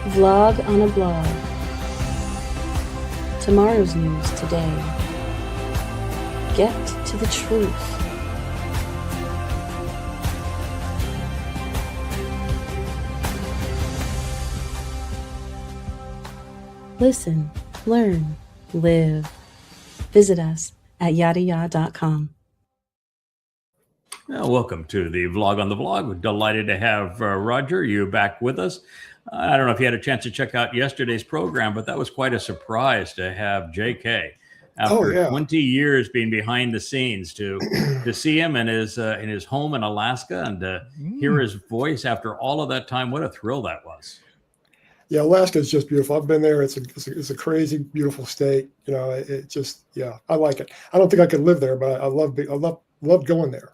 Vlog on a blog. Tomorrow's news today. Get to the truth. Listen, learn, live. Visit us at yadaya.com. Welcome to the Vlog on the Vlog. We're delighted to have Roger, you back with us. I don't know if you had a chance to check out yesterday's program, but that was quite a surprise to have JK after 20 years being behind the scenes to see him in his home in Alaska and to hear his voice after all of that time. What a thrill that was. Yeah, Alaska is just beautiful. I've been there. It's a crazy, beautiful state. You know, I like it. I don't think I could live there, but I love going there.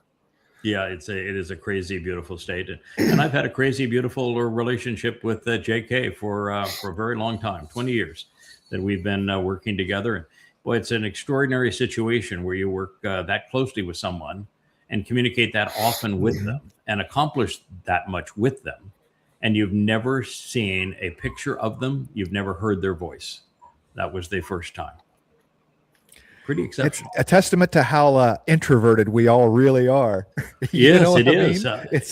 Yeah, it is a crazy, beautiful state, and I've had a crazy, beautiful relationship with JK for a very long time, 20 years that we've been working together. And boy, it's an extraordinary situation where you work that closely with someone and communicate that often with them and accomplish that much with them, and you've never seen a picture of them, you've never heard their voice. That was the first time. Pretty exceptional. It's a testament to how introverted we all really are. Yes, it is.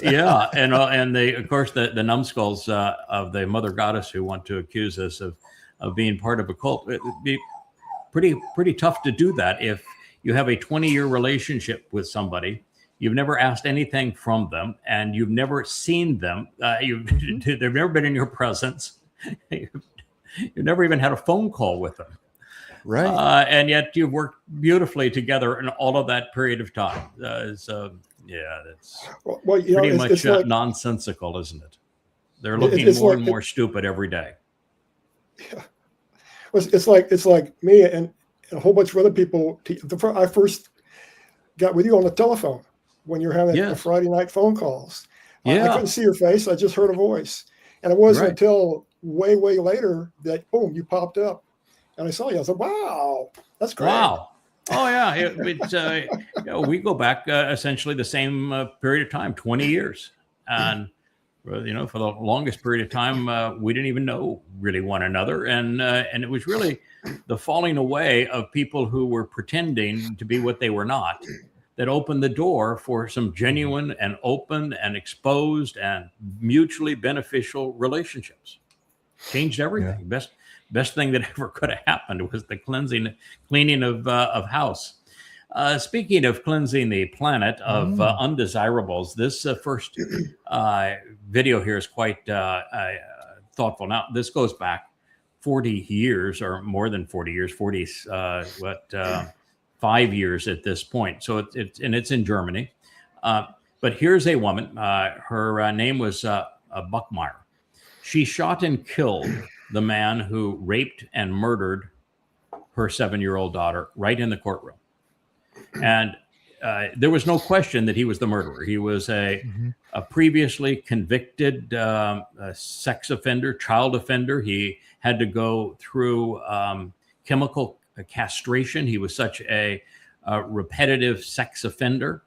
Yeah, and they, of course, the numbskulls of the mother goddess who want to accuse us of being part of a cult. It would be pretty tough to do that if you have a 20-year relationship with somebody. You've never asked anything from them, and you've never seen them. They've never been in your presence. You've never even had a phone call with them. Right. And yet you've worked beautifully together in all of that period of time. That's pretty much like, nonsensical, isn't it? They're looking more and more stupid every day. Yeah. It's like me and a whole bunch of other people. I first got with you on the telephone when you were having the Friday night phone calls. I couldn't see your face. I just heard a voice. And it wasn't until way, way later that, boom, you popped up. And I saw you. I was like, wow, that's great. Wow. Oh, yeah. We go back essentially the same period of time, 20 years. And, for the longest period of time, we didn't even know really one another. And it was really the falling away of people who were pretending to be what they were not that opened the door for some genuine and open and exposed and mutually beneficial relationships. Changed everything. Yeah. Best thing that ever could have happened was the cleaning of house. Speaking of cleansing the planet of undesirables, this first video here is quite thoughtful. Now, this goes back 40 years or more than 40 years, 5 years at this point. So it's in Germany. But here's a woman. Her name was Buckmeyer. She shot and killed the man who raped and murdered her 7-year-old daughter right in the courtroom. And there was no question that he was the murderer. He was a previously convicted sex offender, child offender. He had to go through chemical castration. He was such a repetitive sex offender.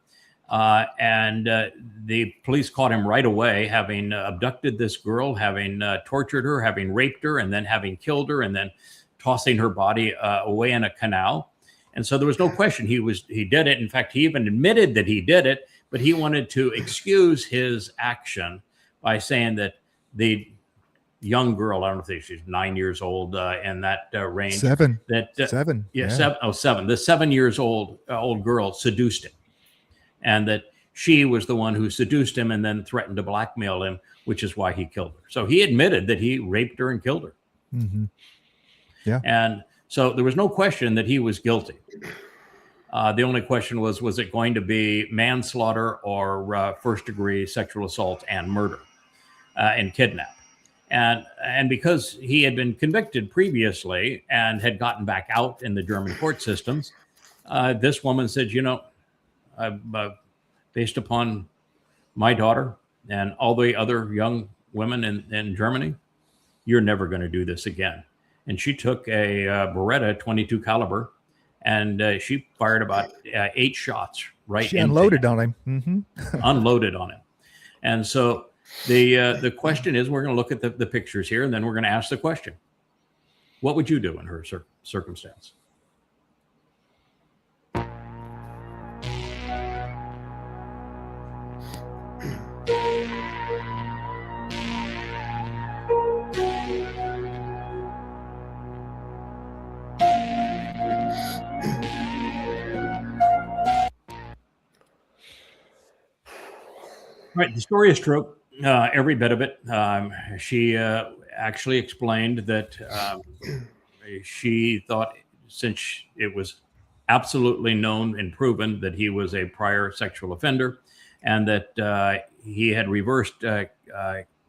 And the police caught him right away, having abducted this girl, having tortured her, having raped her, and then having killed her, and then tossing her body away in a canal. And so there was no question he did it. In fact, he even admitted that he did it, but he wanted to excuse his action by saying that the young girl, I don't know if she's 9 years old in that range. Seven. Seven. Yeah. 7. The 7 years old girl seduced him. And that she was the one who seduced him and then threatened to blackmail him, which is why he killed her. So he admitted that he raped her and killed her. Mm-hmm. Yeah. And so there was no question that he was guilty. The only question was it going to be manslaughter or first-degree sexual assault and murder and kidnap? And because he had been convicted previously and had gotten back out in the German court systems, this woman said, based upon my daughter and all the other young women in Germany, you're never going to do this again. And she took a Beretta 22 caliber and she fired about 8 shots right. She unloaded on him. Mm-hmm. Unloaded on him. And so The question is, we're going to look at the pictures here, and then we're going to ask the question: what would you do in her circumstance? Right, the story is true, every bit of it. She actually explained that she thought, since it was absolutely known and proven that he was a prior sexual offender, and that he had reversed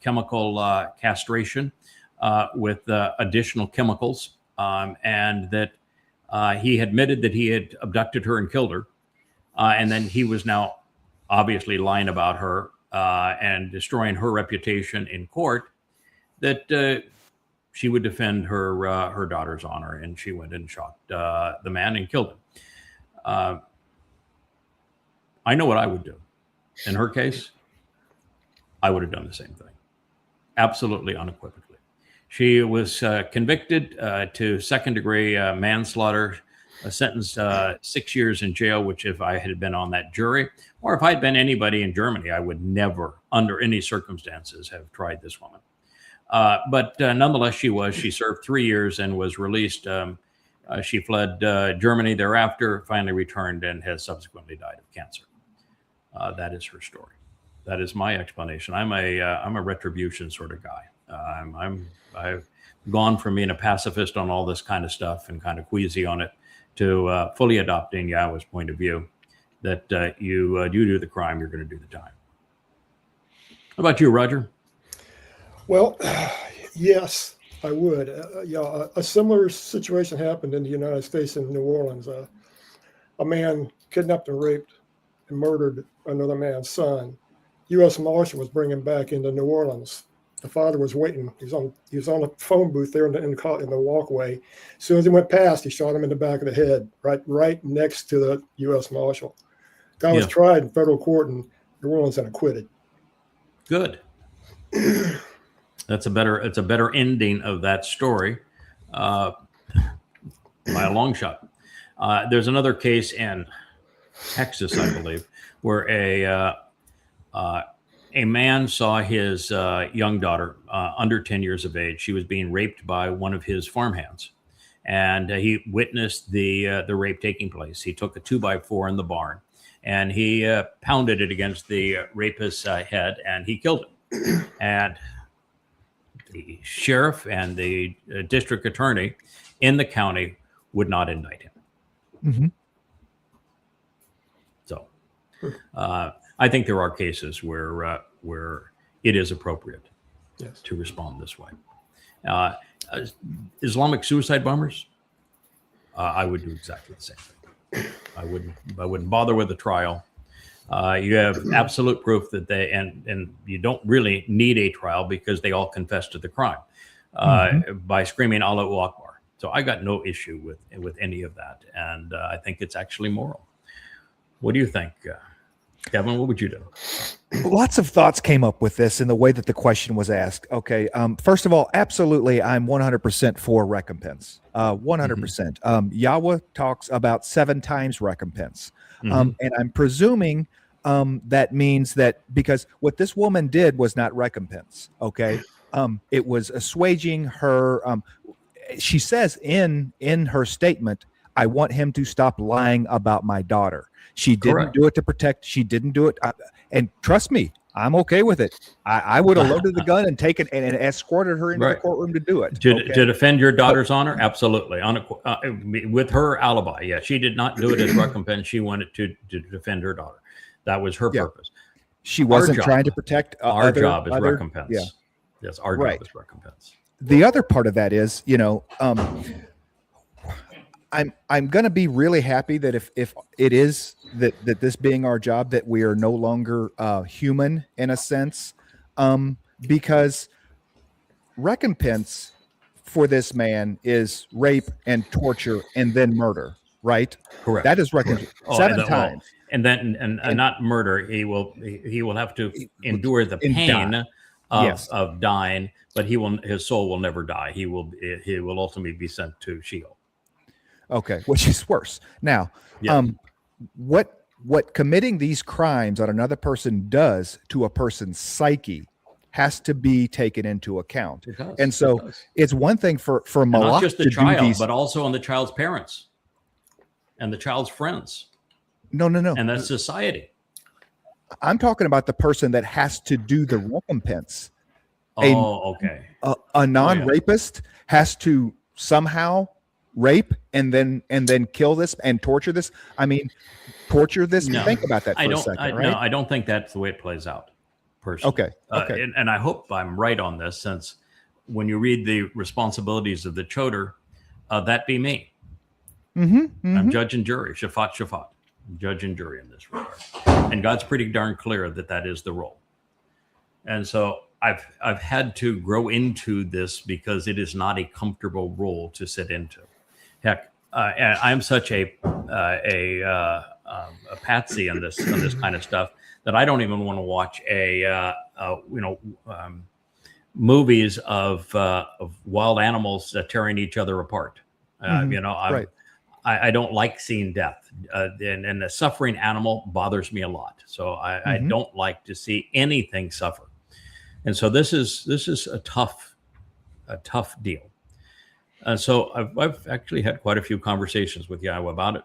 chemical castration with additional chemicals, and that he admitted that he had abducted her and killed her, and then he was now obviously lying about her and destroying her reputation in court, that she would defend her daughter's honor, and she went and shot the man and killed him. I know what I would do. In her case, I would have done the same thing, absolutely unequivocally. She was convicted to second-degree manslaughter, sentenced 6 years in jail, which if I had been on that jury, or if I'd been anybody in Germany, I would never, under any circumstances, have tried this woman. But nonetheless, she served 3 years and was released. She fled Germany thereafter, finally returned, and has subsequently died of cancer. That is her story. That is my explanation. I'm a retribution sort of guy. I've gone from being a pacifist on all this kind of stuff and kind of queasy on it to fully adopting Yahweh's point of view, that you do the crime, you're going to do the time. How about you, Roger? Well, yes, I would. A similar situation happened in the United States in New Orleans. A man kidnapped and raped and murdered another man's son. U.S. Marshal was bringing him back into New Orleans. The father was waiting. He was on a phone booth there in the walkway. As soon as he went past, he shot him in the back of the head, right next to the U.S. Marshal. Guy was tried in federal court in New Orleans and acquitted. Good. It's a better ending of that story, by a long shot. There's another case in Texas, I believe, where a man saw his young daughter, under 10 years of age. She was being raped by one of his farmhands, and he witnessed the rape taking place. He took a 2x4 in the barn, and he pounded it against the rapist's head, and he killed him. And the sheriff and the district attorney in the county would not indict him. Mm-hmm. So I think there are cases where it is appropriate to respond this way. Islamic suicide bombers, I would do exactly the same thing. I wouldn't bother with the trial. You have absolute proof that and you don't really need a trial because they all confess to the crime by screaming Allahu Akbar. So I got no issue with any of that, and I think it's actually moral. What do you think, Kevin? What would you do? Lots of thoughts came up with this in the way that the question was asked. Okay. First of all, absolutely, I'm 100% for recompense. 100%. Yahweh talks about 7 times recompense. And I'm presuming that means that because what this woman did was not recompense. Okay. It was assuaging her. She says in her statement, I want him to stop lying about my daughter. She didn't do it to protect. She didn't do it. And trust me, I'm okay with it. I would have loaded the gun and taken and escorted her into the courtroom to do it. To defend your daughter's honor? Absolutely. With her alibi. Yeah. She did not do it as recompense. She wanted to defend her daughter. That was her purpose. She wasn't trying to protect. Our job is recompense. Yeah. Yes. Our job is recompense. The other part of that is, I'm going to be really happy that if it is that this being our job, that we are no longer human in a sense, because recompense for this man is rape and torture and then murder, right? Correct. That is recompense 7 times. And then and not murder. He will have to endure the pain Yes. of dying, but his soul will never die. He will ultimately be sent to Sheol. Okay, which is worse. Now, Yeah. What committing these crimes on another person does to a person's psyche has to be taken into account. It does. And so It does. it's one thing for And not Malak just the to child, do these. but also on the child's parents and the child's friends No. and that society. I'm talking about the person that has to do the recompense. Okay. A non-rapist has to somehow rape and then kill this and torture this. I mean, torture this. No. Think about that for a second, right? No, I don't think that's the way it plays out, personally. Okay. And I hope I'm right on this, since when you read the responsibilities of the choder, that be me. I'm judge and jury, shafat, judge and jury in this regard. And God's pretty darn clear that is the role. And so I've had to grow into this because it is not a comfortable role to sit into. Heck, and I'm such a patsy on this kind of stuff that I don't even want to watch movies of wild animals tearing each other apart. Right. I don't like seeing death, and a suffering animal bothers me a lot. So I don't like to see anything suffer. And so this is a tough deal. And so I've actually had quite a few conversations with Yahweh about it,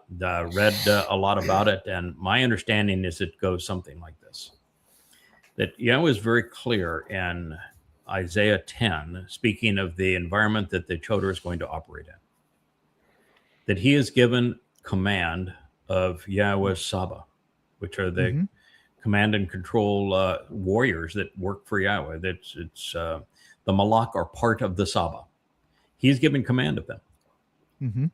read a lot about it. And my understanding is it goes something like this, that Yahweh is very clear in Isaiah 10, speaking of the environment that the choder is going to operate in, that he is given command of Yahweh Saba, which are the command and control warriors that work for Yahweh. It's the Malak are part of the Saba. He's given command of them.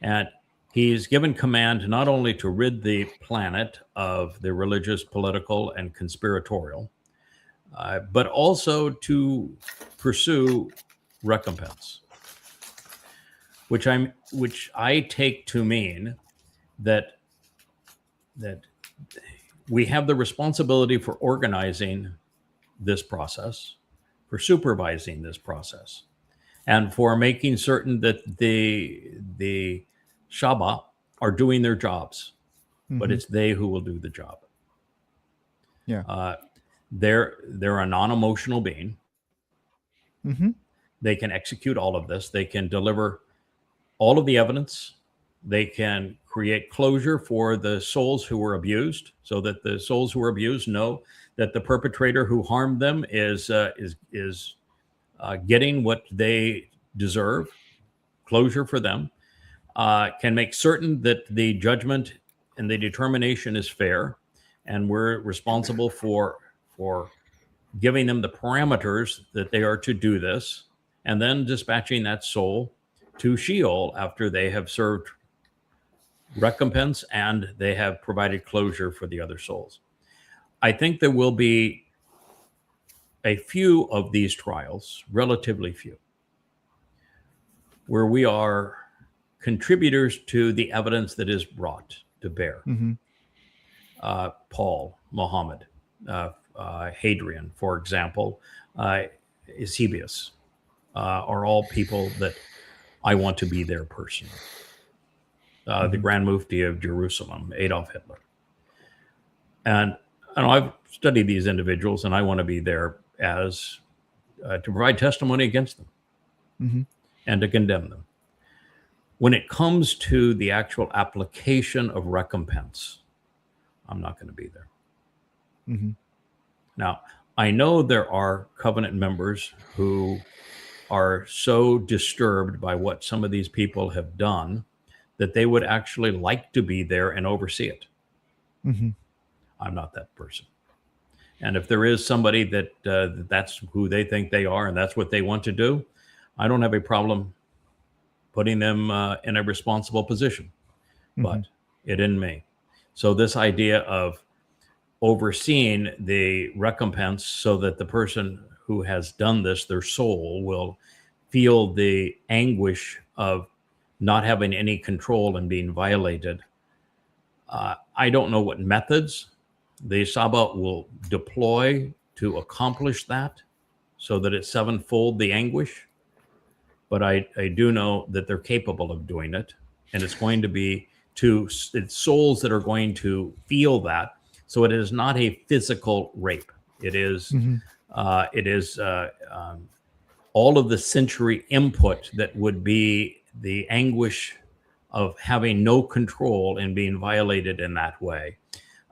And he's given command not only to rid the planet of the religious, political, and conspiratorial, but also to pursue recompense, which I take to mean that we have the responsibility for organizing this process, for supervising this process, and for making certain that the Shaba are doing their jobs, but it's they who will do the job. Yeah. They're a non-emotional being. They can execute all of this. They can deliver all of the evidence. They can create closure for the souls who were abused, so that the souls who were abused know that the perpetrator who harmed them is getting what they deserve, closure for them, can make certain that the judgment and the determination is fair, and we're responsible for giving them the parameters that they are to do this, and then dispatching that soul to Sheol after they have served recompense and they have provided closure for the other souls. I think there will be a few of these trials, relatively few, where we are contributors to the evidence that is brought to bear. Paul, Muhammad, Hadrian, for example, Eusebius, are all people that I want to be their person. The Grand Mufti of Jerusalem, Adolf Hitler. And I've studied these individuals, and I want to be there as to provide testimony against them and to condemn them. When it comes to the actual application of recompense, I'm not going to be there. Now, I know there are covenant members who are so disturbed by what some of these people have done that they would actually like to be there and oversee it. I'm not that person. And if there is somebody that that's who they think they are and that's what they want to do, I don't have a problem putting them in a responsible position, but it isn't me. So this idea of overseeing the recompense so that the person who has done this, their soul, will feel the anguish of not having any control and being violated. I don't know what methods the Saba will deploy to accomplish that. so that it's sevenfold the anguish, but I do know that they're capable of doing it, and it's going to be it's souls that are going to feel that. So it is not a physical rape. It is all of the sensory input that would be the anguish of having no control and being violated in that way,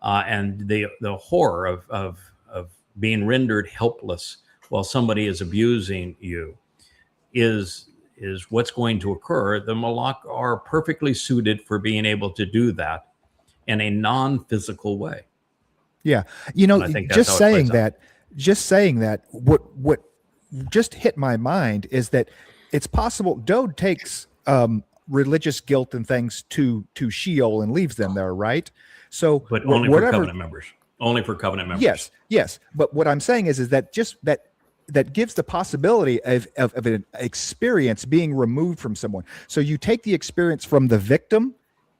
and the horror of being rendered helpless while somebody is abusing you is what's going to occur. The Moloch are perfectly suited for being able to do that in a non-physical way. Yeah, I think that's just how it saying plays out. saying that, what just hit my mind is that it's possible Dode takes religious guilt and things to Sheol and leaves them there, right? So, But only for covenant members. Only for covenant members. Yes. But what I'm saying is that just that gives the possibility of an experience being removed from someone. So you take the experience from the victim,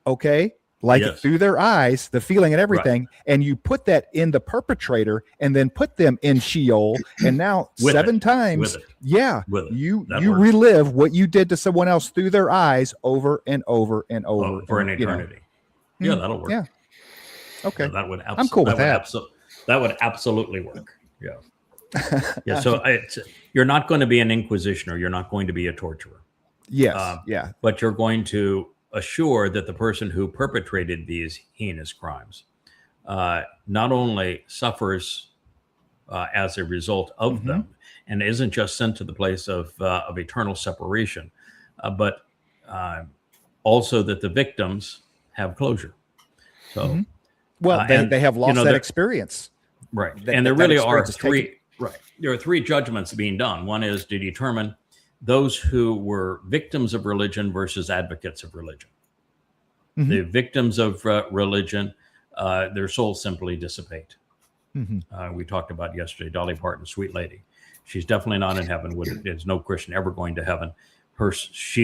okay, like Yes. through their eyes, the feeling and everything, and you put that in the perpetrator and then put them in Sheol. And now With seven it. times, With it. yeah, With it. you That you works. relive what you did to someone else through their eyes over and over and over. For an and, you know. eternity. Yeah, that'll work. Yeah. Okay. Yeah, that would I'm cool with that. That would absolutely work. Yeah. Yeah. So you're not going to be an inquisitioner. You're not going to be a torturer. Yes. Yeah. But you're going to assure that the person who perpetrated these heinous crimes not only suffers as a result of them and isn't just sent to the place of eternal separation, but also that the victims have closure. So, Well, they have lost that experience. right. That- And there that really are experience is taken. three. Right. There are three judgments being done. One is to determine those who were victims of religion versus advocates of religion. The victims of religion, their souls simply dissipate. We talked about yesterday, Dolly Parton, Sweet Lady. She's definitely not in heaven. There's no Christian ever going to heaven. She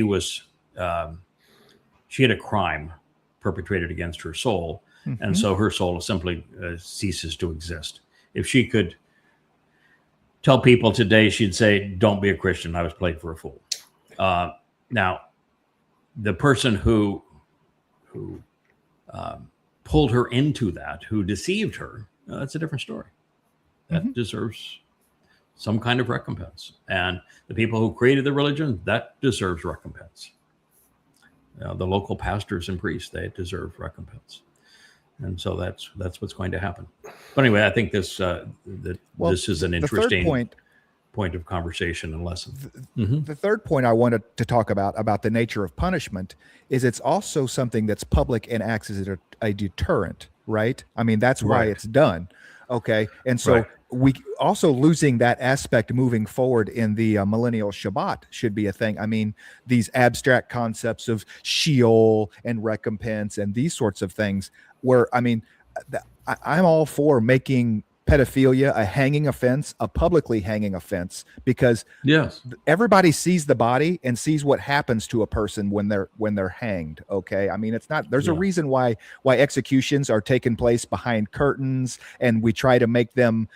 had a crime perpetrated against her soul, and so her soul simply ceases to exist. If she could tell people today, she'd say, "Don't be a Christian. I was played for a fool." Now, the person who pulled her into that, who deceived her, that's a different story. That deserves some kind of recompense. And the people who created the religion, that deserves recompense. The local pastors and priests, they deserve recompense. And so that's what's going to happen. But anyway, I think this is an interesting point of conversation and lesson. The third point I wanted to talk about the nature of punishment is it's also something that's public and acts as a deterrent, right? I mean, that's why it's done. Okay. And so we also losing that aspect moving forward in the millennial Shabbat should be a thing. I mean, these abstract concepts of Sheol and recompense and these sorts of things where, I mean, I'm all for making pedophilia a hanging offense, a publicly hanging offense, because everybody sees the body and sees what happens to a person when they're hanged. Okay, I mean, it's not. There's a reason why executions are taking place behind curtains, and we try to make them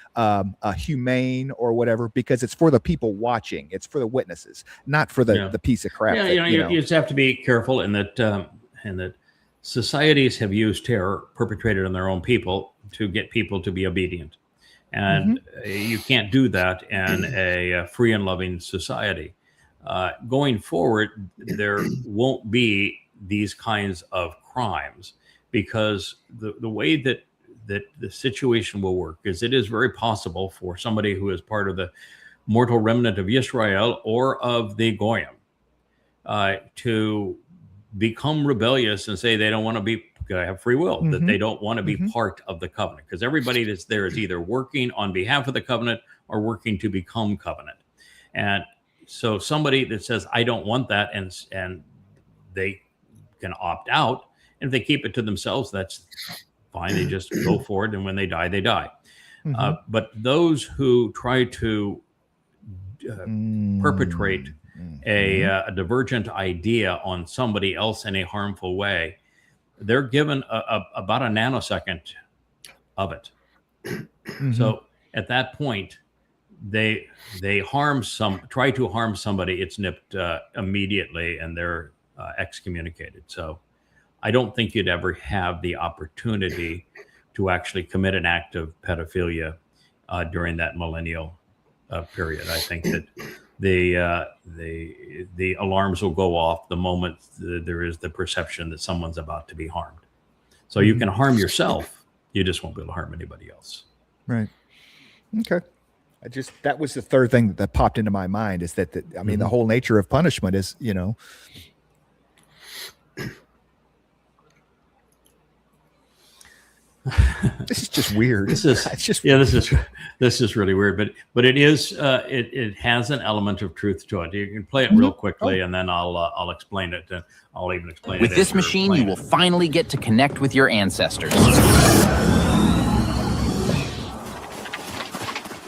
humane or whatever, because it's for the people watching, it's for the witnesses, not for the piece of crap. Yeah, you just have to be careful in that societies have used terror perpetrated on their own people to get people to be obedient. And you can't do that in a free and loving society. Going forward, there won't be these kinds of crimes, because the way that the situation will work is it is very possible for somebody who is part of the mortal remnant of Israel or of the Goyim to become rebellious and say they don't want to be have free will, that they don't want to be part of the covenant, because everybody that's there is either working on behalf of the covenant or working to become covenant. And so somebody that says, I don't want that, and they can opt out, and if they keep it to themselves, that's fine. They just go forward, and when they die, they die. But those who try to perpetrate a divergent idea on somebody else in a harmful way, they're given about a nanosecond of it. So at that point, they try to harm somebody, it's nipped immediately, and they're excommunicated. So I don't think you'd ever have the opportunity to actually commit an act of pedophilia during that millennial period. I think that the alarms will go off the moment there is the perception that someone's about to be harmed. So you can harm yourself, you just won't be able to harm anybody else. Right. Okay. That was the third thing that popped into my mind, is that, the whole nature of punishment is, this is just weird. This is really weird, but it is it has an element of truth to it. You can play it real quickly, and then I'll explain it. I'll even explain With it. this machine, you will finally get to connect with your ancestors.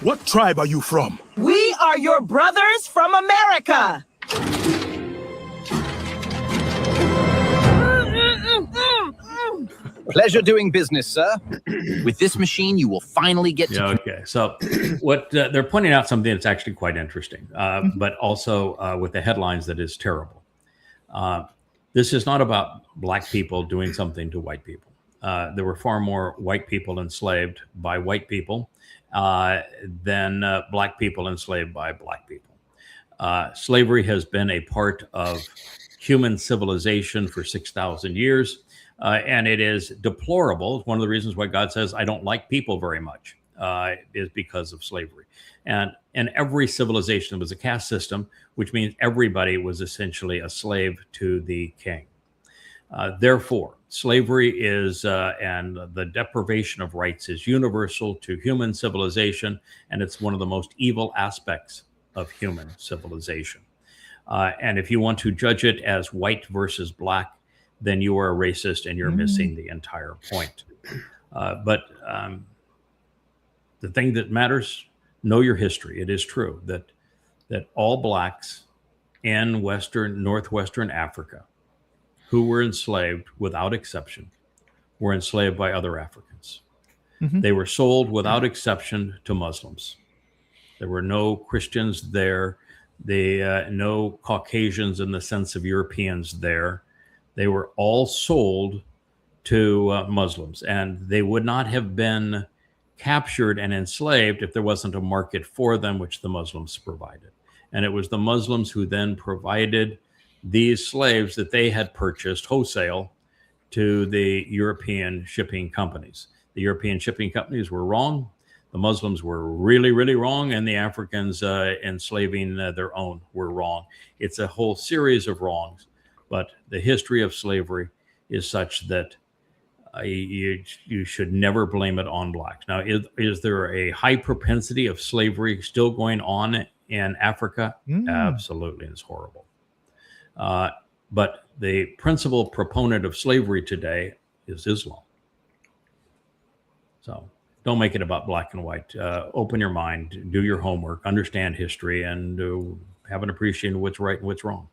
What tribe are you from? We are your brothers from America. Pleasure doing business, sir. With this machine, you will finally get to... Okay, so what they're pointing out something that's actually quite interesting, but also with the headlines that is terrible. This is not about black people doing something to white people. There were far more white people enslaved by white people than black people enslaved by black people. Slavery has been a part of human civilization for 6,000 years. And it is deplorable. One of the reasons why God says, I don't like people very much, is because of slavery. And in every civilization, there was a caste system, which means everybody was essentially a slave to the king. Therefore, slavery is, and the deprivation of rights is universal to human civilization, and it's one of the most evil aspects of human civilization. And if you want to judge it as white versus black, then you are a racist and you're missing the entire point. But the thing that matters, know your history. It is true that all blacks in northwestern Africa who were enslaved, without exception, were enslaved by other Africans. They were sold without exception to Muslims. There were no Christians there. No Caucasians in the sense of Europeans there. They were all sold to Muslims, and they would not have been captured and enslaved if there wasn't a market for them, which the Muslims provided. And it was the Muslims who then provided these slaves that they had purchased wholesale to the European shipping companies. The European shipping companies were wrong. The Muslims were really, really wrong, and the Africans enslaving their own were wrong. It's a whole series of wrongs. But the history of slavery is such that you should never blame it on blacks. Now, is there a high propensity of slavery still going on in Africa? Absolutely, it's horrible. But the principal proponent of slavery today is Islam. So don't make it about black and white. Open your mind, do your homework, understand history, and have an appreciation of what's right and what's wrong.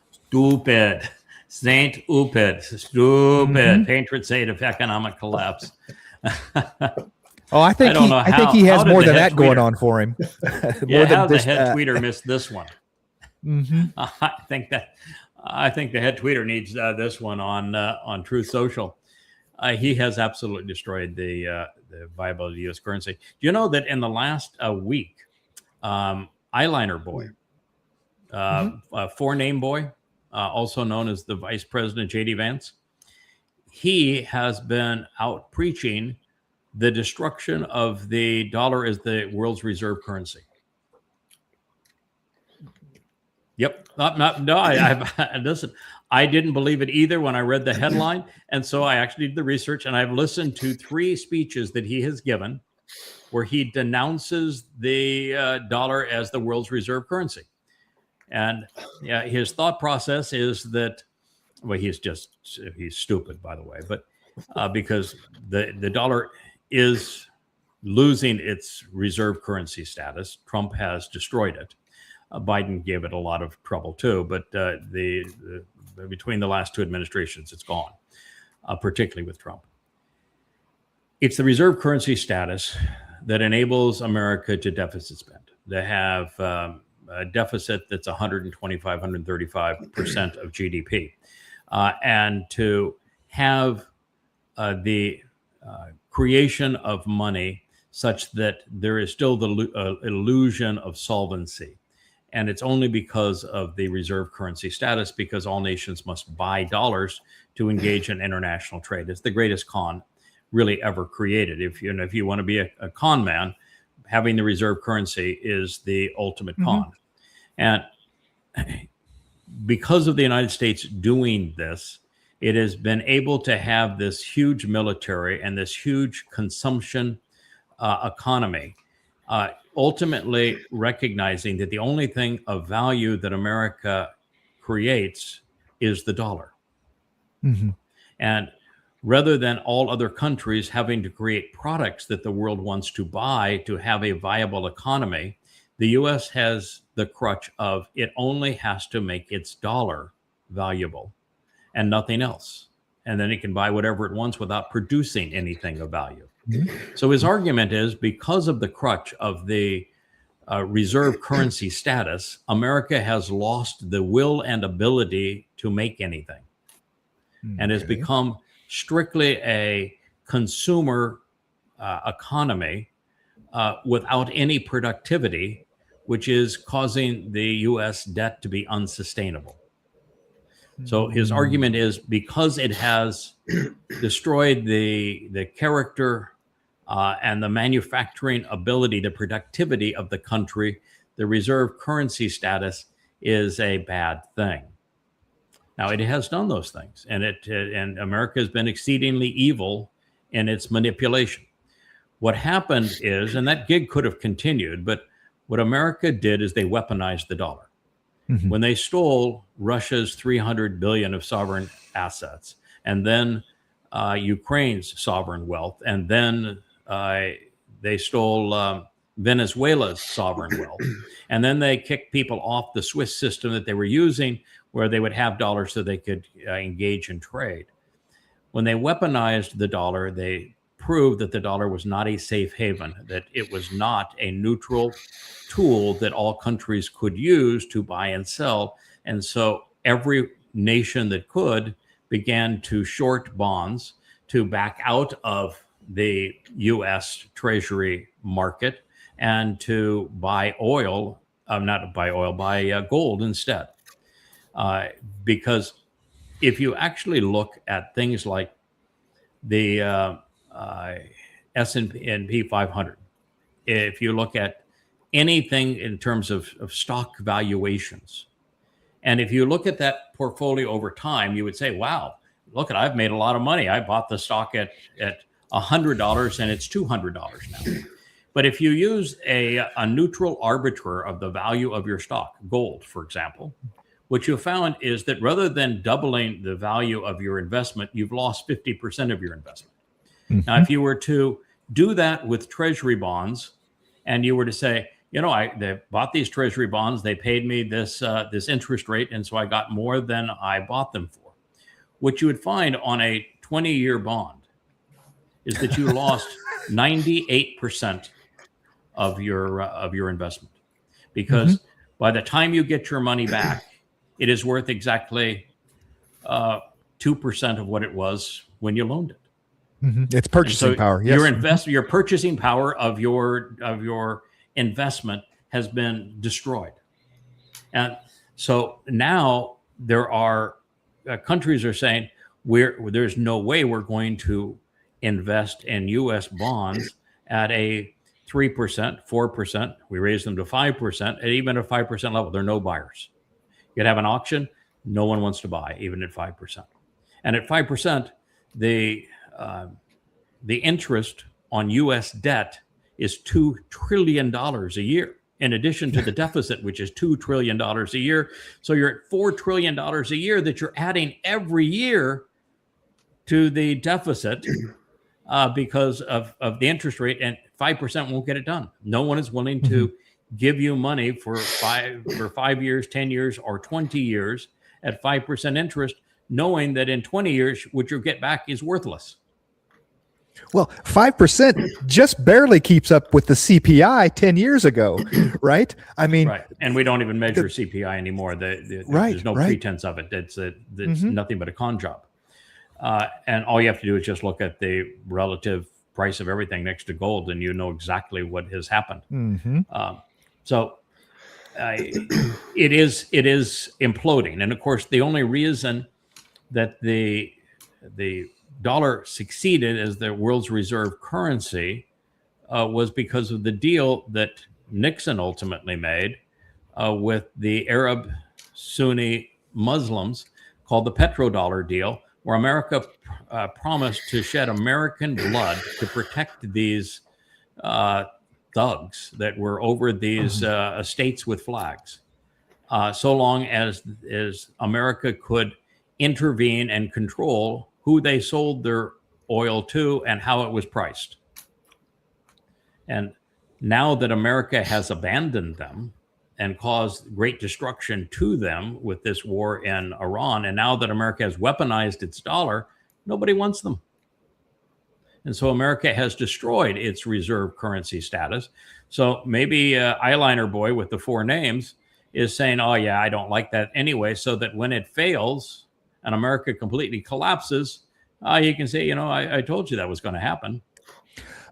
Stupid. Saint Upid. Stupid. Patron saint of economic collapse. I think he has more than that going on for him. How the head tweeter missed this one. I think the head tweeter needs this one on Truth Social. He has absolutely destroyed the viability of U.S. currency. Do you know that in the last week, Eyeliner Boy, a four-name boy, also known as the Vice President J.D. Vance, he has been out preaching the destruction of the dollar as the world's reserve currency. Yep. Listen, I didn't believe it either when I read the headline. And so I actually did the research, and I've listened to 3 speeches that he has given where he denounces the dollar as the world's reserve currency. And his thought process is that, well, he's stupid, by the way, but because the dollar is losing its reserve currency status. Trump has destroyed it. Biden gave it a lot of trouble too, but between the last 2 administrations, it's gone, particularly with Trump. It's the reserve currency status that enables America to deficit spend. They have a deficit that's 125, 135% of GDP. And to have the creation of money such that there is still the illusion of solvency. And it's only because of the reserve currency status, because all nations must buy dollars to engage in international trade. It's the greatest con really ever created. If you want to be a con man, having the reserve currency is the ultimate con. And because of the United States doing this, it has been able to have this huge military and this huge consumption economy, ultimately recognizing that the only thing of value that America creates is the dollar. And rather than all other countries having to create products that the world wants to buy to have a viable economy, the U.S. has the crutch of it only has to make its dollar valuable and nothing else. And then it can buy whatever it wants without producing anything of value. So his argument is, because of the crutch of the reserve currency status, America has lost the will and ability to make anything and has become strictly a consumer economy without any productivity, which is causing the U.S. debt to be unsustainable. So his argument is, because it has destroyed the character and the manufacturing ability, the productivity of the country, the reserve currency status is a bad thing. Now, it has done those things, and America has been exceedingly evil in its manipulation. What happened is, and that gig could have continued, but what America did is they weaponized the dollar. When they stole Russia's 300 billion of sovereign assets, and then Ukraine's sovereign wealth, and then they stole Venezuela's sovereign wealth, and then they kicked people off the Swiss system that they were using, where they would have dollars so they could engage in trade. When they weaponized the dollar, they proved that the dollar was not a safe haven, that it was not a neutral tool that all countries could use to buy and sell. And so every nation that could began to short bonds to back out of the U.S. Treasury market and to buy oil, buy gold instead. Because if you actually look at things like the S&P 500, if you look at anything in terms of stock valuations, and if you look at that portfolio over time, you would say, wow, look, I've made a lot of money. I bought the stock at $100 and it's $200 now. But if you use a neutral arbiter of the value of your stock, gold, for example, what you found is that rather than doubling the value of your investment, you've lost 50% of your investment. Now, if you were to do that with treasury bonds, and you were to say, they bought these treasury bonds, they paid me this interest rate, and so I got more than I bought them for. What you would find on a 20-year bond is that you lost 98% of your investment, because by the time you get your money back, it is worth exactly 2% of what it was when you loaned it. It's purchasing power. Yes. Your purchasing power of your investment has been destroyed. And so now there are countries are saying there's no way we're going to invest in U.S. bonds at a 3%, 4%. We raise them to 5%, and even at 5% level, there are no buyers. You'd have an auction, no one wants to buy, even at 5%. And at 5%, the interest on U.S. debt is $2 trillion a year, in addition to the deficit, which is $2 trillion a year. So you're at $4 trillion a year that you're adding every year to the deficit because of the interest rate, and 5% won't get it done. No one is willing to give you money for 5 years, 10 years, or 20 years at 5% interest, knowing that in 20 years, what you'll get back is worthless. Well, 5% just barely keeps up with the CPI 10 years ago, right? I mean, right. And we don't even measure CPI anymore. There's no pretense of it. It's nothing but a con job. And all you have to do is just look at the relative price of everything next to gold, and you know exactly what has happened. So it is imploding. And of course, the only reason that the dollar succeeded as the world's reserve currency was because of the deal that Nixon ultimately made with the Arab Sunni Muslims called the petrodollar deal, where America promised to shed American blood to protect these thugs that were over these estates with flags, so long as America could intervene and control who they sold their oil to and how it was priced. And now that America has abandoned them and caused great destruction to them with this war in Iran, and now that America has weaponized its dollar, nobody wants them. And so America has destroyed its reserve currency status. So maybe Eyeliner Boy with the 4 names is saying, oh yeah, I don't like that anyway, so that when it fails and America completely collapses, you can say, I told you that was going to happen.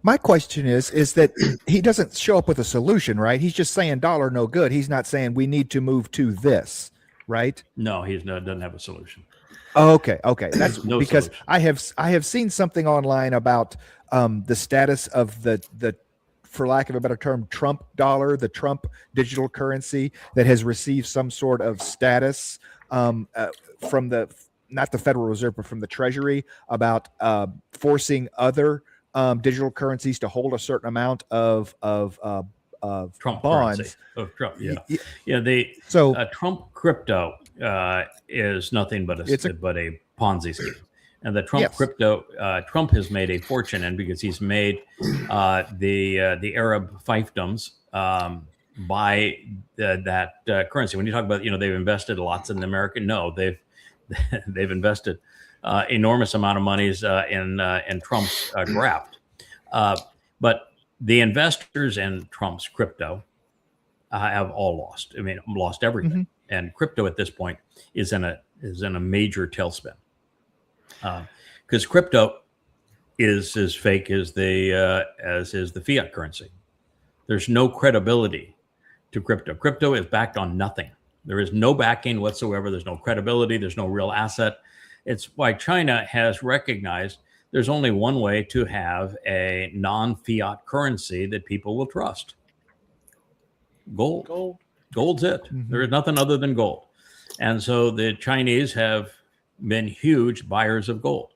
My question is that he doesn't show up with a solution, right? He's just saying dollar no good. He's not saying we need to move to this, right? No, doesn't have a solution. Okay. That's No because solution. I have seen something online about the status of the for lack of a better term, Trump dollar, the Trump digital currency that has received some sort of status from not the Federal Reserve, but from the Treasury about forcing other digital currencies to hold a certain amount of Trump bonds. Currency. Of Trump, yeah. Trump crypto is nothing but a Ponzi scheme. And the Trump crypto, Trump has made a fortune in because he's made the Arab fiefdoms buy that currency. When you talk about, they've invested lots in the American, no, they've invested enormous amount of monies in Trump's graft. But the investors in Trump's crypto have all lost. I mean, lost everything. And crypto at this point is in a major tailspin. Because crypto is as fake as as is the fiat currency. There's no credibility to crypto. Crypto is backed on nothing. There is no backing whatsoever. There's no credibility. There's no real asset. It's why China has recognized there's only one way to have a non-fiat currency that people will trust. Gold. Gold's it. There is nothing other than gold. And so the Chinese have been huge buyers of gold.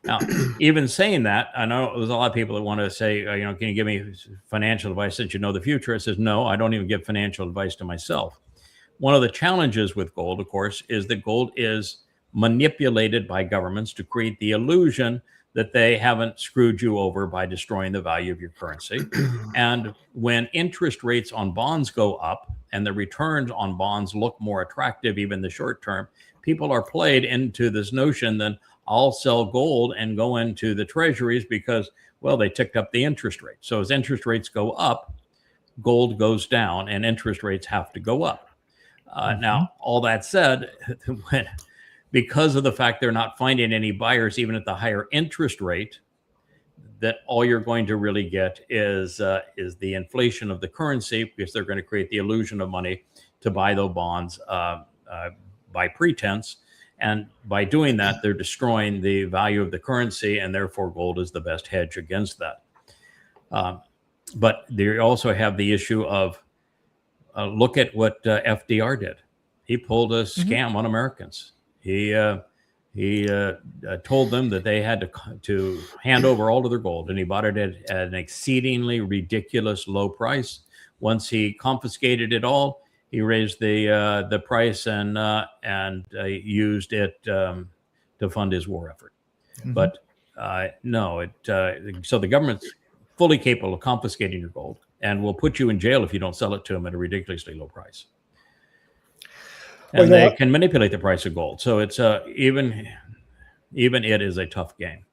Now, even saying that, I know there's a lot of people that want to say, can you give me financial advice since you know the future? It says, no, I don't even give financial advice to myself. One of the challenges with gold, of course, is that gold is manipulated by governments to create the illusion that they haven't screwed you over by destroying the value of your currency. And when interest rates on bonds go up and the returns on bonds look more attractive, even the short term, people are played into this notion that I'll sell gold and go into the treasuries because, well, they ticked up the interest rate. So as interest rates go up, gold goes down and interest rates have to go up. Now, all that said, because of the fact they're not finding any buyers, even at the higher interest rate, that all you're going to really get is the inflation of the currency, because they're going to create the illusion of money to buy those bonds by pretense. And by doing that, they're destroying the value of the currency, and therefore gold is the best hedge against that. But they also have the issue of look at what FDR did. He pulled a scam on Americans. He told them that they had to hand over all of their gold, and he bought it at an exceedingly ridiculous low price. Once he confiscated it all, he raised the price and used it to fund his war effort. But so the government's fully capable of confiscating your gold and will put you in jail if you don't sell it to them at a ridiculously low price. And they can manipulate the price of gold. So it's even it is a tough game.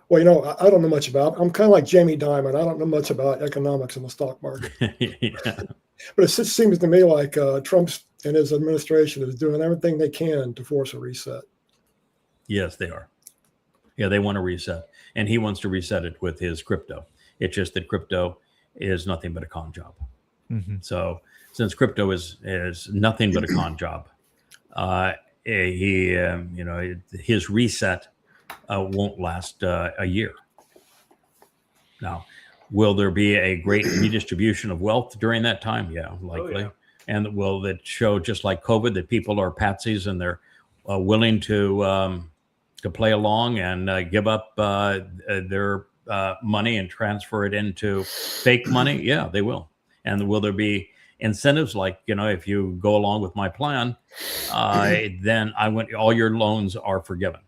Well, I don't know much about. I'm kind of like Jamie Dimon. I don't know much about economics in the stock market. Yeah. But it just seems to me like Trump and his administration is doing everything they can to force a reset. Yes, they are. Yeah, they want to reset, and he wants to reset it with his crypto. It's just that crypto is nothing but a con job. Mm-hmm. So since crypto is nothing but a con job, his reset won't last a year. Now, will there be a great redistribution of wealth during that time? Yeah, likely. Oh, yeah. And will it show, just like COVID, that people are patsies and they're willing to play along and give up their money and transfer it into fake money? Yeah, they will. And will there be incentives like, if you go along with my plan, then all your loans are forgiven.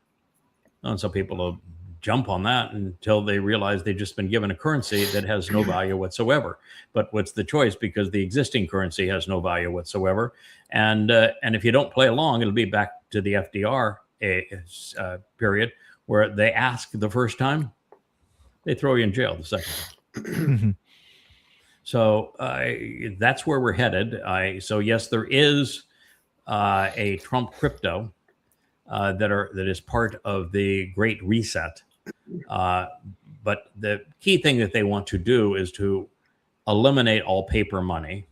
And so people will jump on that until they realize they've just been given a currency that has no value whatsoever. But what's the choice? Because the existing currency has no value whatsoever. And if you don't play along, it'll be back to the FDR period where they ask the first time, they throw you in jail the second time. So that's where we're headed. So yes, there is a Trump crypto that is part of the Great Reset. But the key thing that they want to do is to eliminate all paper money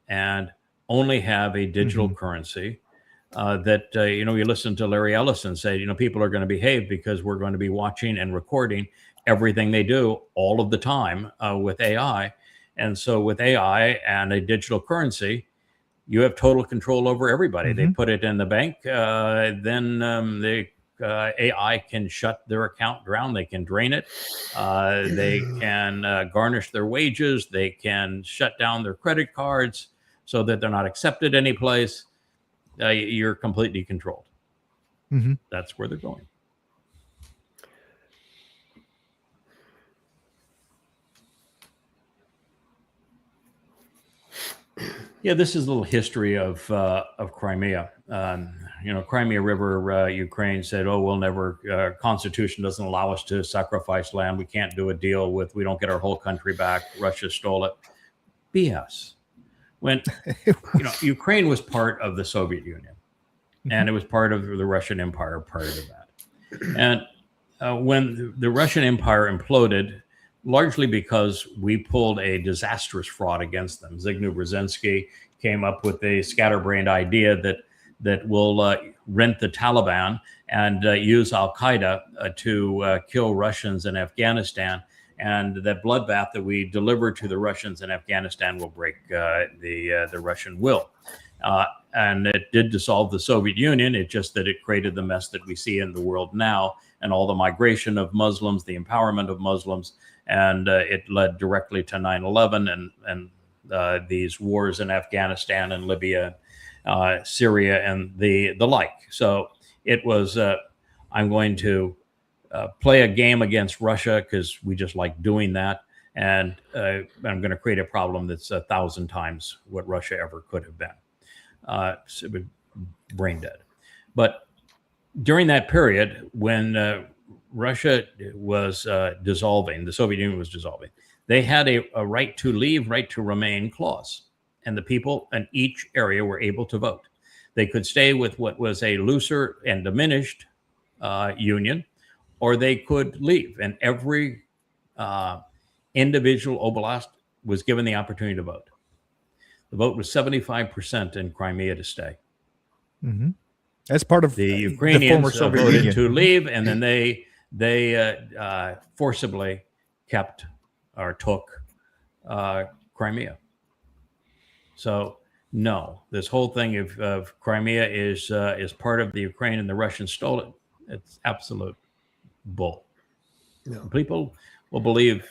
and only have a digital currency that, you listen to Larry Ellison say, people are going to behave because we're going to be watching and recording everything they do all of the time with AI. And so with AI and a digital currency, you have total control over everybody. They put it in the bank, then the AI can shut their account down. They can drain it. They can garnish their wages. They can shut down their credit cards so that they're not accepted anyplace. You're completely controlled. That's where they're going. Yeah, this is a little history of Crimea. Crimea River, Ukraine said, "Oh, we'll never. Constitution doesn't allow us to sacrifice land. We can't do a deal with. We don't get our whole country back. Russia stole it." BS. When Ukraine was part of the Soviet Union, and it was part of the Russian Empire prior to that, and when the Russian Empire imploded, largely because we pulled a disastrous fraud against them. Zbigniew Brzezinski came up with a scatterbrained idea that will rent the Taliban and use Al-Qaeda to kill Russians in Afghanistan. And that bloodbath that we deliver to the Russians in Afghanistan will break the Russian will. And it did dissolve the Soviet Union. It just that it created the mess that we see in the world now, and all the migration of Muslims, the empowerment of Muslims, and it led directly to 9/11 and these wars in Afghanistan and Libya, Syria, and the like. So it was, I'm going to play a game against Russia because we just like doing that. And I'm going to create a problem that's 1,000 times what Russia ever could have been. So brain dead. But during that period, when Russia was dissolving, the Soviet Union was dissolving, they had a right to leave, right to remain clause. And the people in each area were able to vote. They could stay with what was a looser and diminished union, or they could leave. And every individual oblast was given the opportunity to vote. The vote was 75% in Crimea to stay. As part of the Ukrainians the former voted to leave, and then they forcibly kept or took Crimea. So no, this whole thing of Crimea is part of the Ukraine and the Russians stole it. It's absolute bull. No. People will believe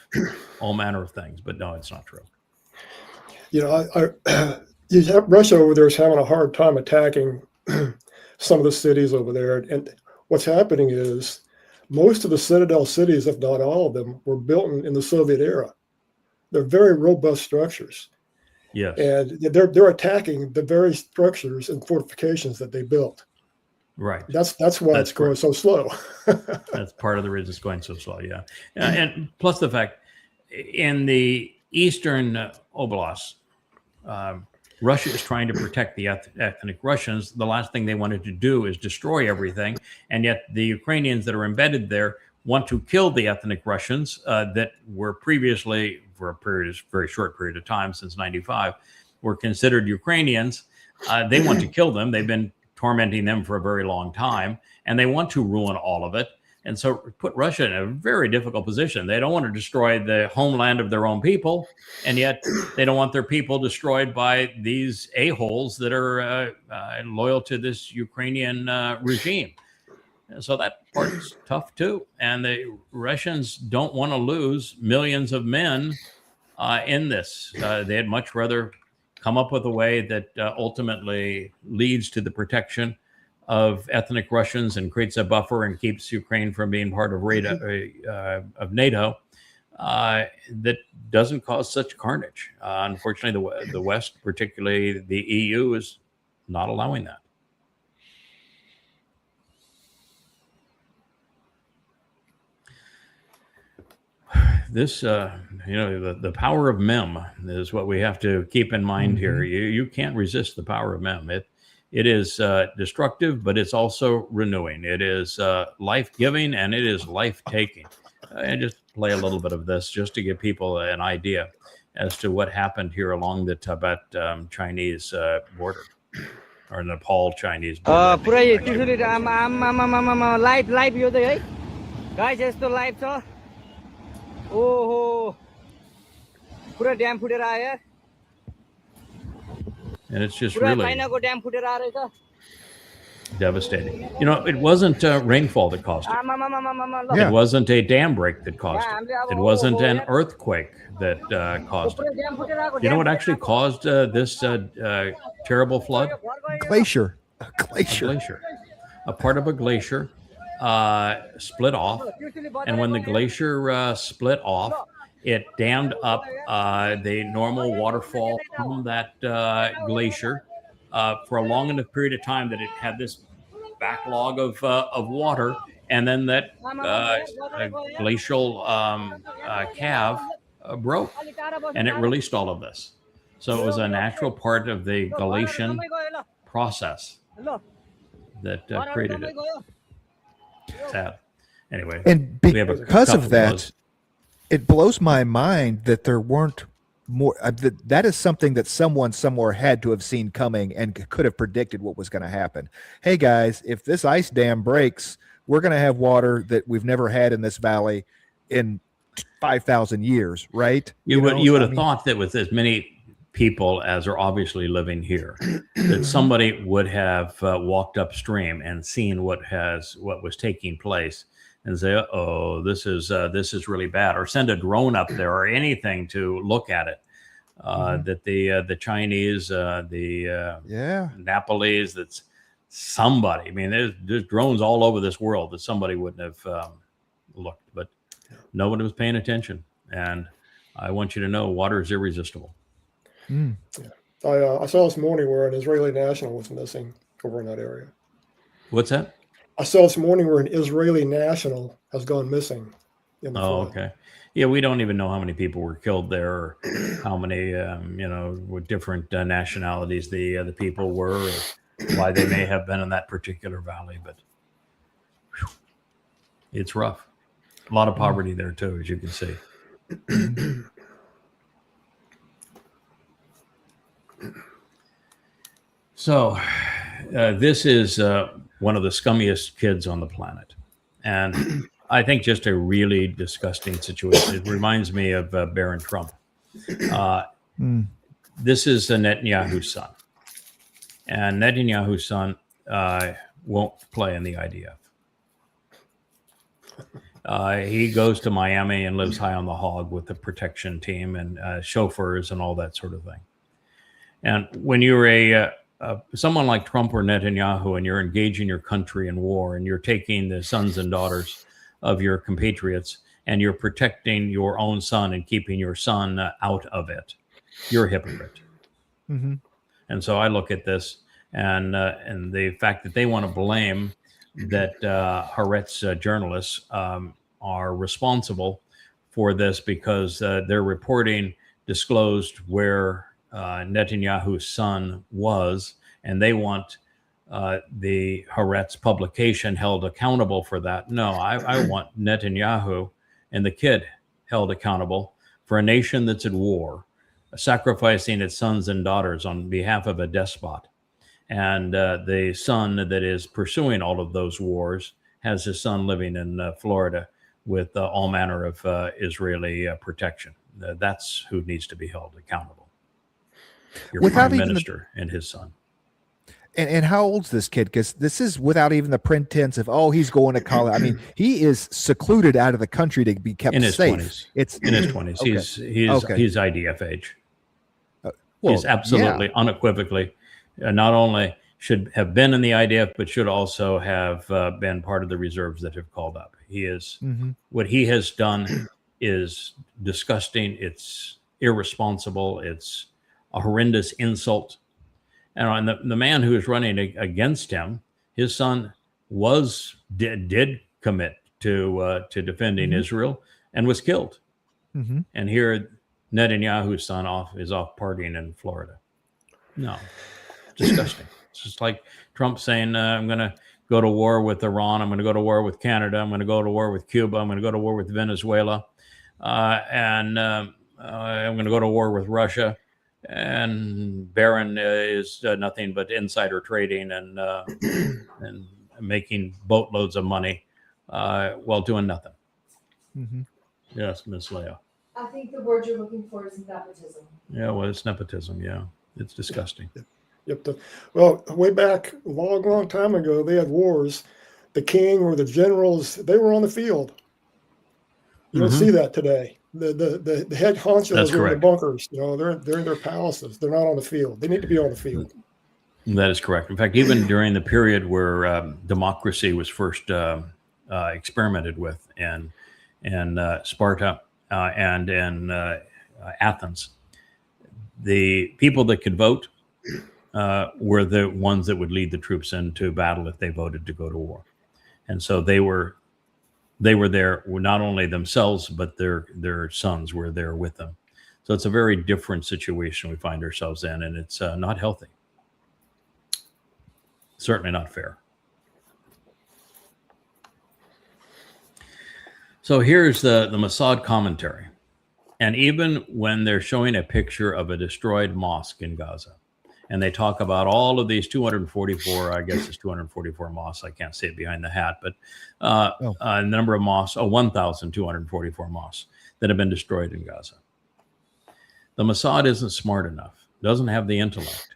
all manner of things, but no, it's not true. Russia over there is having a hard time attacking some of the cities over there. And what's happening is most of the citadel cities, if not all of them, were built in the Soviet era. They're very robust structures. Yes. And they're attacking the very structures and fortifications that they built. Right. That's why That's it's going so slow. That's part of the reason it's going so slow. Yeah. And plus the fact in the Eastern Oblast, Russia is trying to protect the ethnic Russians. The last thing they wanted to do is destroy everything. And yet the Ukrainians that are embedded there want to kill the ethnic Russians that were previously, for a very short period of time since 95, were considered Ukrainians. They want to kill them. They've been tormenting them for a very long time, and they want to ruin all of it. And so put Russia in a very difficult position. They don't want to destroy the homeland of their own people, and yet they don't want their people destroyed by these a-holes that are loyal to this Ukrainian regime. And so that part's tough too. And the Russians don't want to lose millions of men in this. They'd much rather come up with a way that ultimately leads to the protection of ethnic Russians and creates a buffer and keeps Ukraine from being part of NATO that doesn't cause such carnage. Unfortunately, the West, particularly the EU, is not allowing that. This, the power of mem is what we have to keep in mind here. You can't resist the power of mem. It is destructive, but it's also renewing. It is life-giving, and it is life-taking. And just play a little bit of this just to give people an idea as to what happened here along the Tibet Chinese border, or Nepal Chinese border. Live यो चाहिँ है guys यस्तो live छ ओहो पुरा dam फुटेर आयो And it's just पुरा really चाइनाको dam फुटेर आयो रहेछ devastating. It wasn't rainfall that caused it. ल It wasn't a dam break that caused it. It wasn't an earthquake that caused पुरा it. ड्याम फुटेर आएको You know what actually caused this terrible flood? Glacier. A A glacier. glacier. A part of a glacier split off. And when the glacier split off, it dammed up the normal waterfall from that glacier for a long enough period of time that it had this backlog of water. And then that glacial calve broke, and it released all of this. So it was a natural part of the Galatian process that created it. Sad. Anyway, And we have a because couple of that, those. it blows my mind that there weren't more. That is something that someone somewhere had to have seen coming and could have predicted what was going to happen. Hey guys, if this ice dam breaks, we're going to have water that we've never had in this valley in 5,000 years, right? You would have mean, thought that with as many people as are obviously living here, that somebody would have walked upstream and seen what was taking place and say, "Oh, this is really bad," or send a drone up there or anything to look at it. That the Chinese, yeah. Nepalese, that's somebody. I mean, there's drones all over this world that somebody wouldn't have looked, but nobody was paying attention. And I want you to know, water is irresistible. I saw this morning where an Israeli national was missing over in that area. What's that? I saw this morning where an Israeli national has gone missing. In the Oh, flood. okay. Yeah, we don't even know how many people were killed there, or how many, with different nationalities the people were, or why they may have been in that particular valley. But whew, it's rough. A lot of poverty there too, as you can see. So, this is one of the scummiest kids on the planet, and I think just a really disgusting situation. It reminds me of Barron Trump. This is Netanyahu's son, and Netanyahu's son won't play in the IDF. He goes to Miami and lives high on the hog with the protection team and chauffeurs and all that sort of thing. And when you're someone like Trump or Netanyahu, and you're engaging your country in war, and you're taking the sons and daughters of your compatriots, and you're protecting your own son and keeping your son out of it, you're a hypocrite. Mm-hmm. And so I look at this and the fact that they want to blame that Haaretz journalists are responsible for this because their reporting disclosed where Netanyahu's son was, and they want the Haaretz publication held accountable for that. No, I want Netanyahu and the kid held accountable for a nation that's at war, sacrificing its sons and daughters on behalf of a despot. And the son that is pursuing all of those wars has his son living in Florida with all manner of Israeli protection. That's who needs to be held accountable. Your Without prime even minister and his son. And how old's this kid? Because this is without even the pretense of, oh, he's going to college. I mean, he is secluded out of the country to be kept In his safe. 20s. It's In his 20s. Okay. He's IDF age. well, He's absolutely, unequivocally, not only should have been in the IDF, but should also have been part of the reserves that have called up. He is, what he has done is disgusting. It's irresponsible. It's a horrendous insult. And the man who is running against him, his son did commit to defending Israel and was killed. And here Netanyahu's son is off partying in Florida. No, disgusting. It's just like Trump saying, I'm going to go to war with Iran. I'm going to go to war with Canada. I'm going to go to war with Cuba. I'm going to go to war with Venezuela. And I'm going to go to war with Russia. And Barron is nothing but insider trading and making boatloads of money while doing nothing. Yes, Miss Leah. I think the word you're looking for is nepotism. Yeah, well, it's nepotism. Yeah, it's disgusting. Yep. Well, way back a long time ago, they had wars. The king or the generals, they were on the field. You don't see that today. The head honchos are in the bunkers. You know, they're in their palaces. They're not on the field. They need to be on the field. That is correct. In fact, even during the period where democracy was first experimented with in Sparta and in Athens, the people that could vote were the ones that would lead the troops into battle if they voted to go to war. And so they were there, not only themselves, but their sons were there with them. So it's a very different situation we find ourselves in, and it's not healthy. Certainly not fair. So here's the Mossad commentary. And even when they're showing a picture of a destroyed mosque in Gaza, and they talk about all of these 244, I guess it's 244 mosques. I can't say it behind the hat, but a number of mosques, 1,244 mosques that have been destroyed in Gaza. The Mossad isn't smart enough, doesn't have the intellect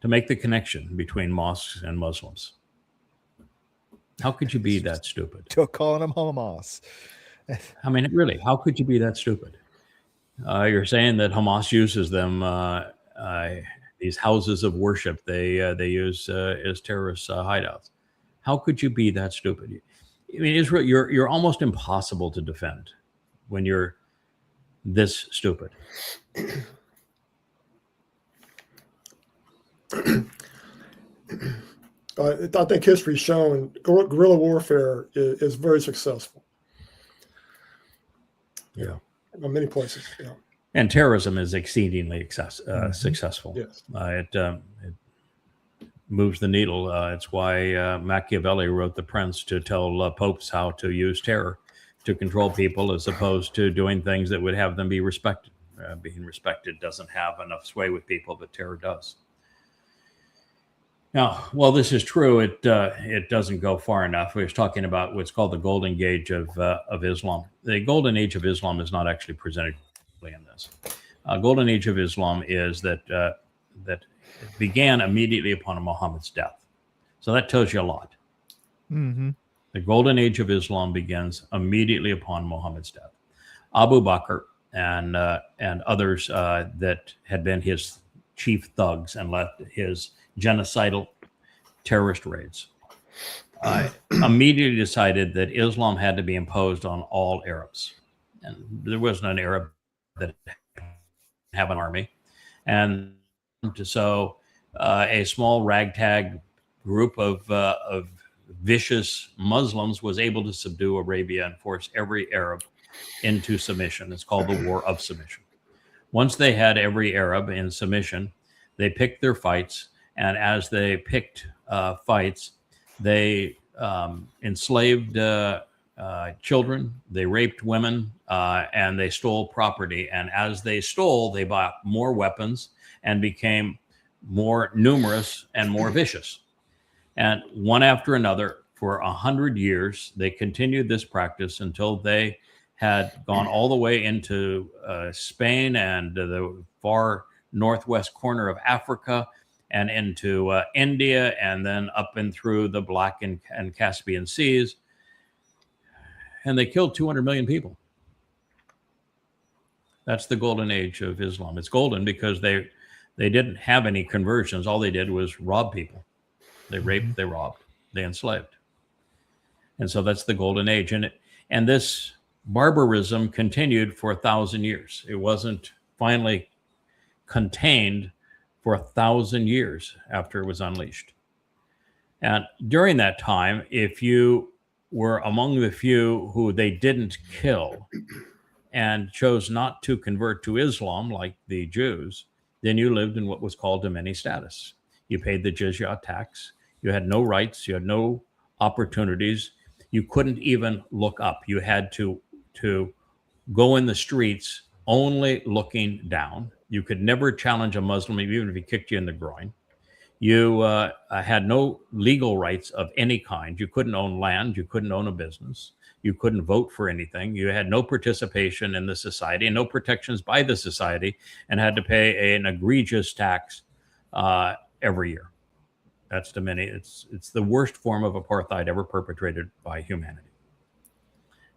to make the connection between mosques and Muslims. How could you be that stupid? Calling them Hamas. I mean, really, how could you be that stupid? You're saying that Hamas uses them, these houses of worship they use as terrorist hideouts. How could you be that stupid? I mean, Israel, you're almost impossible to defend when you're this stupid. I think history's shown guerrilla warfare is very successful. Yeah, in many places. Yeah. And terrorism is exceedingly successful. Yes. It moves the needle. It's why Machiavelli wrote The Prince to tell popes how to use terror to control people, as opposed to doing things that would have them be respected. Being respected doesn't have enough sway with people, but terror does. Now, while this is true, it doesn't go far enough. We were talking about what's called the Golden Age of Islam. The Golden Age of Islam is not actually presented in this. Golden Age of Islam is that it began immediately upon Muhammad's death. So that tells you a lot. The Golden Age of Islam begins immediately upon Muhammad's death. Abu Bakr and others that had been his chief thugs and led his genocidal terrorist raids immediately decided that Islam had to be imposed on all Arabs. And there wasn't an Arab that have an army. And so a small ragtag group of vicious Muslims was able to subdue Arabia and force every Arab into submission. It's called the War of Submission. Once they had every Arab in submission, they picked their fights, and as they picked fights, they enslaved children, they raped women, and they stole property. And as they stole, they bought more weapons and became more numerous and more vicious. And one after another, for 100 years, they continued this practice until they had gone all the way into Spain and the far northwest corner of Africa and into India, and then up and through the Black and Caspian Seas. And they killed 200 million people. That's the golden age of Islam. It's golden because they didn't have any conversions. All they did was rob people. They raped, they robbed, they enslaved. And so that's the golden age. And this barbarism continued for 1,000 years. It wasn't finally contained for 1,000 years after it was unleashed. And during that time, if you were among the few who they didn't kill and chose not to convert to Islam like the Jews, then you lived in what was called Dhimmi status. You paid the jizya tax. You had no rights. You had no opportunities. You couldn't even look up. You had to go in the streets only looking down. You could never challenge a Muslim, even if he kicked you in the groin. You had no legal rights of any kind. You couldn't own land. You couldn't own a business. You couldn't vote for anything. You had no participation in the society and no protections by the society, and had to pay an egregious tax every year. That's Dhimmi. It's the worst form of apartheid ever perpetrated by humanity.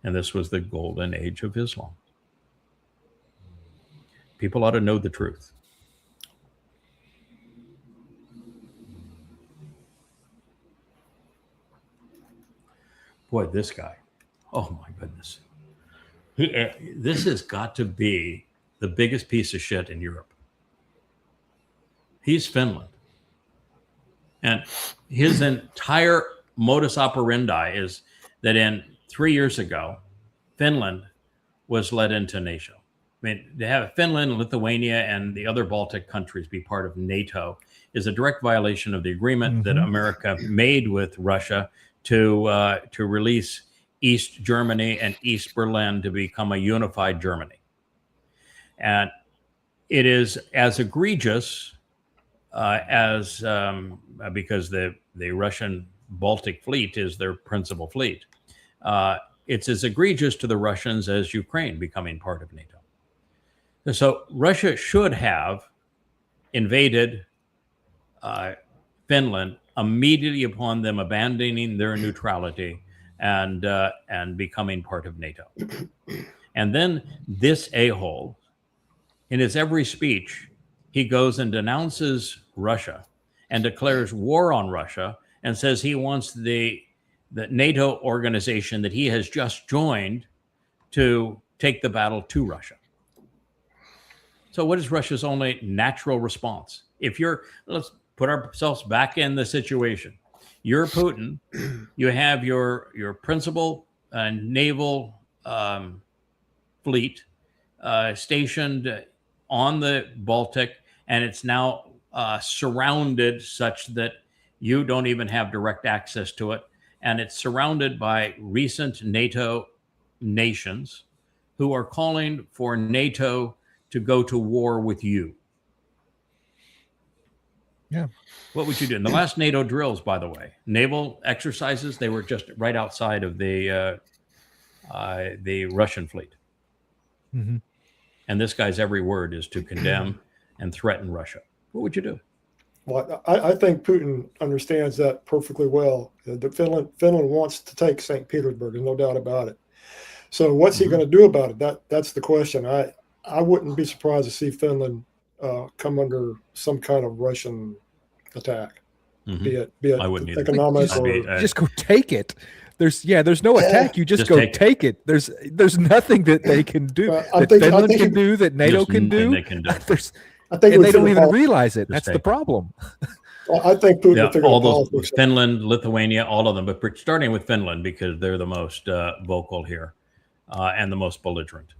And this was the golden age of Islam. People ought to know the truth. Boy, this guy. Oh, my goodness. This has got to be the biggest piece of shit in Europe. He's Finland. And his entire modus operandi is that in 3 years ago, Finland was let into NATO. I mean, to have Finland, Lithuania, and the other Baltic countries be part of NATO is a direct violation of the agreement that America made with Russia to release East Germany and East Berlin to become a unified Germany. And it is as egregious as because the Russian Baltic fleet is their principal fleet. It's as egregious to the Russians as Ukraine becoming part of NATO. So Russia should have invaded Finland immediately upon them abandoning their neutrality and becoming part of NATO. And then this a-hole, in his every speech, he goes and denounces Russia and declares war on Russia and says he wants the NATO organization that he has just joined to take the battle to Russia. So what is Russia's only natural response? Let's put ourselves back in the situation. You're Putin. You have your principal naval fleet stationed on the Baltic, and it's now surrounded such that you don't even have direct access to it. And it's surrounded by recent NATO nations who are calling for NATO to go to war with you. Yeah. What would you do? In the last NATO drills, by the way, naval exercises, they were just right outside of the Russian fleet. Mm-hmm. And this guy's every word is to condemn and threaten Russia. What would you do? Well, I think Putin understands that perfectly well. Finland wants to take St. Petersburg, there's no doubt about it. So what's he going to do about it? That's the question. I wouldn't be surprised to see Finland come under some kind of Russian attack, be it I wouldn't economic just go take it. There's no attack. You just go take it. There's nothing that they can do that Finland can do, that NATO can do. They can do. I think And we they don't figure even pol- realize it. That's the Mistake. problem. I think Putin Yeah, will figure all out those politics. Finland, Lithuania, all of them, but starting with Finland because they're the most vocal here and the most belligerent.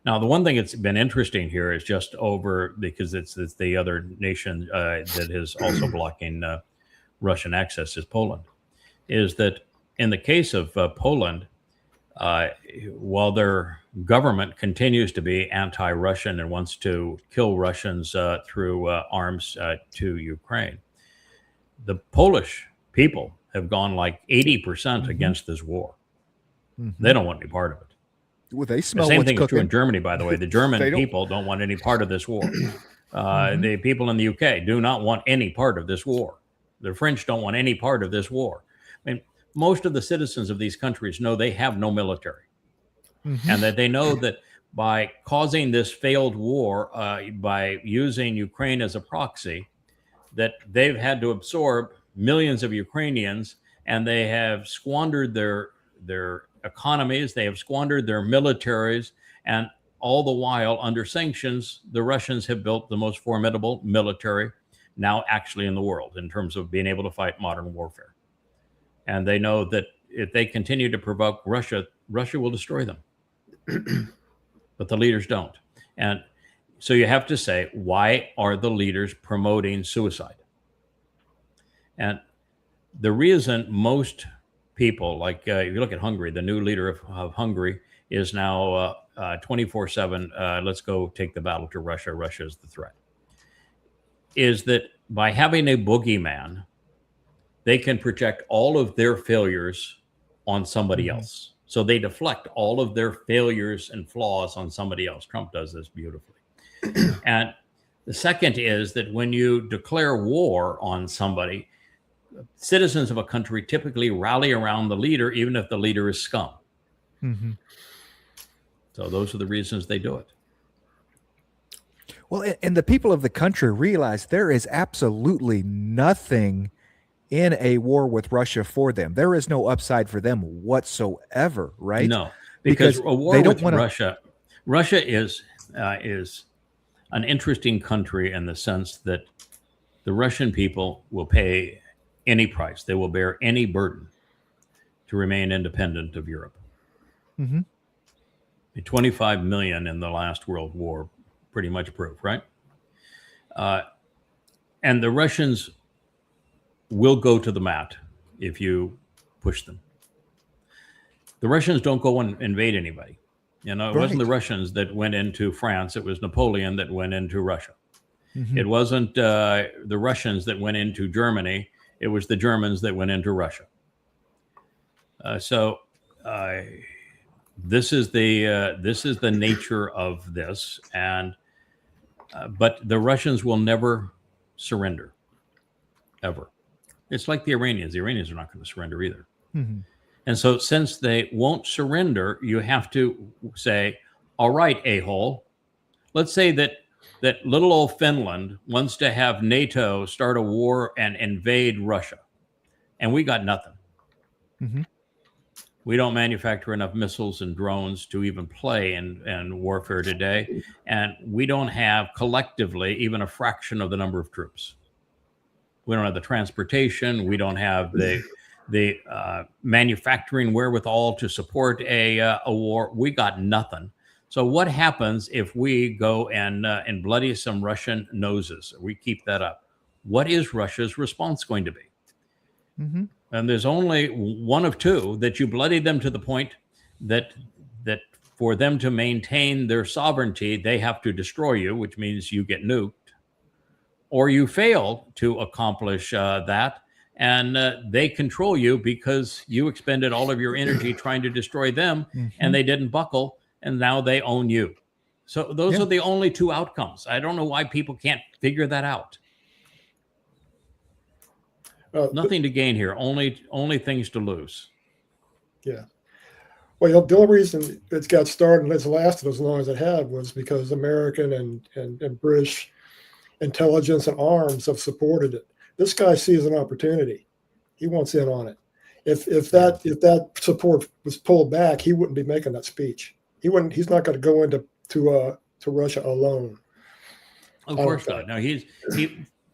Now, the one thing that's been interesting here is just over because it's the other nation that is also blocking Russian access is Poland. Is that in the case of Poland, while their government continues to be anti-Russian and wants to kill Russians through arms to Ukraine, the Polish people have gone like 80% against this war. They don't want any part of it. Well, they The smell same what's thing is true cooking. in Germany, by the way. The German They don't- people don't want any part of this war. The people in the UK do not want any part of this war. The French don't want any part of this war. I mean, most of the citizens of these countries know they have no military, and that they know that by causing this failed war, by using Ukraine as a proxy, that they've had to absorb millions of Ukrainians, and they have squandered their economies, they have squandered their militaries, and all the while under sanctions, the Russians have built the most formidable military now actually in the world in terms of being able to fight modern warfare. And they know that if they continue to provoke Russia, Russia will destroy them. But the leaders don't. And so you have to say, why are the leaders promoting suicide? And the reason most people, like if you look at Hungary, the new leader of Hungary is now 24/7, let's go take the battle to Russia. Russia is the threat. Is that by having a boogeyman, they can project all of their failures on somebody else. So they deflect all of their failures and flaws on somebody else. Trump does this beautifully. And the second is that when you declare war on somebody, citizens of a country typically rally around the leader, even if the leader is scum. So those are the reasons they do it. Well, and the people of the country realize there is absolutely nothing in a war with Russia for them. There is no upside for them whatsoever, right? No, because a war they don't with wanna- Russia is an interesting country in the sense that the Russian people will pay any price. They will bear any burden to remain independent of Europe. 25 million in the last World War, pretty much proof, right? And the Russians will go to the mat if you push them. The Russians don't go and invade anybody. You know, it wasn't the Russians that went into France. It was Napoleon that went into Russia. It wasn't the Russians that went into Germany. It was the Germans that went into Russia. So this is the nature of this, and but the Russians will never surrender, ever. It's like the Iranians. The Iranians are not going to surrender either. And so since they won't surrender, you have to say, all right, a-hole, let's say that little old Finland wants to have NATO start a war and invade Russia. And we got nothing. We don't manufacture enough missiles and drones to even play in warfare today. And we don't have collectively even a fraction of the number of troops. We don't have the transportation. We don't have the manufacturing wherewithal to support a war. We got nothing. So what happens if we go and bloody some Russian noses? We keep that up. What is Russia's response going to be? And there's only one of two: that you bloody them to the point that for them to maintain their sovereignty, they have to destroy you, which means you get nuked, or you fail to accomplish that. And they control you because you expended all of your energy trying to destroy them, and they didn't buckle, and now they own you. So those are the only two outcomes. I don't know why people can't figure that out. Nothing to gain here, only things to lose. Yeah. Well, the only reason it's got started and it's lasted as long as it had was because American and British intelligence and arms have supported it. This guy sees an opportunity. He wants in on it. If that support was pulled back, he wouldn't be making that speech. He's not going to go into Russia alone. Of course not. No,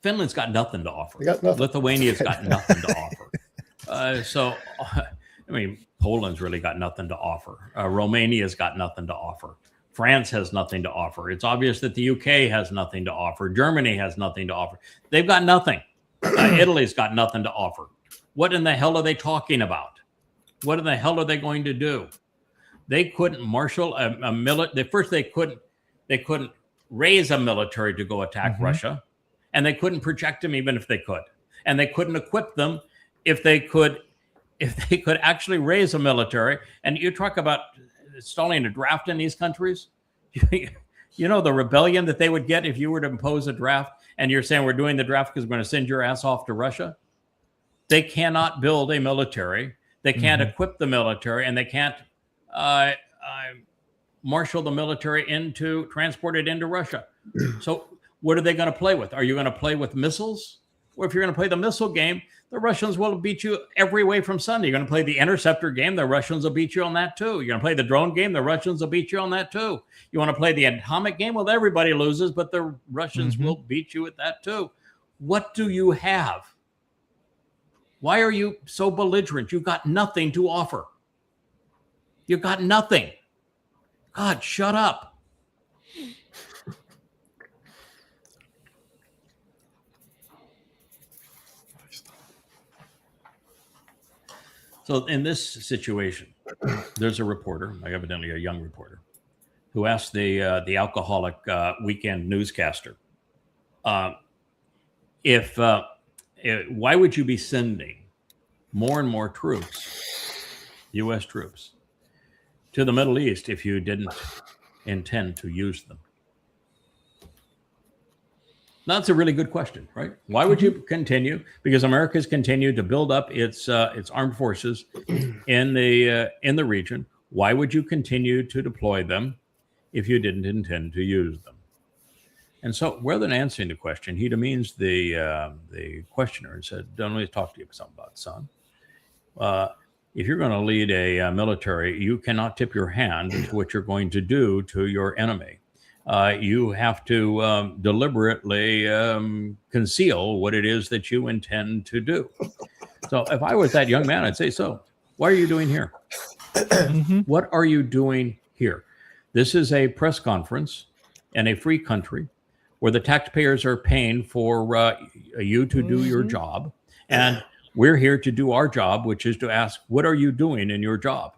Finland's got nothing to offer. They got nothing. Lithuania's got nothing to offer. Poland's really got nothing to offer. Romania's got nothing to offer. France has nothing to offer. It's obvious that the UK has nothing to offer. Germany has nothing to offer. They've got nothing. Italy's got nothing to offer. What in the hell are they talking about? What in the hell are they going to do? They couldn't marshal a military. First, they couldn't raise a military to go attack Russia, and they couldn't project them even if they could, and they couldn't equip them if they could actually raise a military. And you talk about installing a draft in these countries. You know the rebellion that they would get if you were to impose a draft, and you're saying we're doing the draft because we're going to send your ass off to Russia. They cannot build a military. They can't equip the military, and they can't marshal the military transport it into Russia. So what are they going to play with? Are you going to play with missiles? Or if you're going to play the missile game, the Russians will beat you every way from Sunday. You're going to play the interceptor game, the Russians will beat you on that too. You're going to play the drone game, the Russians will beat you on that too. You want to play the atomic game? Well, everybody loses, but the Russians will beat you at that too. What do you have? Why are you so belligerent? You've got nothing to offer. You've got nothing. God, shut up. So in this situation, there's a reporter, evidently a young reporter, who asked the alcoholic weekend newscaster, why would you be sending more and more troops, U.S. troops, to the Middle East if you didn't intend to use them? That's a really good question, right? Why would you continue? Because America's continued to build up its armed forces in the region. Why would you continue to deploy them if you didn't intend to use them? And so, rather than answering the question, he demeans the questioner and said, "Don't let me talk to you something about, son. If you're going to lead a military, you cannot tip your hand to what you're going to do to your enemy. You have to deliberately conceal what it is that you intend to do." So if I was that young man, I'd say, so what are you doing here? What are you doing here? This is a press conference in a free country where the taxpayers are paying for you to do your job. And we're here to do our job, which is to ask, what are you doing in your job?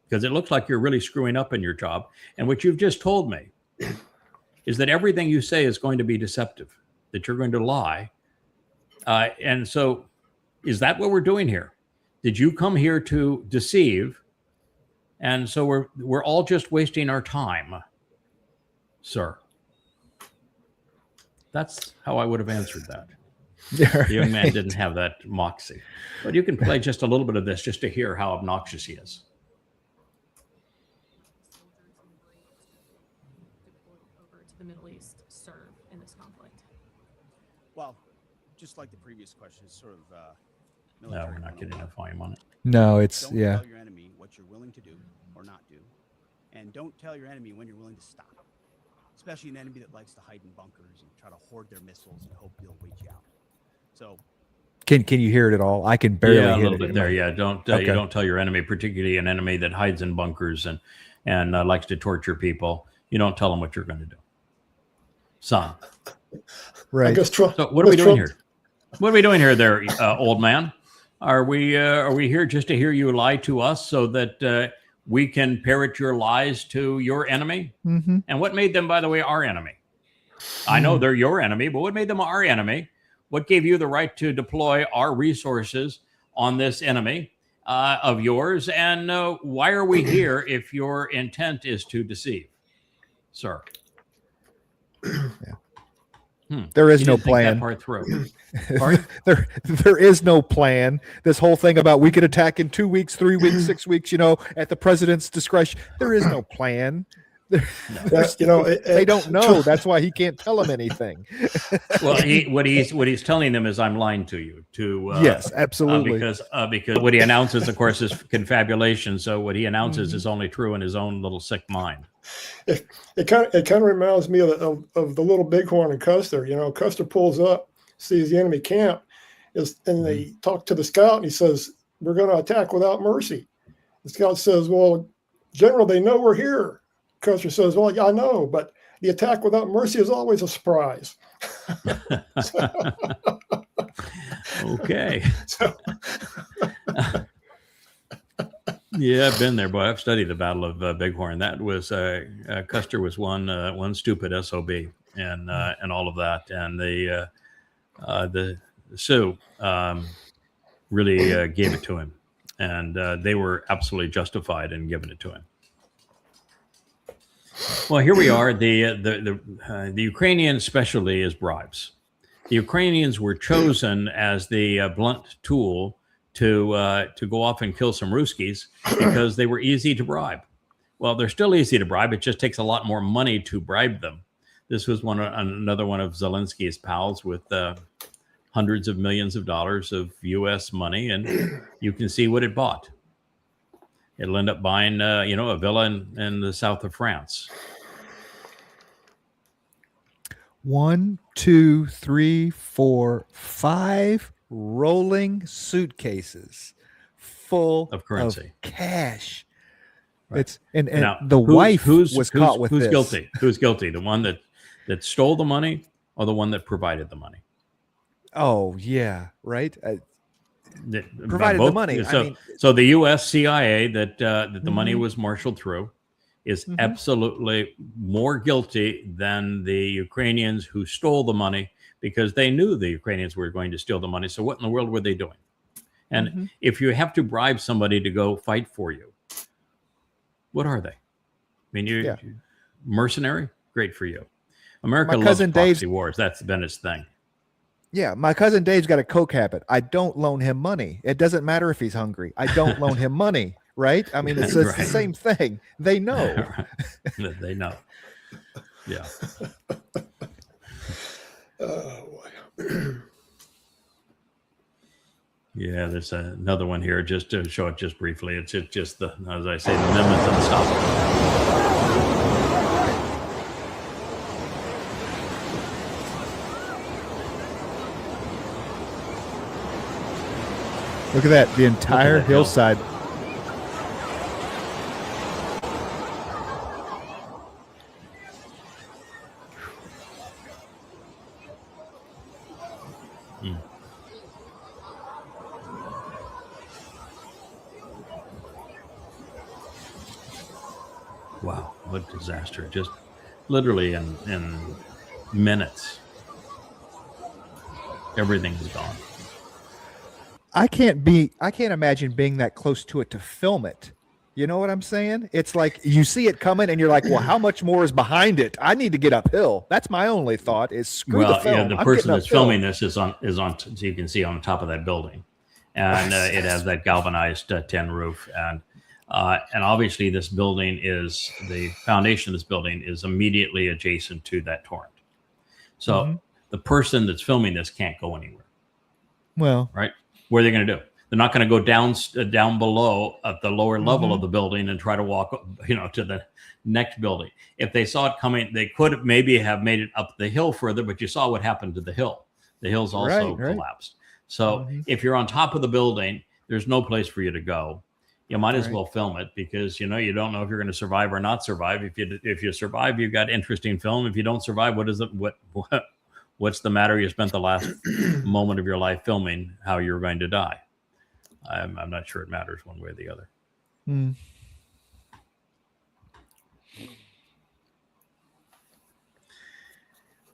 Because it looks like you're really screwing up in your job. And what you've just told me is that everything you say is going to be deceptive, that you're going to lie. And so is that what we're doing here? Did you come here to deceive? And so we're all just wasting our time, sir. That's how I would have answered that. The young man didn't have that moxie. But you can play just a little bit of this just to hear how obnoxious he is. The Middle East serve in this conflict? Well, just like the previous question, it's sort of No, we're not getting enough volume on it. No, it's don't tell your enemy what you're willing to do or not do, and don't tell your enemy when you're willing to stop, especially an enemy that likes to hide in bunkers and try to hoard their missiles and hope they'll wait you out. So can you hear it at all? I can barely hear it. A little bit there. Yeah, don't you don't tell your enemy, particularly an enemy that hides in bunkers and likes to torture people. You don't tell them what you're going to do, son. Right. So what are we doing here? What are we doing here, there, old man? Are we here just to hear you lie to us so that we can parrot your lies to your enemy? And what made them, by the way, our enemy? I know they're your enemy, but what made them our enemy? What gave you the right to deploy our resources on this enemy of yours? And why are we here if your intent is to deceive, sir? There is no plan. Part through. There is no plan. This whole thing about we could attack in 2 weeks, 3 weeks, 6 weeks, at the president's discretion. There is no plan. They don't know. That's why he can't tell them anything. Well, what he's telling them is, I'm lying to you. Yes, absolutely. Because what he announces, of course, is confabulation. So what he announces is only true in his own little sick mind. it kind of reminds me of the little bighorn and Custer. You know, Custer pulls up, sees the enemy camp, and they talk to the scout, and he says, "We're going to attack without mercy." The scout says, "Well, General, they know we're here." Custer says, "Well, yeah, I know, but the attack without mercy is always a surprise." Okay. Yeah, I've been there, boy. I've studied the Battle of Bighorn. That was Custer was one stupid SOB, and all of that, and the Sioux really gave it to him, and they were absolutely justified in giving it to him. Well, here we are. The Ukrainian specialty is bribes. The Ukrainians were chosen as the blunt tool to go off and kill some Ruskies because they were easy to bribe. Well, they're still easy to bribe. It just takes a lot more money to bribe them. This was another one of Zelensky's pals with hundreds of millions of dollars of U.S. money, and you can see what it bought. It'll end up buying, a villa in the south of France. 1, 2, 3, 4, 5 rolling suitcases full of currency, of cash. Right. It's and now, the wife was caught with who's this. guilty? Who's guilty? The one that stole the money, or the one that provided the money? Oh yeah, right. Provided both, the money. So the U.S. CIA that the money was marshaled through is absolutely more guilty than the Ukrainians who stole the money, because they knew the Ukrainians were going to steal the money. So what in the world were they doing? And if you have to bribe somebody to go fight for you, what are they? I mean, you mercenary? Great for you. America loves proxy wars. That's been its thing. Yeah, my cousin Dave's got a coke habit. I don't loan him money. It doesn't matter if he's hungry. I don't loan him money, right? I mean, it's the same thing. They know. They know. Yeah. Yeah, there's another one here just to show it just briefly. It's just the, as I say, the amendments unstoppable. Look at that, the entire hillside. Wow, what disaster. Just literally in minutes, everything is gone. I can't imagine being that close to it to film it. You know what I'm saying? It's like you see it coming and you're like, well, how much more is behind it? I need to get uphill. That's my only thought is screw the film. Yeah, the person that's filming this is on, so you can see on top of that building. And it has that galvanized tin roof. And obviously this building the foundation of this building is immediately adjacent to that torrent. So the person that's filming this can't go anywhere. Well, right. What are they going to do? They're not going to go down below at the lower level of the building and try to walk, to the next building. If they saw it coming, they could maybe have made it up the hill further, but you saw what happened to the hill. The hill's also collapsed. So if you're on top of the building, there's no place for you to go. You might as well film it, because you don't know if you're going to survive or not survive. If you survive, you've got interesting film. If you don't survive, what's the matter? You spent the last moment of your life filming how you're going to die. I'm not sure it matters one way or the other.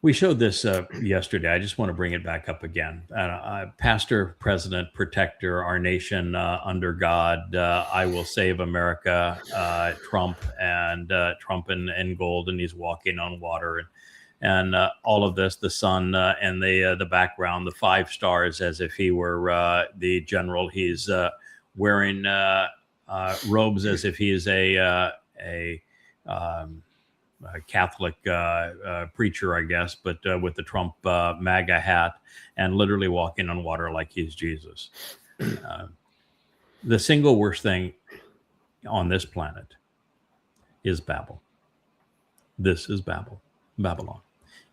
We showed this yesterday. I just want to bring it back up again. Pastor, president, protector, our nation under God. I will save America. Trump in gold, and he's walking on water, and all of this. The sun and the background, the 5 stars, as if he were the general. He's wearing robes as if he is a Catholic preacher, I guess, but with the Trump MAGA hat, and literally walking on water like he's Jesus. The single worst thing on this planet is Babel. This is Babylon.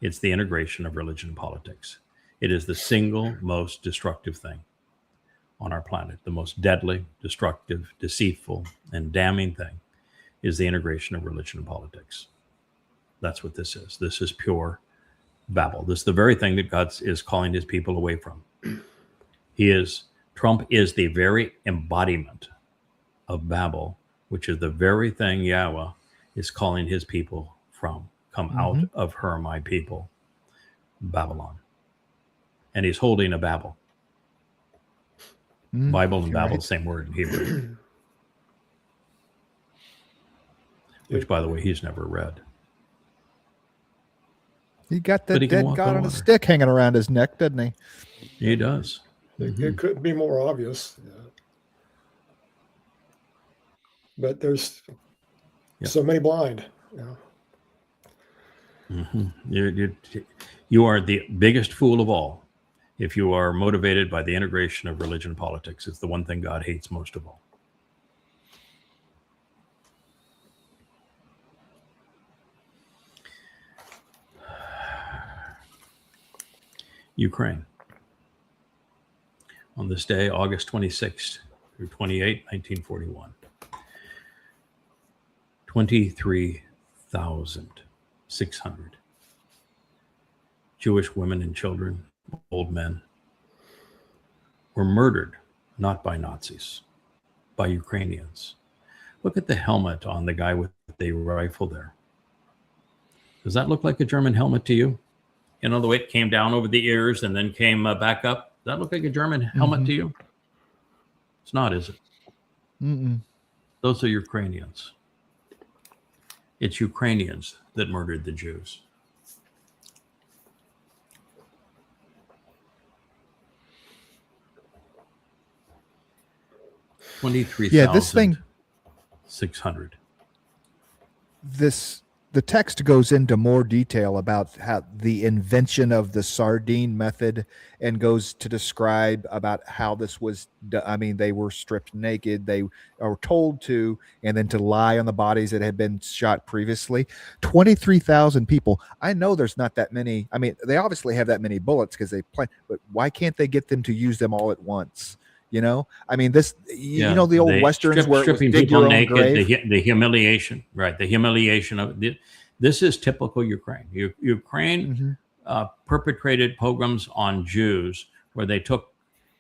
It's the integration of religion and politics. It is the single most destructive thing on our planet. The most deadly, destructive, deceitful, and damning thing is the integration of religion and politics. That's what this is. This is pure Babel. This is the very thing that God is calling his people away from. Trump is the very embodiment of Babel, which is the very thing Yahweh is calling his people from. Come out of her, my people, Babylon. And he's holding a Babel. Bible and Babel, same word in Hebrew. Which, by the way, he's never read. He got the But he can dead walk God on on a water. stick hanging around his neck, doesn't he? He does. It couldn't be more obvious. Yeah. But there's so many blind. You are the biggest fool of all if you are motivated by the integration of religion and politics. It's the one thing God hates most of all. Ukraine. On this day, August 26th through 28, 1941. 23,600 Jewish women and children, old men, were murdered, not by Nazis, by Ukrainians. Look at the helmet on the guy with the rifle there. Does that look like a German helmet to you? You know, the way it came down over the ears and then came back up? Does that look like a German helmet to you? It's not, is it? Those are Ukrainians. It's Ukrainians that murdered the Jews. This thing, 600. the text goes into more detail about how the invention of the sardine method, and goes to describe about how this was I mean, they were stripped naked, they were told to, and then to lie on the bodies that had been shot previously. 23,000 people. I know there's not that many. I mean, they obviously have that many bullets because they plan, but why can't they get them to use them all at once? You know, I mean, this, you know, the old Westerns where it was stripping dig people your own naked, grave. the humiliation, right? The humiliation of it. This is typical Ukraine. Ukraine perpetrated pogroms on Jews where they took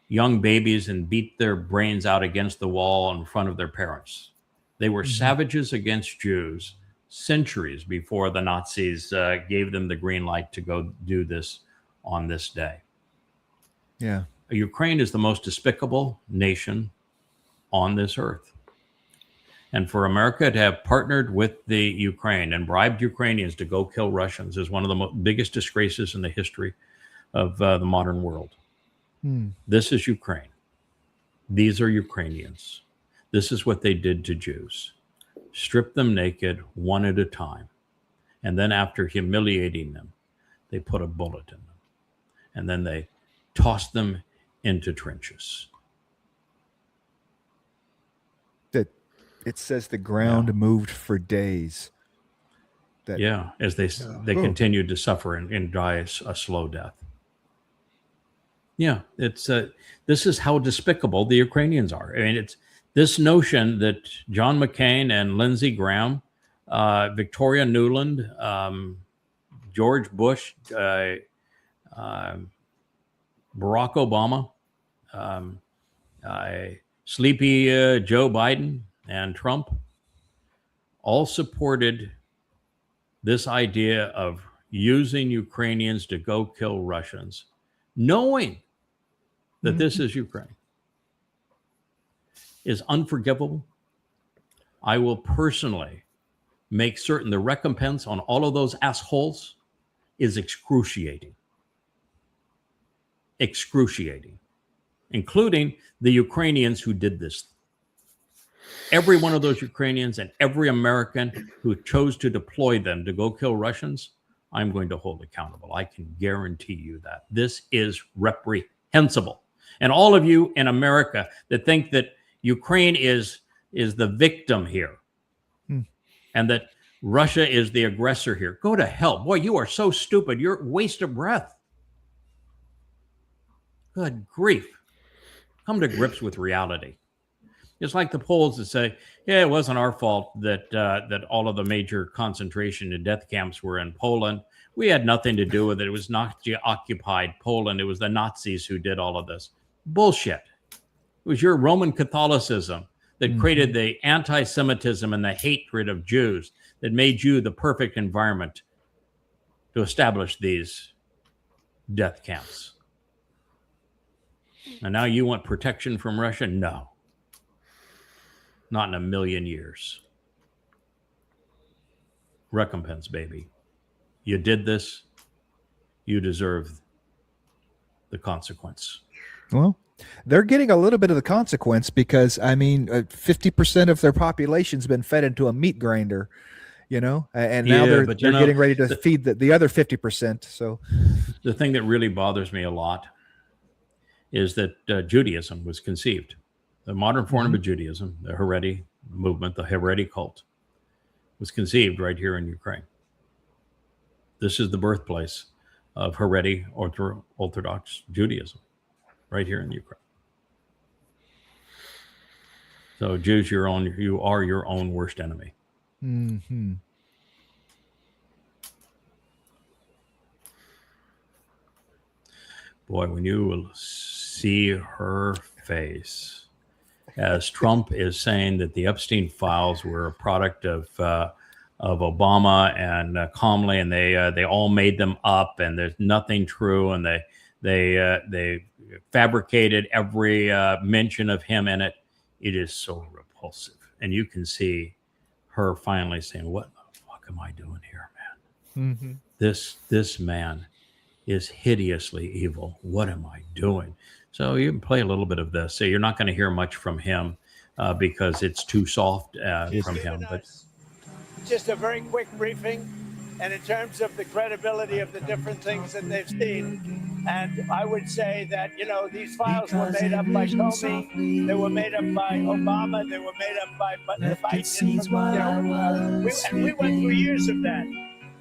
young babies and beat their brains out against the wall in front of their parents. They were savages against Jews centuries before the Nazis gave them the green light to go do this on this day. Yeah. Ukraine is the most despicable nation on this earth. And for America to have partnered with the Ukraine and bribed Ukrainians to go kill Russians is one of the biggest disgraces in the history of the modern world. This is Ukraine. These are Ukrainians. This is what they did to Jews. Strip them naked one at a time. And then after humiliating them, they put a bullet in them. And then they tossed them into trenches. It says the ground moved for days. As they continued to suffer and die a slow death. It's this is how despicable the Ukrainians are. I mean, it's this notion that John McCain and Lindsey Graham, Victoria Nuland, George Bush, Barack Obama, sleepy Joe Biden, and Trump all supported this idea of using Ukrainians to go kill Russians, knowing that this is Ukraine, is unforgivable. I will personally make certain the recompense on all of those assholes is excruciating, including the Ukrainians who did this. Every one of those Ukrainians and every American who chose to deploy them to go kill Russians, I'm going to hold accountable. I can guarantee you that. This is reprehensible. And all of you in America that think that Ukraine is the victim here, and that Russia is the aggressor here. Go to hell. Boy, you are so stupid. You're a waste of breath. Good grief. Come to grips with reality. It's like the Poles that say, yeah, it wasn't our fault that all of the major concentration and death camps were in Poland. We had nothing to do with it. It was Nazi-occupied Poland. It was the Nazis who did all of this. Bullshit. It was your Roman Catholicism that created the anti-Semitism and the hatred of Jews that made you the perfect environment to establish these death camps. And now you want protection from Russia? No. Not in a million years. Recompense, baby. You did this. You deserve the consequence. Well, they're getting a little bit of the consequence because, I mean, 50% of their population's been fed into a meat grinder, you know, and now they're getting ready to feed the other 50%. So the thing that really bothers me a lot is that Judaism was conceived. The modern form of Judaism, the Haredi movement, the Haredi cult, was conceived right here in Ukraine. This is the birthplace of Haredi Orthodox Judaism, right here in Ukraine. So Jews, you are your own worst enemy. Mm-hmm. Boy, when you will see her face as Trump is saying that the Epstein files were a product of Obama and Comey, and they all made them up, and there's nothing true, and they fabricated every mention of him in it. It is so repulsive, and you can see her finally saying, "What the fuck am I doing here, man? Mm-hmm. This man is hideously evil. What am I doing?" So you can play a little bit of this. So you're not going to hear much from him because it's too soft from him. But just a very quick briefing, and in terms of the credibility of the different things that they've seen, and I would say that, you know, these files were made up by Comey, they were made up by Obama, they were made up by Biden. And we went through years of that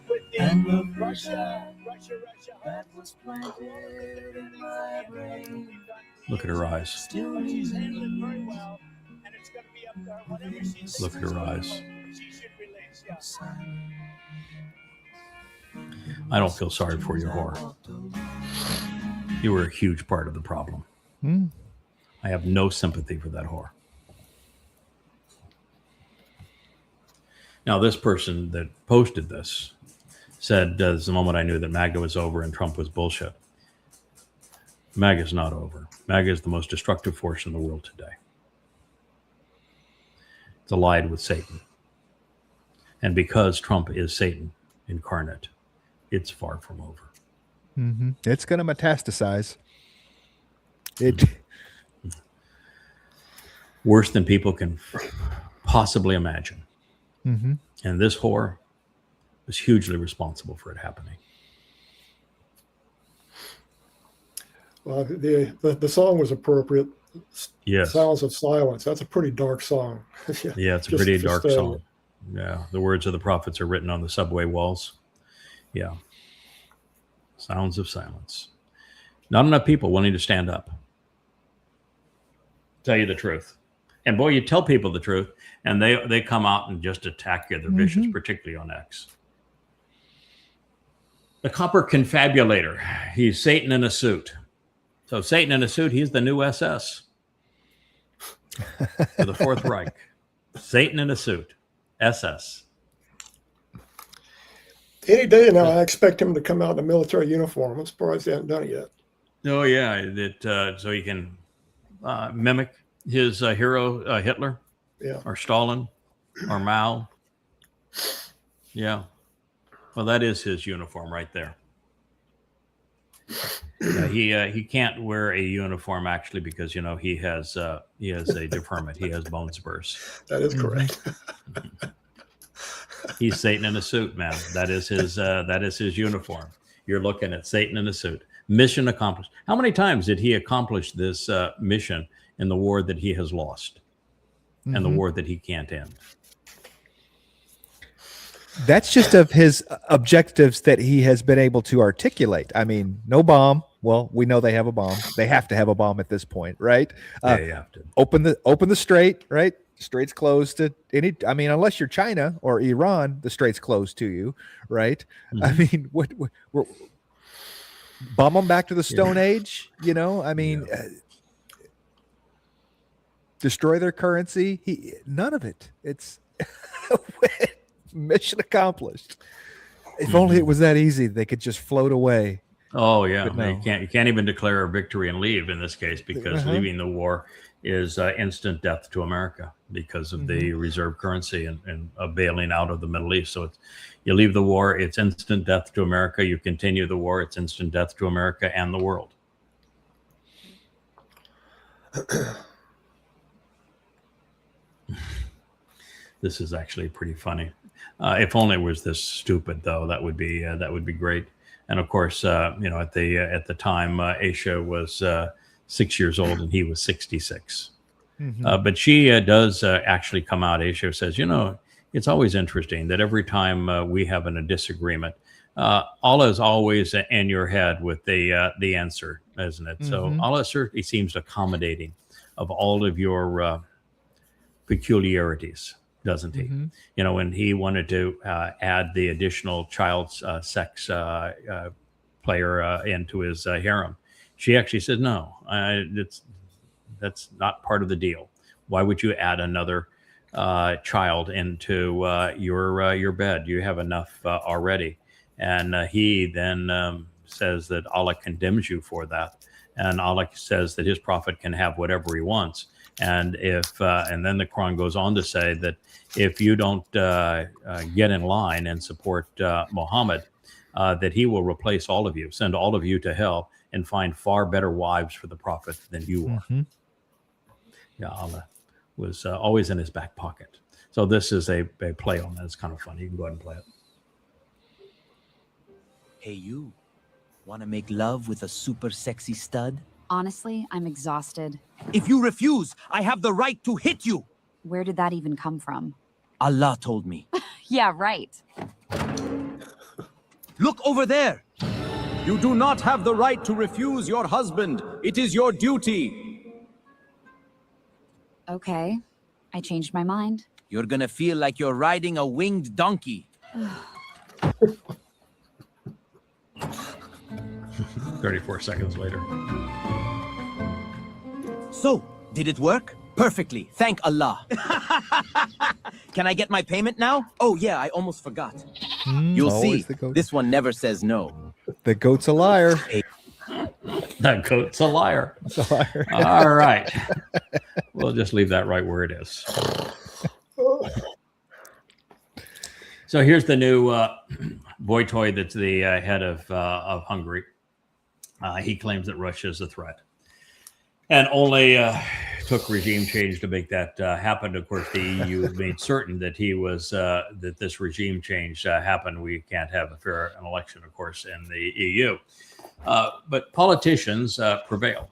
with the Russia. Look at her eyes. Look at her eyes. I don't feel sorry for you, whore. You were a huge part of the problem. I have no sympathy for that whore. Now, this person that posted this said, "This is the moment I knew that MAGA was over and Trump was bullshit." MAGA is not over. MAGA is the most destructive force in the world today. It's allied with Satan. And because Trump is Satan incarnate, it's far from over. Mm-hmm. It's going to metastasize. Worse than people can possibly imagine. Mm-hmm. And this whore was hugely responsible for it happening. Well, the song was appropriate. Yes. Sounds of Silence. That's a pretty dark song. Yeah, it's a pretty dark song. Yeah, the words of the prophets are written on the subway walls. Yeah. Sounds of silence. Not enough people willing to stand up. Tell you the truth. And boy, you tell people the truth, and they come out and just attack you. They're vicious, particularly on X. The Copper Confabulator. He's Satan in a suit. So Satan in a suit, he's the new SS for the Fourth Reich. Satan in a suit. SS. Any day now, I expect him to come out in a military uniform. I'm surprised they haven't done it yet. Oh yeah, so he can mimic his hero Hitler, or Stalin, or Mao. Yeah, well, that is his uniform right there. He can't wear a uniform actually because he has a deferment. He has bone spurs. That is correct. He's Satan in a suit, man. That is his uniform. You're looking at Satan in a suit. Mission accomplished. How many times did he accomplish this mission in the war that he has lost and the war that he can't end? That's just of his objectives that he has been able to articulate. I mean, no bomb. Well, we know they have a bomb. They have to have a bomb at this point, right? They have to open the strait, right? Strait's closed to any. I mean, unless you're China or Iran, the strait's closed to you, right? Mm-hmm. I mean, we're bomb them back to the Stone Age. You know, I mean, destroy their currency. None of it. It's mission accomplished. If only it was that easy, they could just float away. Oh yeah, But no. you can't even declare a victory and leave in this case, because leaving the war is instant death to America because of the reserve currency and bailing out of the Middle East. So you leave the war, it's instant death to America. You continue the war, it's instant death to America and the world. This is actually pretty funny. If only it was this stupid, though, that would be great. And of course, at the time, Aisha was 6 years old and he was 66. But she does actually come out. Aisha says, it's always interesting that every time we have a disagreement, Allah is always in your head with the answer, isn't it? So Allah certainly seems accommodating of all of your peculiarities, doesn't he? When he wanted to add the additional child sex player into his harem, she actually said, no, that's not part of the deal. Why would you add another child into your bed? You have enough already. And he then says that Allah condemns you for that. And Allah says that his prophet can have whatever he wants. And and then the Quran goes on to say that if you don't get in line and support Muhammad, that he will replace all of you, send all of you to hell, and find far better wives for the prophet than you are. Yeah, Allah was always in his back pocket. So this is a play on that. It's kind of funny. You can go ahead and play it. Hey, you. Want to make love with a super sexy stud? Honestly, I'm exhausted. If you refuse, I have the right to hit you. Where did that even come from? Allah told me. Yeah, right. Look over there. You do not have the right to refuse your husband. It is your duty. Okay, I changed my mind. You're gonna feel like you're riding a winged donkey. 34 seconds later. So, did it work? Perfectly. Thank Allah. Can I get my payment now? Oh, yeah, I almost forgot. You'll see. This one never says no. The goat's a liar. That goat's a liar. All right. We'll just leave that right where it is. So here's the new Vojtoj that's the head of Hungary. He claims that Russia is a threat. And only took regime change to make that happen. Of course, the EU made certain that that this regime change happened. We can't have a fair election, of course, in the EU. But politicians prevail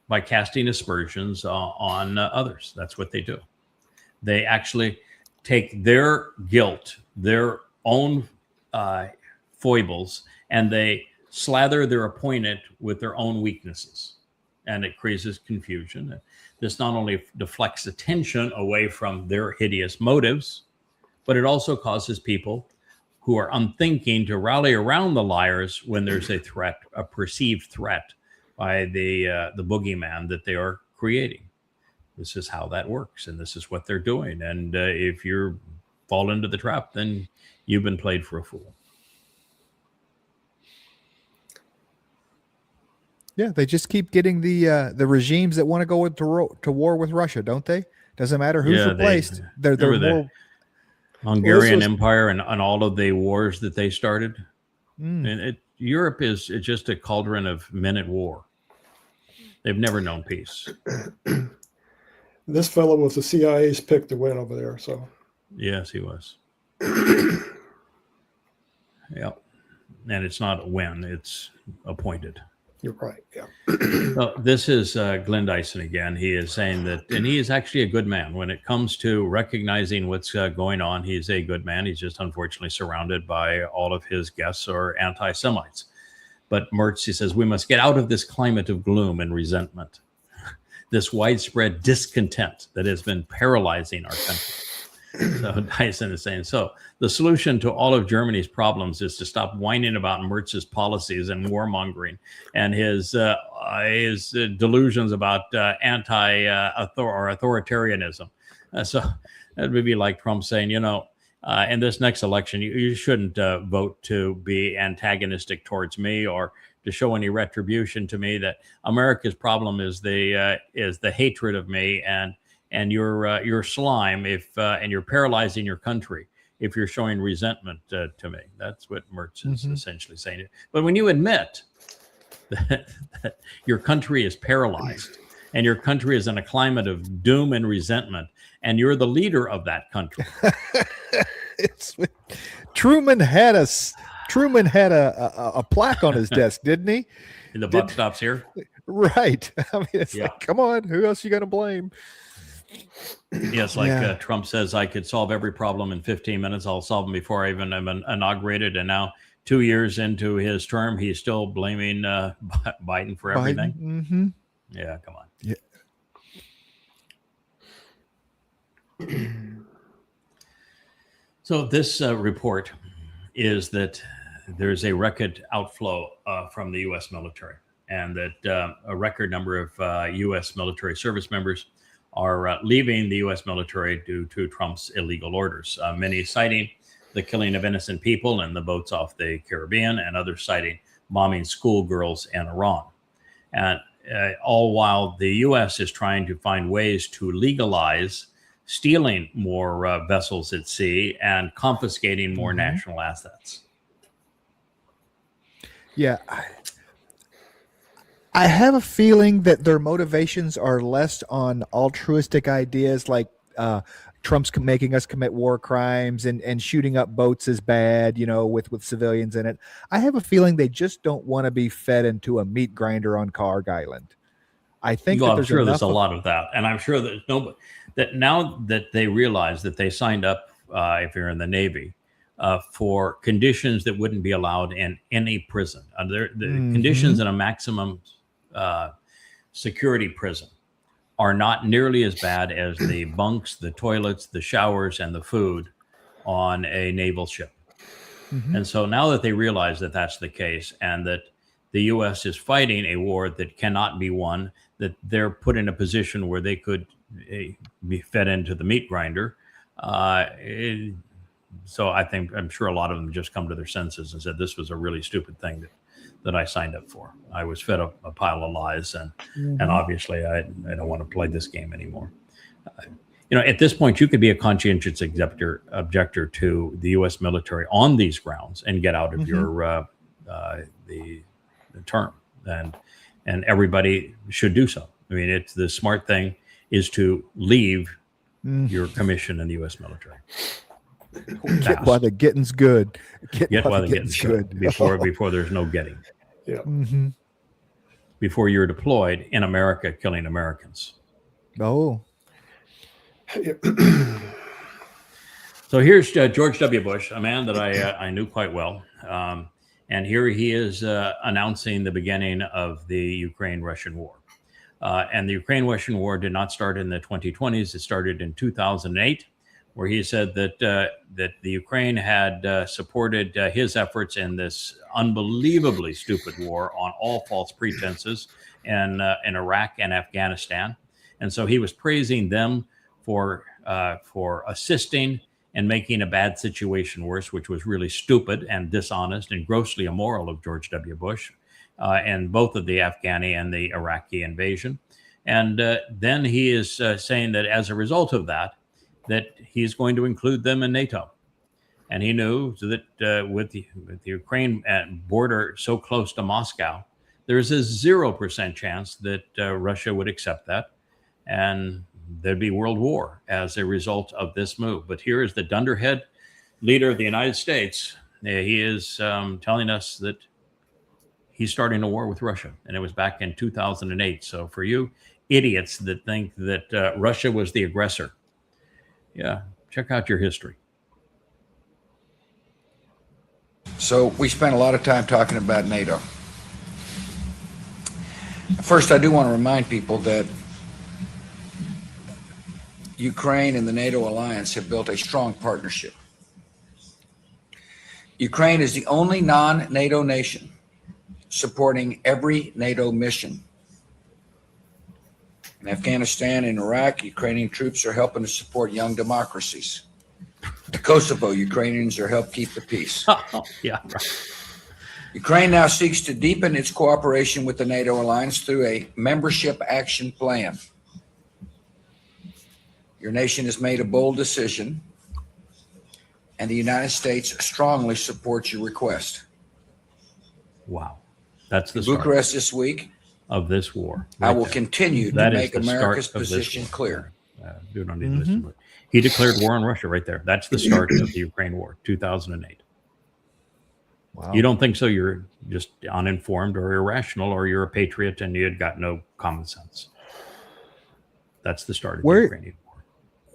by casting aspersions on others. That's what they do. They actually take their guilt, their own foibles, and they slather their opponent with their own weaknesses. And it creates confusion. This not only deflects attention away from their hideous motives, but it also causes people who are unthinking to rally around the liars when there's a threat, a perceived threat by the boogeyman that they are creating. This is how that works, and this is what they're doing. And if you fall into the trap, then you've been played for a fool. Yeah, they just keep getting the regimes that want to go to war with Russia, don't they? Doesn't matter who's replaced. They're more the Hungarian Empire and all of the wars that they started. And Europe is just a cauldron of men at war. They've never known peace. This fellow was the CIA's pick to win over there. So yes, he was. Yeah, and it's not a win; it's appointed. You're right. Yeah. Well, this is Glenn Dyson again. He is saying that, and he is actually a good man when it comes to recognizing what's going on. He's a good man. He's just unfortunately surrounded by all of his guests are anti-Semites. But Mertz, he says, we must get out of this climate of gloom and resentment, this widespread discontent that has been paralyzing our country. So Dyson is saying, so the solution to all of Germany's problems is to stop whining about Mertz's policies and warmongering and his delusions about authoritarianism. So that would be like Trump saying, in this next election, you shouldn't vote to be antagonistic towards me or to show any retribution to me. That America's problem is the hatred of me and your slime and you're paralyzing your country if you're showing resentment to me. That's what Mertz is essentially saying. But when you admit that your country is paralyzed and your country is in a climate of doom and resentment, and you're the leader of that country. Truman had a plaque on his desk, didn't he? And the buck stops here. Right. I mean, it's like, come on, who else you going to blame? Yes, Trump says, I could solve every problem in 15 minutes. I'll solve them before I even am inaugurated. And now 2 years into his term, he's still blaming Biden for everything. Mm-hmm. Yeah, come on. Yeah. So this report is that there's a record outflow from the U.S. military, and that a record number of U.S. military service members are leaving the U.S. military due to Trump's illegal orders, many citing the killing of innocent people in the boats off the Caribbean, and others citing bombing schoolgirls in Iran. And all while the U.S. is trying to find ways to legalize stealing more vessels at sea and confiscating more national assets. Yeah. I have a feeling that their motivations are less on altruistic ideas like Trump's making us commit war crimes and shooting up boats is bad, with civilians in it. I have a feeling they just don't want to be fed into a meat grinder on Carg Island. I think I'm sure there's a lot of that. And I'm sure that that now that they realize that they signed up, if you're in the Navy, for conditions that wouldn't be allowed in any prison. The conditions in a maximum security prison are not nearly as bad as the bunks, the toilets, the showers, and the food on a naval ship. And so now that they realize that that's the case and that the U.S. is fighting a war that cannot be won, that they're put in a position where they could be fed into the meat grinder. So I'm sure a lot of them just come to their senses and said, this was a really stupid thing that I signed up for. I was fed a pile of lies, and obviously I don't want to play this game anymore. At this point, you could be a conscientious objector to the U.S. military on these grounds and get out of your the term, and everybody should do so. I mean, it's the smart thing is to leave your commission in the U.S. military. Get while the getting's good. Get while the getting's good before there's no getting. Yeah. Before you're deployed in America, killing Americans. Oh. So here's George W. Bush, a man that I knew quite well. And here he is announcing the beginning of the Ukraine-Russian war. And the Ukraine-Russian war did not start in the 2020s. It started in 2008, where he said that the Ukraine had supported his efforts in this unbelievably stupid war on all false pretenses in Iraq and Afghanistan. And so he was praising them for assisting and making a bad situation worse, which was really stupid and dishonest and grossly immoral of George W. Bush and both of the Afghani and the Iraqi invasion. And then he is saying that as a result of that he's going to include them in NATO. And he knew that with the Ukraine border so close to Moscow, there's a 0% chance that Russia would accept that. And there'd be world war as a result of this move. But here is the dunderhead leader of the United States. He is telling us that he's starting a war with Russia, and it was back in 2008. So for you idiots that think that Russia was the aggressor, yeah, check out your history. So we spent a lot of time talking about NATO. First, I do want to remind people that Ukraine and the NATO alliance have built a strong partnership. Ukraine is the only non-NATO nation supporting every NATO mission. In Afghanistan and Iraq, Ukrainian troops are helping to support young democracies. In Kosovo, Ukrainians are helping keep the peace. Yeah, right. Ukraine now seeks to deepen its cooperation with the NATO alliance through a membership action plan. Your nation has made a bold decision, and the United States strongly supports your request. Wow. That's the In start Bucharest this week of this war. I will continue to That is make the America's start of this position war. clear. You don't need to listen to it. He declared war on Russia right there. That's the start of the Ukraine war, 2008. Wow. You don't think so? You're just uninformed or irrational, or you're a patriot and you had got no common sense. That's the start of the Ukrainian war.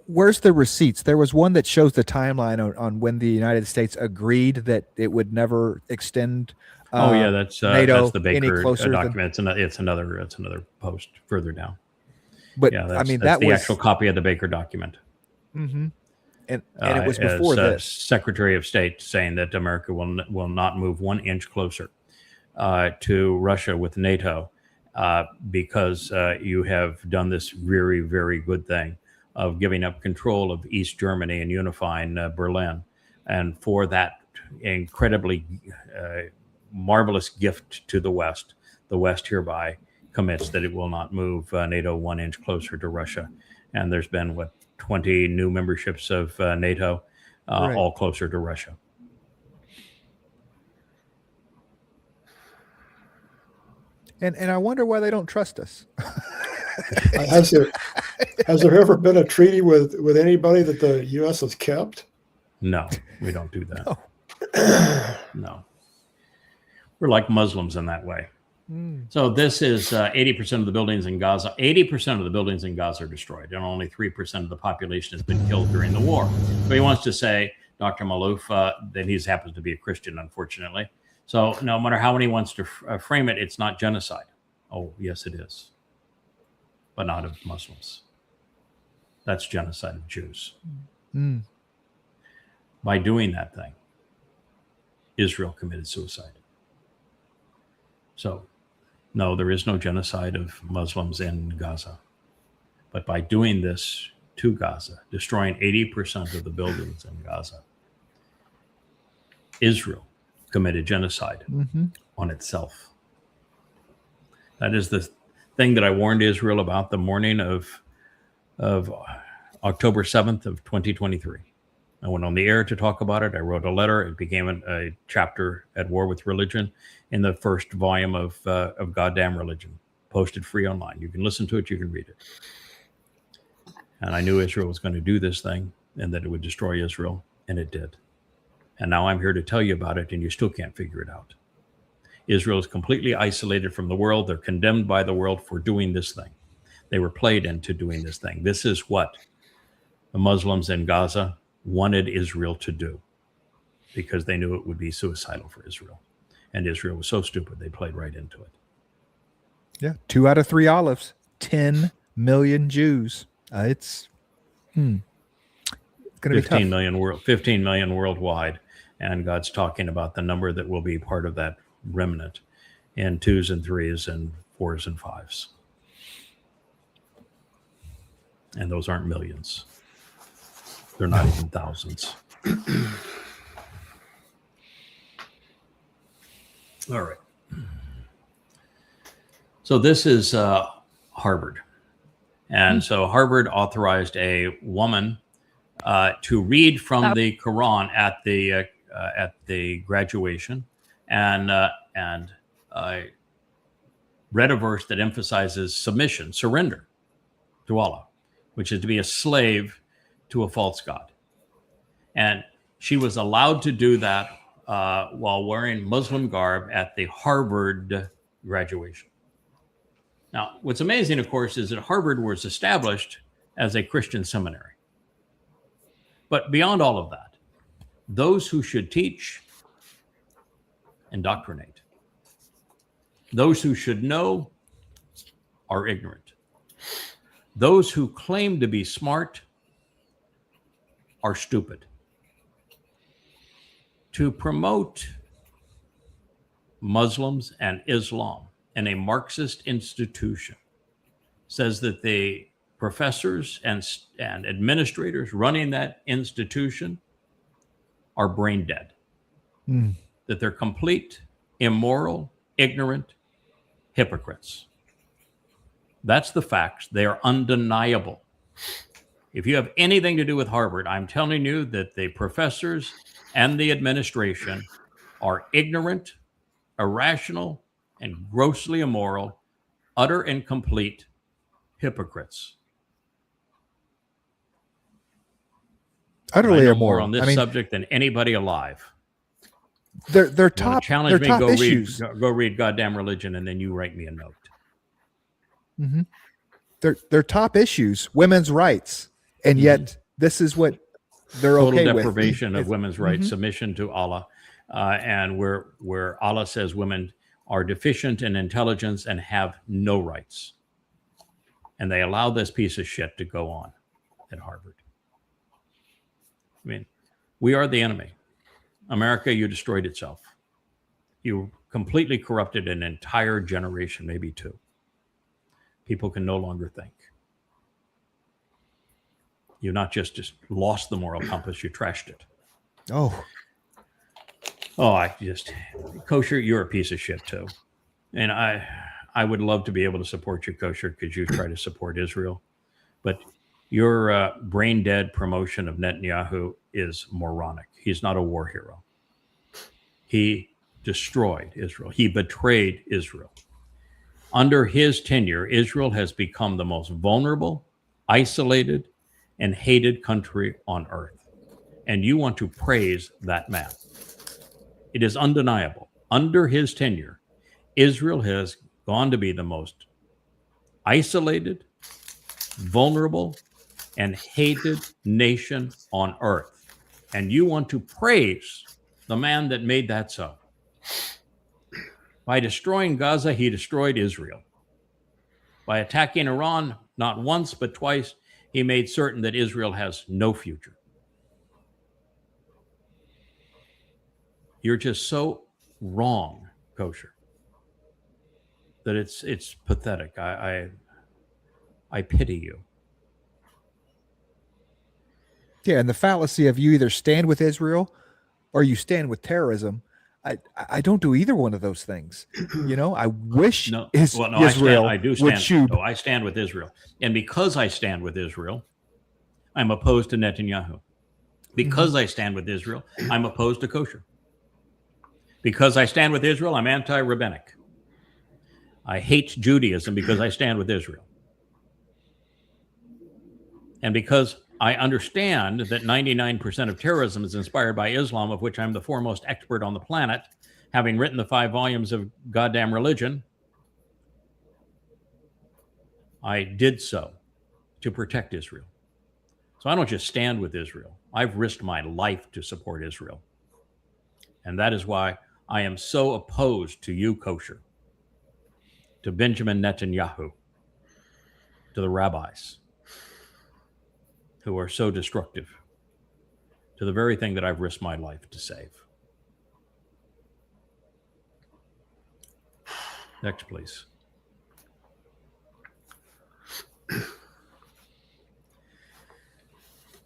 Where's the receipts? There was one that shows the timeline on when the United States agreed that it would never extend. That's NATO the any Baker closer document. It's another post further down. But yeah, I mean, that's that the was actual copy of the Baker document. Mm-hmm. And it was before this. Secretary of State saying that America will not move 1 inch closer to Russia with NATO because you have done this very, very good thing of giving up control of East Germany and unifying Berlin. And for that incredibly marvelous gift to the West hereby commits that it will not move NATO 1 inch closer to Russia. And there's been, 20 new memberships of NATO, Right. all closer to Russia. And I wonder why they don't trust us. Has there ever been a treaty with anybody that the U.S. has kept? No, we don't do that. No. We're like Muslims in that way. So this is 80% of the buildings in Gaza. 80% of the buildings in Gaza are destroyed, and only 3% of the population has been killed during the war. So he wants to say, Dr. Maloof, that he happens to be a Christian, unfortunately. So no matter how he wants to frame it, it's not genocide. Oh, yes, it is. But not of Muslims. That's genocide of Jews. By doing that thing, Israel committed suicide. So, no, there is no genocide of Muslims in Gaza. But by doing this to Gaza, destroying 80% of the buildings in Gaza, Israel committed genocide on itself. That is the thing that I warned Israel about the morning of October 7th of 2023. I went on the air to talk about it. I wrote a letter. It became a chapter at War with Religion in the first volume of Goddamn Religion, posted free online. You can listen to it. You can read it. And I knew Israel was going to do this thing and that it would destroy Israel, and it did. And now I'm here to tell you about it, and you still can't figure it out. Israel is completely isolated from the world. They're condemned by the world for doing this thing. They were played into doing this thing. This is what the Muslims in Gaza wanted Israel to do because they knew it would be suicidal for Israel. And Israel was so stupid, they played right into it. Yeah. 2 out of 3 olives, 10 million Jews. It's going to be 15 tough. 15 million worldwide. And God's talking about the number that will be part of that remnant in 2s and 3s and 4s and 5s. And those aren't millions. They're not even thousands. All right. So this is Harvard. And so Harvard authorized a woman to read from the Quran at the graduation and read a verse that emphasizes submission, surrender to Allah, which is to be a slave to a false god. And she was allowed to do that while wearing Muslim garb at the Harvard graduation. Now, what's amazing, of course, is that Harvard was established as a Christian seminary. But beyond all of that, those who should teach, indoctrinate. Those who should know are ignorant. Those who claim to be smart are stupid. To promote Muslims and Islam in a Marxist institution says that the professors and administrators running that institution are brain dead, that they're complete, immoral, ignorant hypocrites. That's the facts. They are undeniable. If you have anything to do with Harvard, I'm telling you that the professors and the administration are ignorant, irrational, and grossly immoral, utter and complete hypocrites. Utterly I know immoral more on this subject than anybody alive. Their top challenge me. top Go issues. go read Goddamn Religion, and then you write me a note. Mm-hmm. Their top issues, women's rights, and yet this is what they're Total okay with. deprivation of women's rights, submission to Allah, and where Allah says women are deficient in intelligence and have no rights, and they allow this piece of shit to go on at Harvard. I mean, we are the enemy. America, you destroyed itself. You completely corrupted an entire generation, maybe two. People can no longer think. You not just lost the moral compass, you trashed it. Oh, Kosher, you're a piece of shit too. And I would love to be able to support you, Kosher, because you try to support Israel. But your brain dead promotion of Netanyahu is moronic. He's not a war hero. He destroyed Israel. He betrayed Israel. Under his tenure, Israel has become the most vulnerable, isolated, and hated country on earth. And you want to praise that man. It is undeniable. Under his tenure, Israel has gone to be the most isolated, vulnerable, and hated nation on earth. And you want to praise the man that made that so. By destroying Gaza, he destroyed Israel. By attacking Iran, not once, but twice, he made certain that Israel has no future. You're just so wrong, Kosher, that it's pathetic. I pity you. yeah, and the fallacy of you either stand with Israel or you stand with terrorism. I don't do either one of those things. You know, I wish Israel I do would stand. shoot. No, I stand with Israel, and because I stand with Israel, I'm opposed to Netanyahu. Because I stand with Israel, I'm opposed to Kosher. Because I stand with Israel, I'm anti-rabbinic. I hate Judaism because I stand with Israel. And because I understand that 99% of terrorism is inspired by Islam, of which I'm the foremost expert on the planet, having written the 5 volumes of Goddamn Religion, I did so to protect Israel. So I don't just stand with Israel. I've risked my life to support Israel. And that is why I am so opposed to you, Kosher, to Benjamin Netanyahu, to the rabbis who are so destructive to the very thing that I've risked my life to save. Next, please.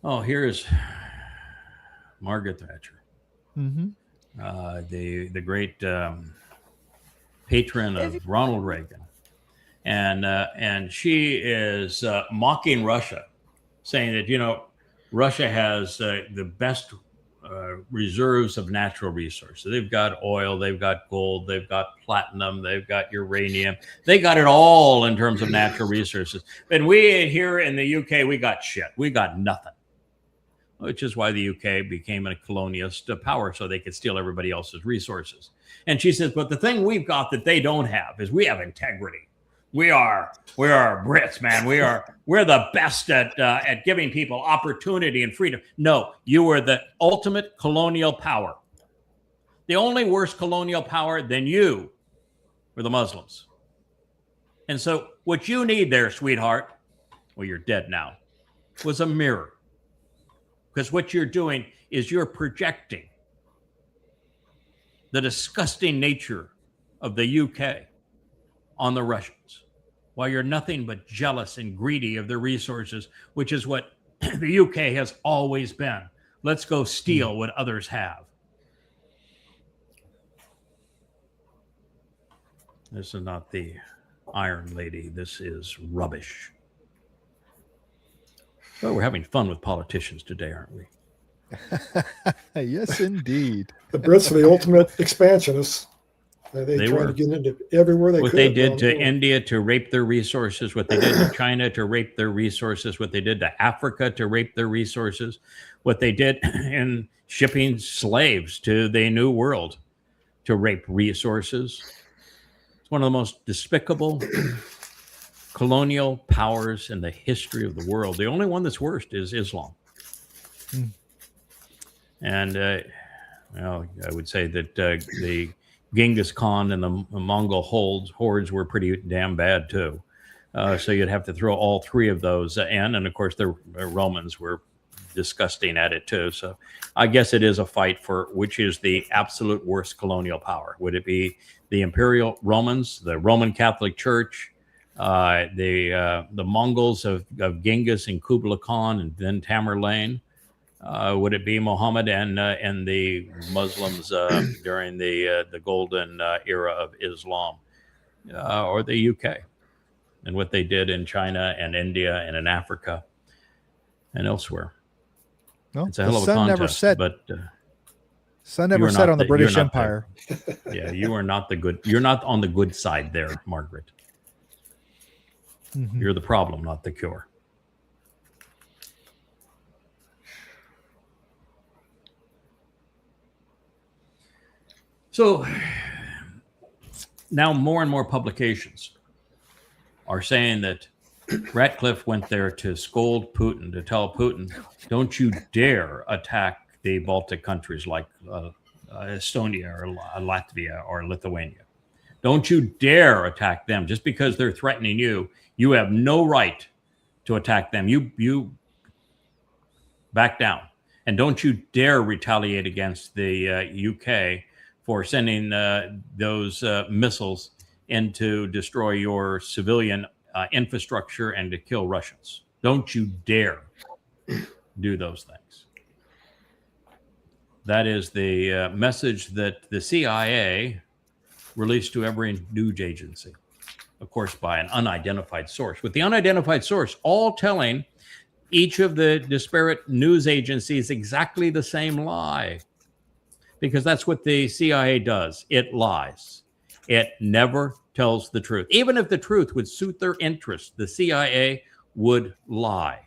Oh, here is Margaret Thatcher, the great patron of Ronald Reagan, and she is mocking Russia, saying that Russia has the best reserves of natural resources. They've got oil, they've got gold, they've got platinum, they've got uranium. They got it all in terms of natural resources. And we here in the UK, we got shit. We got nothing. which is why the UK became a colonialist power, so they could steal everybody else's resources. And she says, but the thing we've got that they don't have is we have integrity. We are Brits, man. We're the best at giving people opportunity and freedom. No, you were the ultimate colonial power. The only worse colonial power than you were the Muslims. And so what you need there, sweetheart, well, you're dead now, was a mirror. Because what you're doing is you're projecting the disgusting nature of the UK on the Russians, while you're nothing but jealous and greedy of their resources, which is what the UK has always been. Let's go steal what others have. This is not the Iron Lady. This is rubbish. Well, we're having fun with politicians today, aren't we? Yes, indeed. The Brits are the ultimate expansionists. They try to get into everywhere they could. What they did to India to rape their resources, what they did to China to rape their resources, what they did to Africa to rape their resources, what they did in shipping slaves to the New World to rape resources. It's one of the most despicable colonial powers in the history of the world. The only one that's worst is Islam. And well, I would say that the Genghis Khan and the Mongol hordes were pretty damn bad too. So you'd have to throw all three of those in. And of course, the Romans were disgusting at it too. So I guess it is a fight for which is the absolute worst colonial power. Would it be the Imperial Romans, the Roman Catholic Church, the Mongols of Genghis and Kublai Khan and then Tamerlane? Would it be Muhammad and the Muslims during the golden era of Islam, or the UK, and what they did in China and India and in Africa and elsewhere? Well, it's a hell of a contest. Never said, but sun never set on the British Empire. Yeah, you are not the good. You're not on the good side there, Margaret. You're the problem, not the cure. So now more and more publications are saying that Ratcliffe went there to scold Putin, to tell Putin, don't you dare attack the Baltic countries like Estonia or Latvia or Lithuania. Don't you dare attack them. Just because they're threatening you, you have no right to attack them. You back down. And don't you dare retaliate against the UK for sending those missiles in to destroy your civilian infrastructure and to kill Russians. Don't you dare do those things. That is the message that the CIA released to every news agency, of course, by an unidentified source. With the unidentified source, all telling each of the disparate news agencies exactly the same lie. Because that's what the CIA does. It lies. It never tells the truth. Even if the truth would suit their interests, the CIA would lie.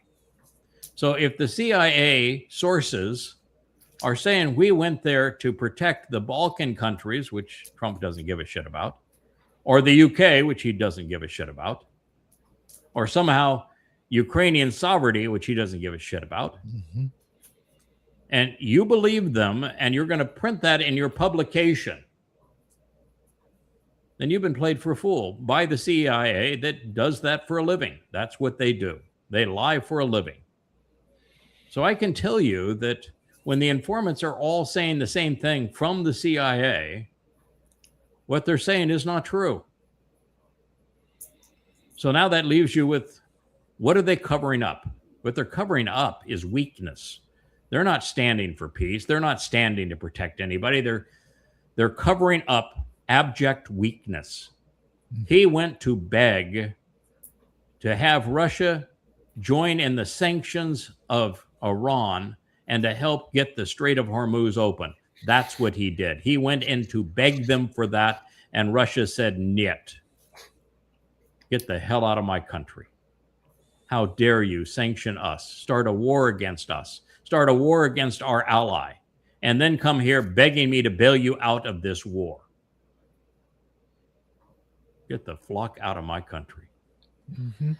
So if the CIA sources are saying we went there to protect the Balkan countries, which Trump doesn't give a shit about, or the UK, which he doesn't give a shit about, or somehow Ukrainian sovereignty, which he doesn't give a shit about, and you believe them and you're going to print that in your publication, then you've been played for a fool by the CIA that does that for a living. That's what they do. They lie for a living. So I can tell you that when the informants are all saying the same thing from the CIA, what they're saying is not true. So now that leaves you with, what are they covering up? What they're covering up is weakness. They're not standing for peace. They're not standing to protect anybody. They're covering up abject weakness. He went to beg to have Russia join in the sanctions of Iran and to help get the Strait of Hormuz open. That's what he did. He went in to beg them for that, and Russia said, "Niet. Get the hell out of my country. How dare you sanction us, start a war against us, start a war against our ally, and then come here begging me to bail you out of this war. Get the flock out of my country. Mm-hmm.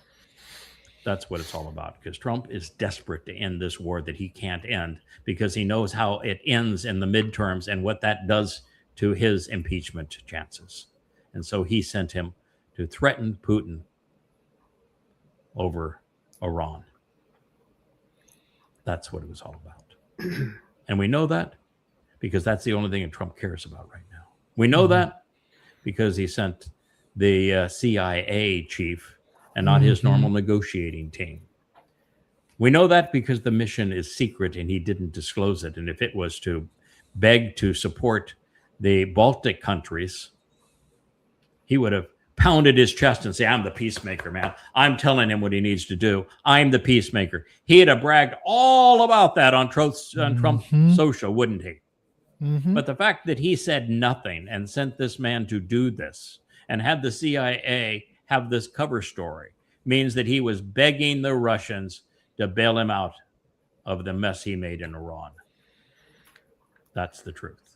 That's what it's all about, because Trump is desperate to end this war that he can't end, because he knows how it ends in the midterms and what that does to his impeachment chances. And so he sent him to threaten Putin over Iran. That's what it was all about. And we know that because that's the only thing that Trump cares about right now. We know that because he sent the CIA chief and not his normal negotiating team. We know that because the mission is secret and he didn't disclose it. And if it was to beg to support the Baltic countries, he would have pounded his chest and say, I'm the peacemaker, man. I'm telling him what he needs to do. I'm the peacemaker. He'd have bragged all about that on Trump's social, wouldn't he? But the fact that he said nothing and sent this man to do this and had the CIA have this cover story means that he was begging the Russians to bail him out of the mess he made in Iran. That's the truth.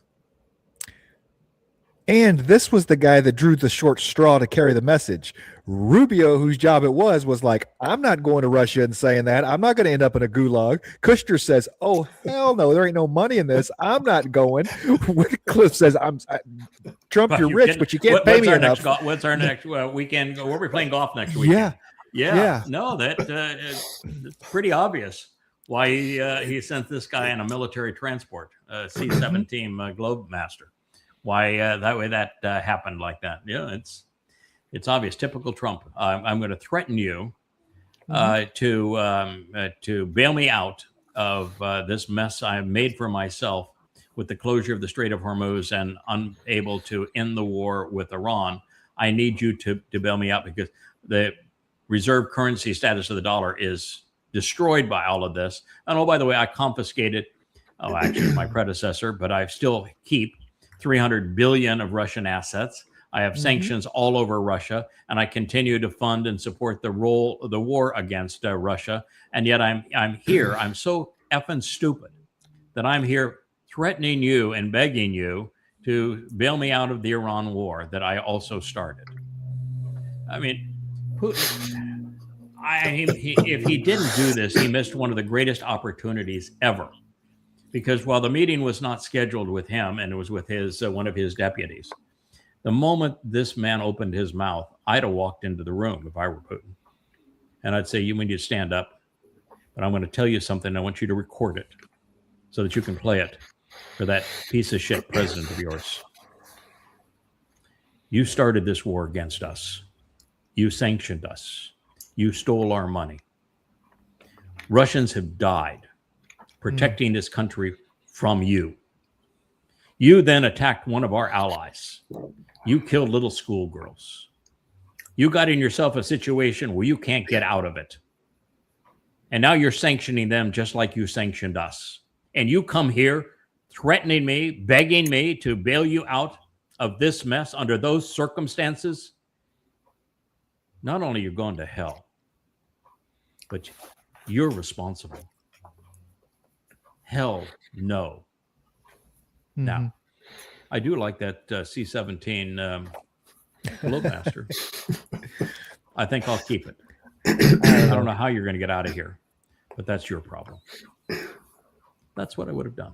And this was the guy that drew the short straw to carry the message. Rubio, whose job it was like, I'm not going to Russia and saying that. I'm not going to end up in a gulag. Kushner says, oh, hell no, there ain't no money in this. I'm not going. Cliff says, Trump, Well, you're rich, but you can't pay me enough. What's our next weekend? Where are we playing golf next weekend? Yeah. No, it's pretty obvious why he sent this guy in a military transport, C-17 Globemaster. Why that happened like that? Yeah, it's obvious. Typical Trump. I'm going to threaten you to bail me out of this mess I've made for myself with the closure of the Strait of Hormuz and unable to end the war with Iran. I need you to bail me out because the reserve currency status of the dollar is destroyed by all of this. And oh, by the way, I confiscated, actually my predecessor, but I still keep 300 billion of Russian assets. I have sanctions all over Russia, and I continue to fund and support the war against Russia. And yet I'm here. I'm so effing stupid that I'm here threatening you and begging you to bail me out of the Iran war that I also started. I mean, Putin, if he didn't do this, he missed one of the greatest opportunities ever. Because while the meeting was not scheduled with him and it was with his one of his deputies, the moment this man opened his mouth, I'd have walked into the room if I were Putin. And I'd say, you need to stand up, but I'm going to tell you something. I want you to record it so that you can play it for that piece of shit president of yours. You started this war against us. You sanctioned us. You stole our money. Russians have died protecting this country from you. You then attacked one of our allies. You killed little schoolgirls. You got in yourself a situation where you can't get out of it. And now you're sanctioning them just like you sanctioned us. And you come here threatening me, begging me to bail you out of this mess under those circumstances. Not only you're going to hell, but you're responsible. Hell no. Now, I do like that C-17 Globemaster. I think I'll keep it. I don't know how you're going to get out of here, but that's your problem. That's what I would have done.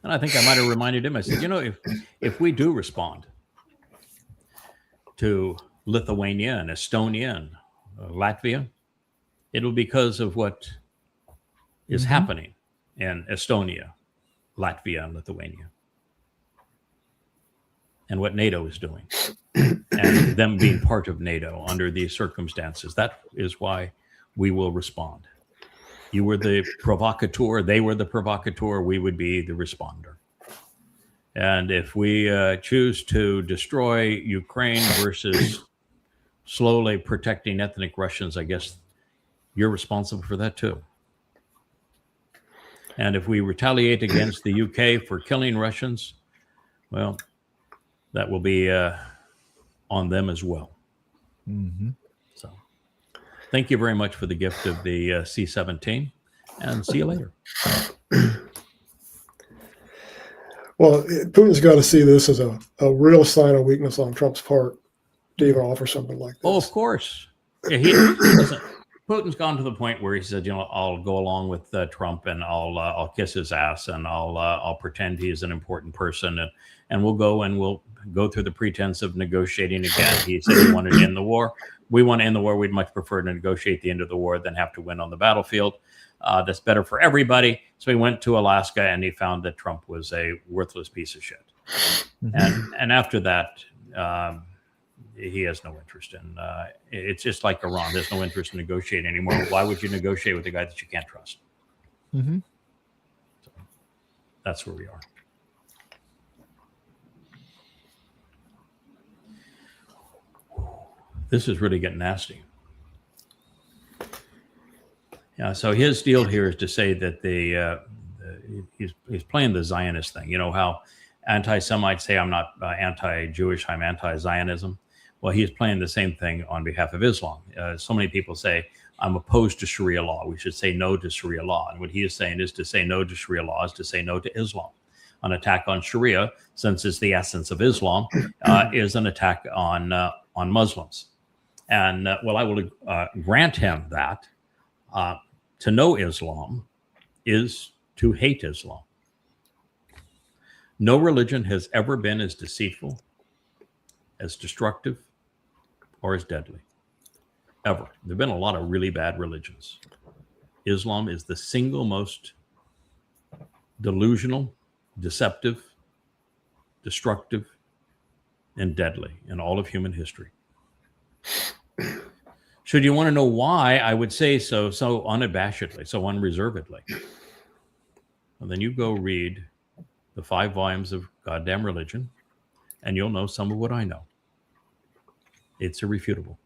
And I think I might have reminded him, I said, if we do respond to Lithuania and Estonia and Latvia, it'll be because of what is happening in Estonia, Latvia, and Lithuania, and what NATO is doing, and them being part of NATO under these circumstances. That is why we will respond. You were the provocateur, they were the provocateur, we would be the responder. And if we choose to destroy Ukraine versus slowly protecting ethnic Russians, I guess you're responsible for that too. And if we retaliate against the UK for killing Russians, well, that will be on them as well. So thank you very much for the gift of the C-17, and see you later. Well, Putin's got to see this as a real sign of weakness on Trump's part to even offer something like this. Oh, of course. Yeah, he doesn't. Putin's gone to the point where he said, you know, I'll go along with Trump, and I'll kiss his ass, and I'll pretend he's an important person, and we'll go through the pretense of negotiating again. He said he wanted to end the war. We want to end the war. We'd much prefer to negotiate the end of the war than have to win on the battlefield. That's better for everybody. So he went to Alaska, and he found that Trump was a worthless piece of shit. And after that, he has no interest in. It's just like Iran. There's no interest in negotiating anymore. Why would you negotiate with a guy that you can't trust? Mm-hmm. So that's where we are. This is really getting nasty. Yeah. So his deal here is to say that he's playing the Zionist thing. You know how anti-Semites say, I'm not anti-Jewish, I'm anti-Zionism. Well, he's playing the same thing on behalf of Islam. So many people say, I'm opposed to Sharia law. We should say no to Sharia law. And what he is saying is to say no to Sharia law is to say no to Islam. An attack on Sharia, since it's the essence of Islam, is an attack on Muslims. And well, I will grant him that to know Islam is to hate Islam. No religion has ever been as deceitful, as destructive, or as deadly. Ever. There have been a lot of really bad religions. Islam is the single most delusional, deceptive, destructive, and deadly in all of human history. Should you want to know why, I would say so unabashedly, so unreservedly. Well, then you go read the 5 volumes of Goddamn Religion, and you'll know some of what I know. It's irrefutable.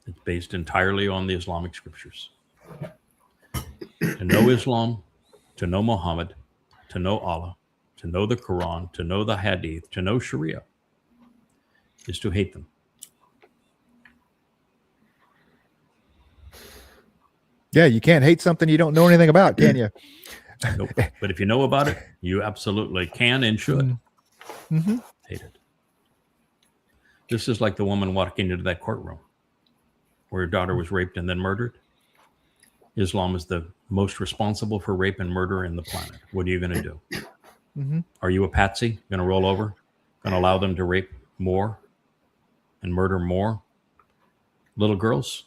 It's based entirely on the Islamic scriptures. To know Islam, to know Muhammad, to know Allah, to know the Quran, to know the Hadith, to know Sharia, is to hate them. Yeah, you can't hate something you don't know anything about, can you? Nope. But if you know about it, you absolutely can and should hate it. This is like the woman walking into that courtroom where her daughter was raped and then murdered. Islam is the most responsible for rape and murder in the planet. What are you going to do? Are you a patsy? Going to roll over? Going to allow them to rape more and murder more little girls?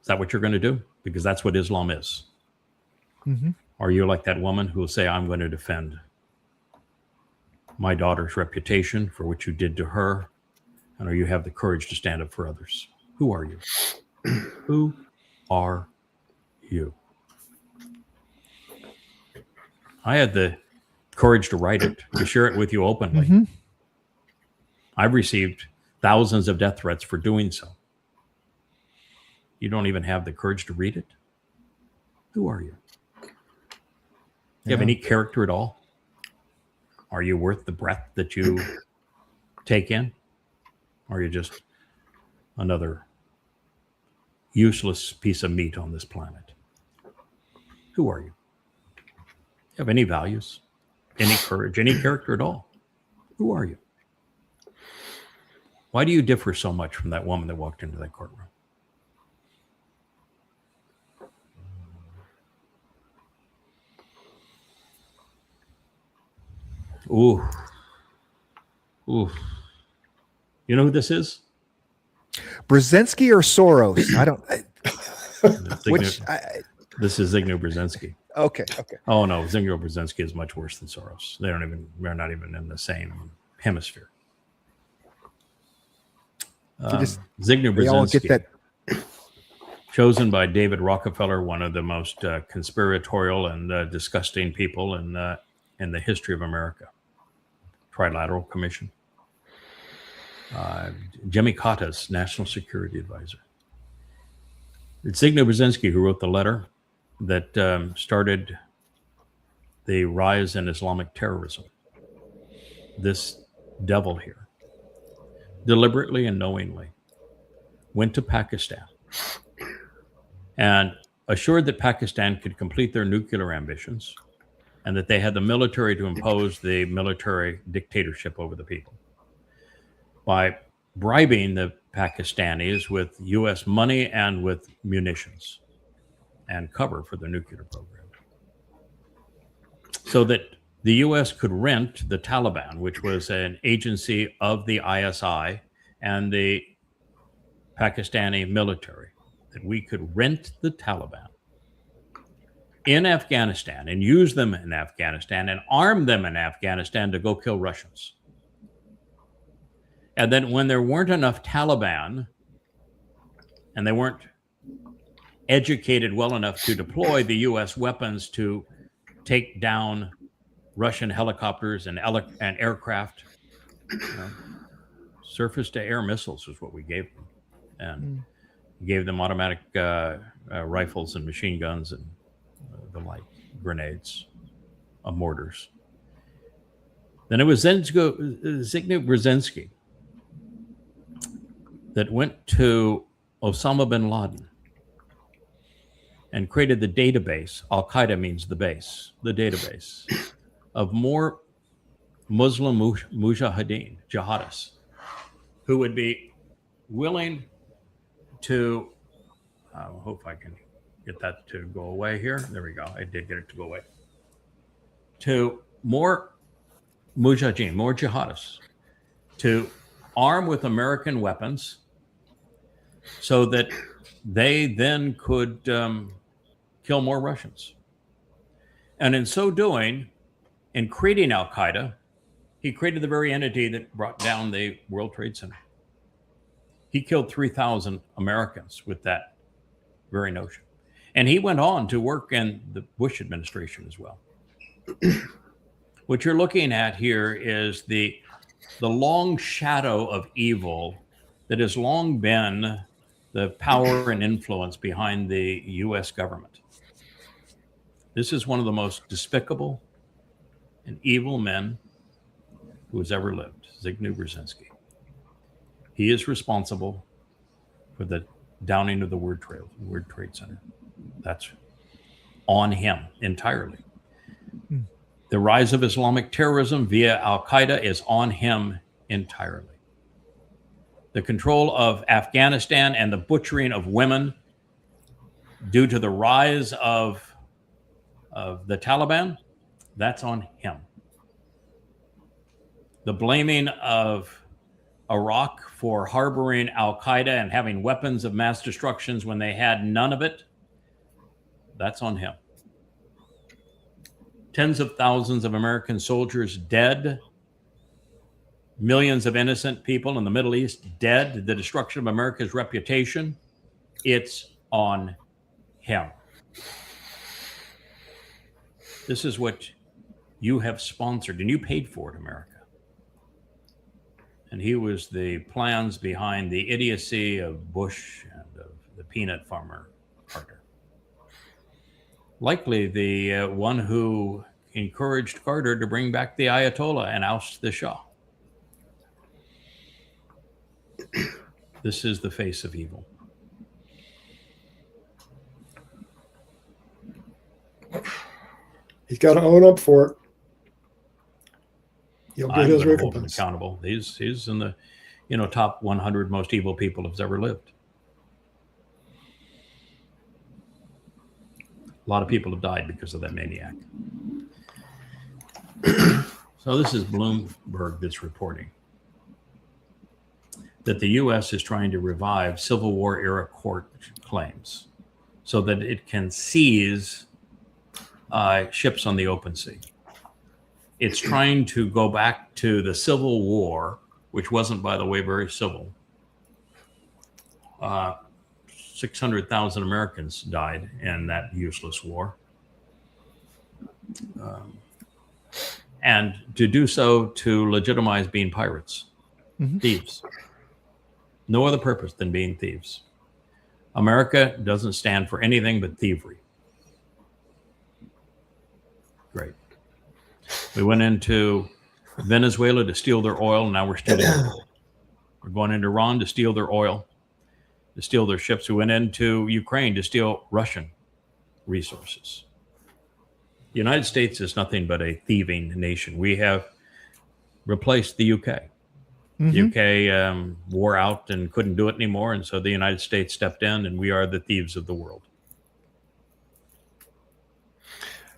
Is that what you're going to do? Because that's what Islam is. Are you like that woman who will say, I'm going to defend my daughter's reputation for what you did to her? And or you have the courage to stand up for others? Who are you? Who are you? I had the courage to write it, to share it with you openly. I've received thousands of death threats for doing so. You don't even have the courage to read it? Who are you? Do you have any character at all? Are you worth the breath that you take in? Or are you just another useless piece of meat on this planet? Who are you? Do you have any values, any courage, any character at all? Who are you? Why do you differ so much from that woman that walked into that courtroom? Ooh. Ooh. You know who this is? Brzezinski or Soros? I don't. This is Zbigniew Brzezinski. Okay. Oh no, Zbigniew Brzezinski is much worse than Soros. They're not even in the same hemisphere. Zbigniew Brzezinski, chosen by David Rockefeller, one of the most conspiratorial and disgusting people in the history of America. Trilateral Commission. Jimmy Carter's national security advisor. It's Zbigniew Brzezinski who wrote the letter that started the rise in Islamic terrorism. This devil here, deliberately and knowingly, went to Pakistan and assured that Pakistan could complete their nuclear ambitions and that they had the military to impose the military dictatorship over the people by bribing the Pakistanis with U.S. money and with munitions and cover for their nuclear program. So that the U.S. could rent the Taliban, which was an agency of the ISI and the Pakistani military, that we could rent the Taliban in Afghanistan and use them in Afghanistan and arm them in Afghanistan to go kill Russians. And then when there weren't enough Taliban and they weren't educated well enough to deploy the U.S. weapons to take down Russian helicopters and aircraft, surface-to-air missiles is what we gave them. And gave them automatic rifles and machine guns and the like, grenades, mortars. Then it was Zbigniew Brzezinski that went to Osama bin Laden and created the database. Al-Qaeda means the base, the database of more Muslim mujahideen, jihadists, who would be willing to, I hope I can get that to go away here. There we go. I did get it to go away. To more mujahideen, more jihadists, to arm with American weapons so that they then could kill more Russians. And in so doing, in creating Al-Qaeda, he created the very entity that brought down the World Trade Center. He killed 3,000 Americans with that very notion. And he went on to work in the Bush administration as well. What you're looking at here is the long shadow of evil that has long been the power and influence behind the U.S. government. This is one of the most despicable and evil men who has ever lived, Zbigniew Brzezinski. He is responsible for the downing of the World Trade Center. That's on him entirely. The rise of Islamic terrorism via Al-Qaeda is on him entirely. The control of Afghanistan and the butchering of women due to the rise of the Taliban, that's on him. The blaming of Iraq for harboring Al-Qaeda and having weapons of mass destruction when they had none of it, that's on him. Tens of thousands of American soldiers dead, millions of innocent people in the Middle East dead, the destruction of America's reputation, it's on him. This is what you have sponsored, and you paid for it, America. And he was the plans behind the idiocy of Bush and of the peanut farmer Carter. Likely the one who encouraged Carter to bring back the Ayatollah and oust the Shah. This is the face of evil. He's got to own up for it. He'll get his hold him recompense. accountable. He's in the top 100 most evil people have ever lived. A lot of people have died because of that maniac. So this is Bloomberg that's reporting that the U.S. is trying to revive Civil War era court claims so that it can seize ships on the open sea. It's trying to go back to the Civil War, which wasn't, by the way, very civil. 600,000 Americans died in that useless war. And to do so to legitimize being pirates, thieves. No other purpose than being thieves. America doesn't stand for anything but thievery. Great. We went into Venezuela to steal their oil, and now we're stealing their oil. We're going into Iran to steal their oil. to steal their ships, who went into Ukraine to steal Russian resources. The United States is nothing but a thieving nation. We have replaced the UK. The UK wore out and couldn't do it anymore, and so the United States stepped in, and we are the thieves of the world.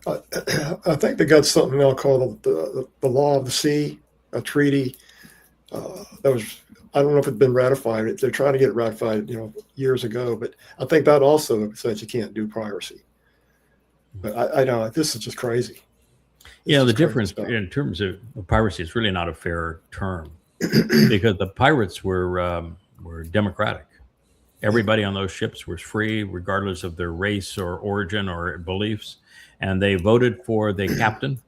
I think they got something now called the Law of the Sea, a treaty that was, I don't know if it's been ratified. They're trying to get it ratified, years ago, but I think that also says you can't do piracy. But I know this is just crazy. The difference in terms of piracy is really not a fair term because the pirates were democratic. Everybody on those ships was free, regardless of their race or origin or beliefs. And they voted for the captain.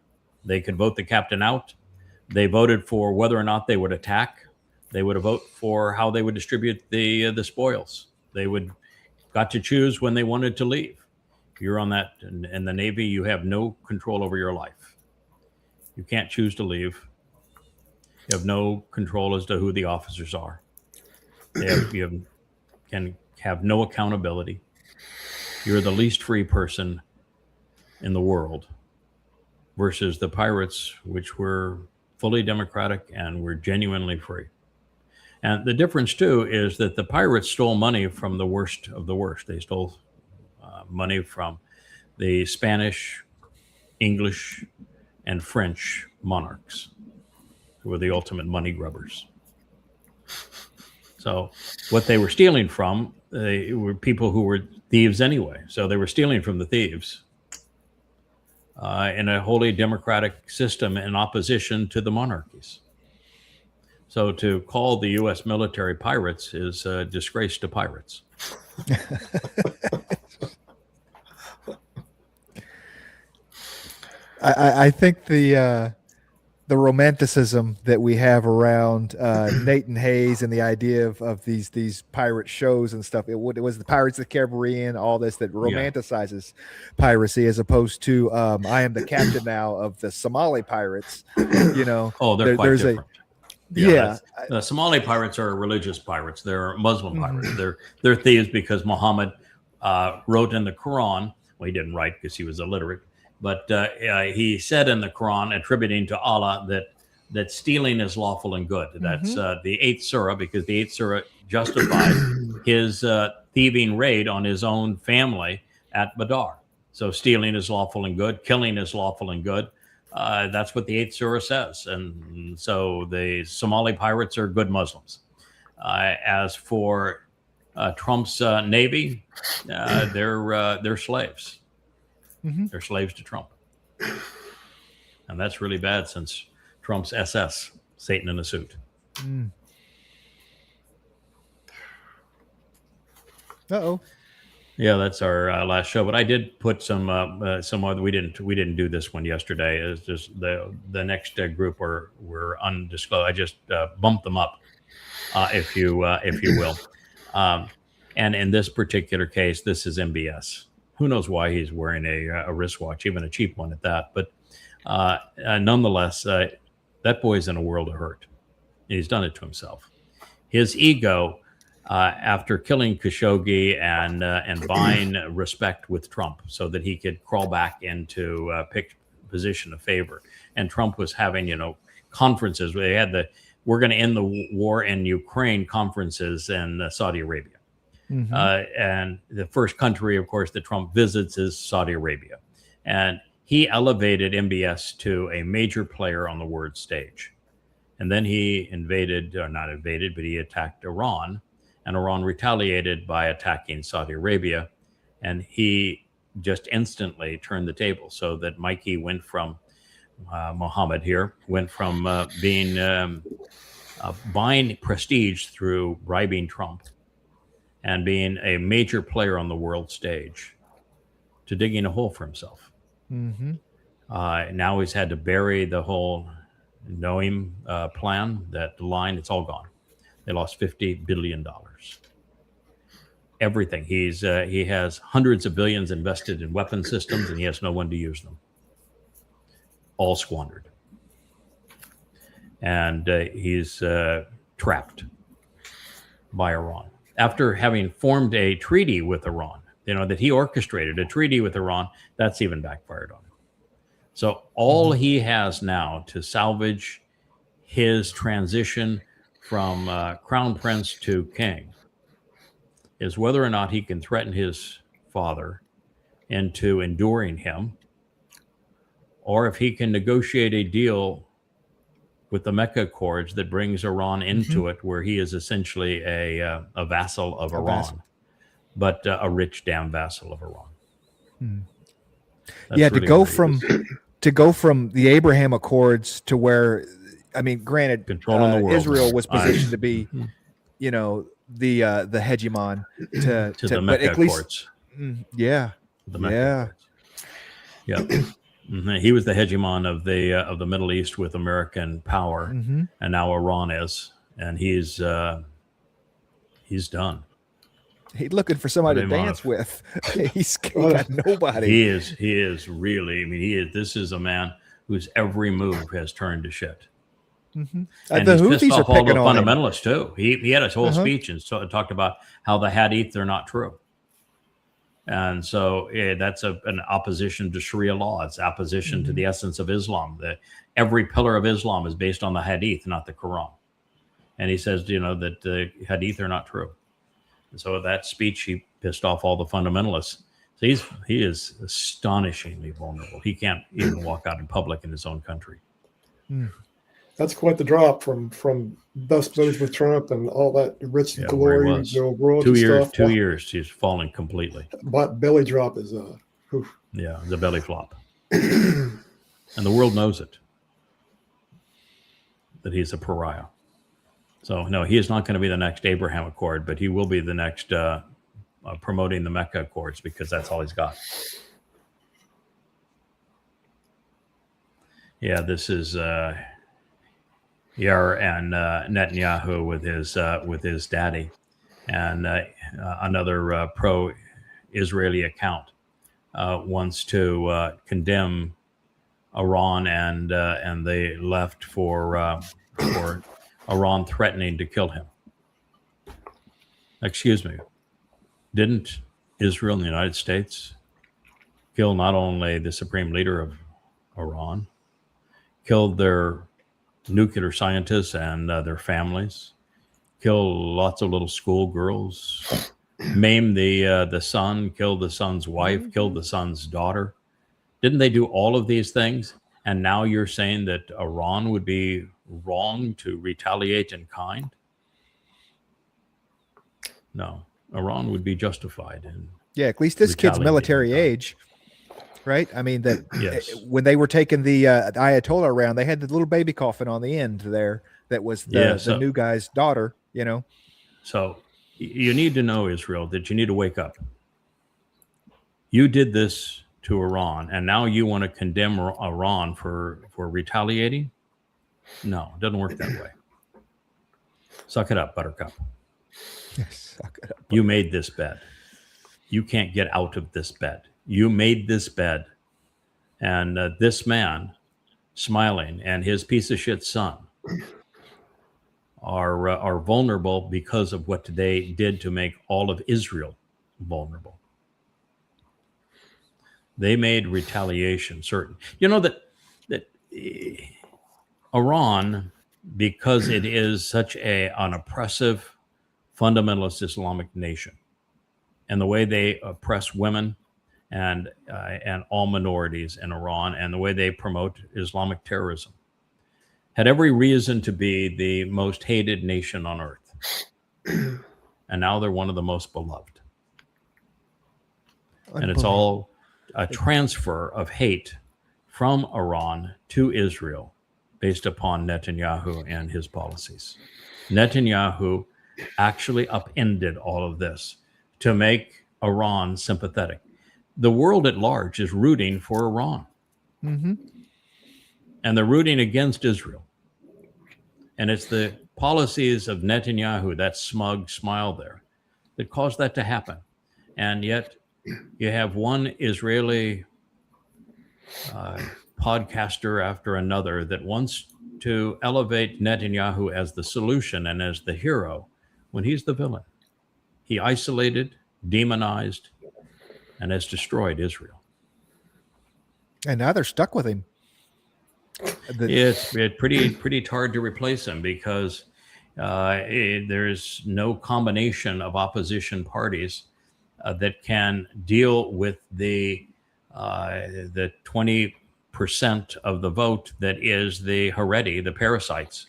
They could vote the captain out. They voted for whether or not they would attack. They would vote for how they would distribute the spoils. They got to choose when they wanted to leave. You're on that in the Navy. You have no control over your life. You can't choose to leave. You have no control as to who the officers are. You can have no accountability. You're the least free person in the world versus the pirates, which were fully democratic and were genuinely free. And the difference, too, is that the pirates stole money from the worst of the worst. They stole money from the Spanish, English, and French monarchs, who were the ultimate money grubbers. So what they were stealing from, they were people who were thieves anyway. So they were stealing from the thieves in a wholly democratic system in opposition to the monarchies. So to call the U.S. military pirates is a disgrace to pirates. I think the romanticism that we have around Nathan Hayes and the idea of these pirate shows and stuff, it was the Pirates of the Caribbean, all this that romanticizes piracy, as opposed to I am the captain now of the Somali pirates. Oh, they're quite different. The Somali pirates are religious pirates. They're Muslim pirates. They're thieves because Muhammad wrote in the Quran. Well, he didn't write because he was illiterate, but he said in the Quran, attributing to Allah, that stealing is lawful and good. That's the 8th surah, because the 8th surah justified his thieving raid on his own family at Badr. So stealing is lawful and good. Killing is lawful and good. That's what the 8th surah says. And so the Somali pirates are good Muslims. As for Trump's Navy, they're slaves. They're slaves to Trump. And that's really bad since Trump's SS, Satan in a suit. Uh-oh. Yeah, that's our last show. But I did put some other. We didn't do this one yesterday. It's just the next group were undisclosed. I just bumped them up, if you will. And in this particular case, this is MBS. Who knows why he's wearing a wristwatch, even a cheap one at that. But nonetheless, that boy's in a world of hurt. He's done it to himself. His ego, after killing Khashoggi and buying respect with Trump so that he could crawl back into a position of favor. And Trump was having, conferences where they had we're going to end the war in Ukraine conferences in Saudi Arabia. And the first country, of course, that Trump visits is Saudi Arabia. And he elevated MBS to a major player on the world stage. And then he he attacked Iran, and Iran retaliated by attacking Saudi Arabia. And he just instantly turned the table, so that Mikey went from Mohammed here, went from buying prestige through bribing Trump and being a major player on the world stage to digging a hole for himself. Now he's had to bury the whole Noam plan, that line. It's all gone. They lost $50 billion. Everything. He has hundreds of billions invested in weapon systems, and he has no one to use them. All squandered. And he's trapped by Iran. after having formed a treaty with Iran, that he orchestrated a treaty with Iran, that's even backfired on him. So all he has now to salvage his transition from crown prince to king is whether or not he can threaten his father into enduring him, or if he can negotiate a deal with the Mecca Accords that brings Iran into it, where he is essentially a vassal of Iran, but a rich damn vassal of Iran. Yeah, to go from the Abraham Accords to where, I mean, granted, controlling the world, Israel was positioned to be, the hegemon to the Mecca Accords. Yeah, the Mecca Accords. Yeah. He was the hegemon of the Middle East with American power, and now Iran is, and he's done. He's looking for somebody to dance with. He's got nobody. He is really. I mean, this is a man whose every move has turned to shit. And the Houthis pissed are off all the picking on him. fundamentalists too. He had his whole speech and talked about how the hadith are not true. And so that's an opposition to Sharia law. It's opposition to the essence of Islam. Every pillar of Islam is based on the hadith, not the Quran. And he says, that the hadith are not true. And so that speech, he pissed off all the fundamentalists. So he is astonishingly vulnerable. He can't even walk out in public in his own country. That's quite the drop from best buddies with Trump and all that rich glory, world 2 years, stuff. 2 years, he's fallen completely. But belly drop is yeah, the belly flop, and the world knows it, that he's a pariah. So no, he is not going to be the next Abraham Accord, but he will be the next promoting the Mecca Accords, because that's all he's got. Yeah, this is Yair and Netanyahu with his daddy, and another pro-Israeli account wants to condemn Iran and they left for Iran threatening to kill him. Excuse me, didn't Israel and the United States kill not only the supreme leader of Iran, killed their nuclear scientists and their families, killed lots of little schoolgirls, maimed the son, killed the son's wife, killed the son's daughter? Didn't they do all of these things? And now you're saying that Iran would be wrong to retaliate in kind? No, Iran would be justified in at least this kid's military age, right? I mean, when they were taking the Ayatollah around, they had the little baby coffin on the end there that was the new guy's daughter, So you need to know, Israel, that you need to wake up. You did this to Iran, and now you want to condemn Iran for retaliating? No, it doesn't work that way. Suck it up, Buttercup. Yes, suck it up. You made this bed. You can't get out of this bed. You made this bed, and this man, smiling, and his piece of shit son are vulnerable because of what they did to make all of Israel vulnerable. They made retaliation certain. You know that Iran, because it is such an oppressive, fundamentalist Islamic nation, and the way they oppress women and all minorities in Iran, and the way they promote Islamic terrorism, had every reason to be the most hated nation on earth. And now they're one of the most beloved. And it's all a transfer of hate from Iran to Israel based upon Netanyahu and his policies. Netanyahu actually upended all of this to make Iran sympathetic. The world at large is rooting for Iran. Mm-hmm. And they're rooting against Israel. And it's the policies of Netanyahu, that smug smile there, that caused that to happen. And yet you have one Israeli podcaster after another that wants to elevate Netanyahu as the solution and as the hero when he's the villain. He isolated, demonized, and has destroyed Israel. And now they're stuck with him. It's pretty hard to replace him because there's no combination of opposition parties that can deal with the 20% of the vote that is the Haredi, the parasites,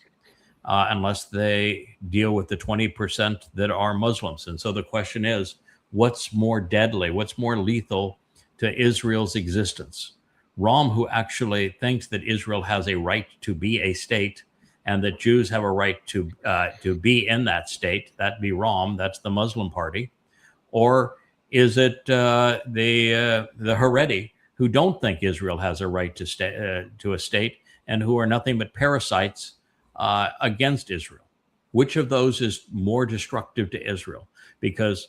unless they deal with the 20% that are Muslims. And so the question is, what's more deadly, what's more lethal to Israel's existence? Rom, who actually thinks that Israel has a right to be a state and that Jews have a right to be in that state, that'd be Rom, that's the Muslim party. Or is it the Haredi, who don't think Israel has a right to a state and who are nothing but parasites against Israel? Which of those is more destructive to Israel? Because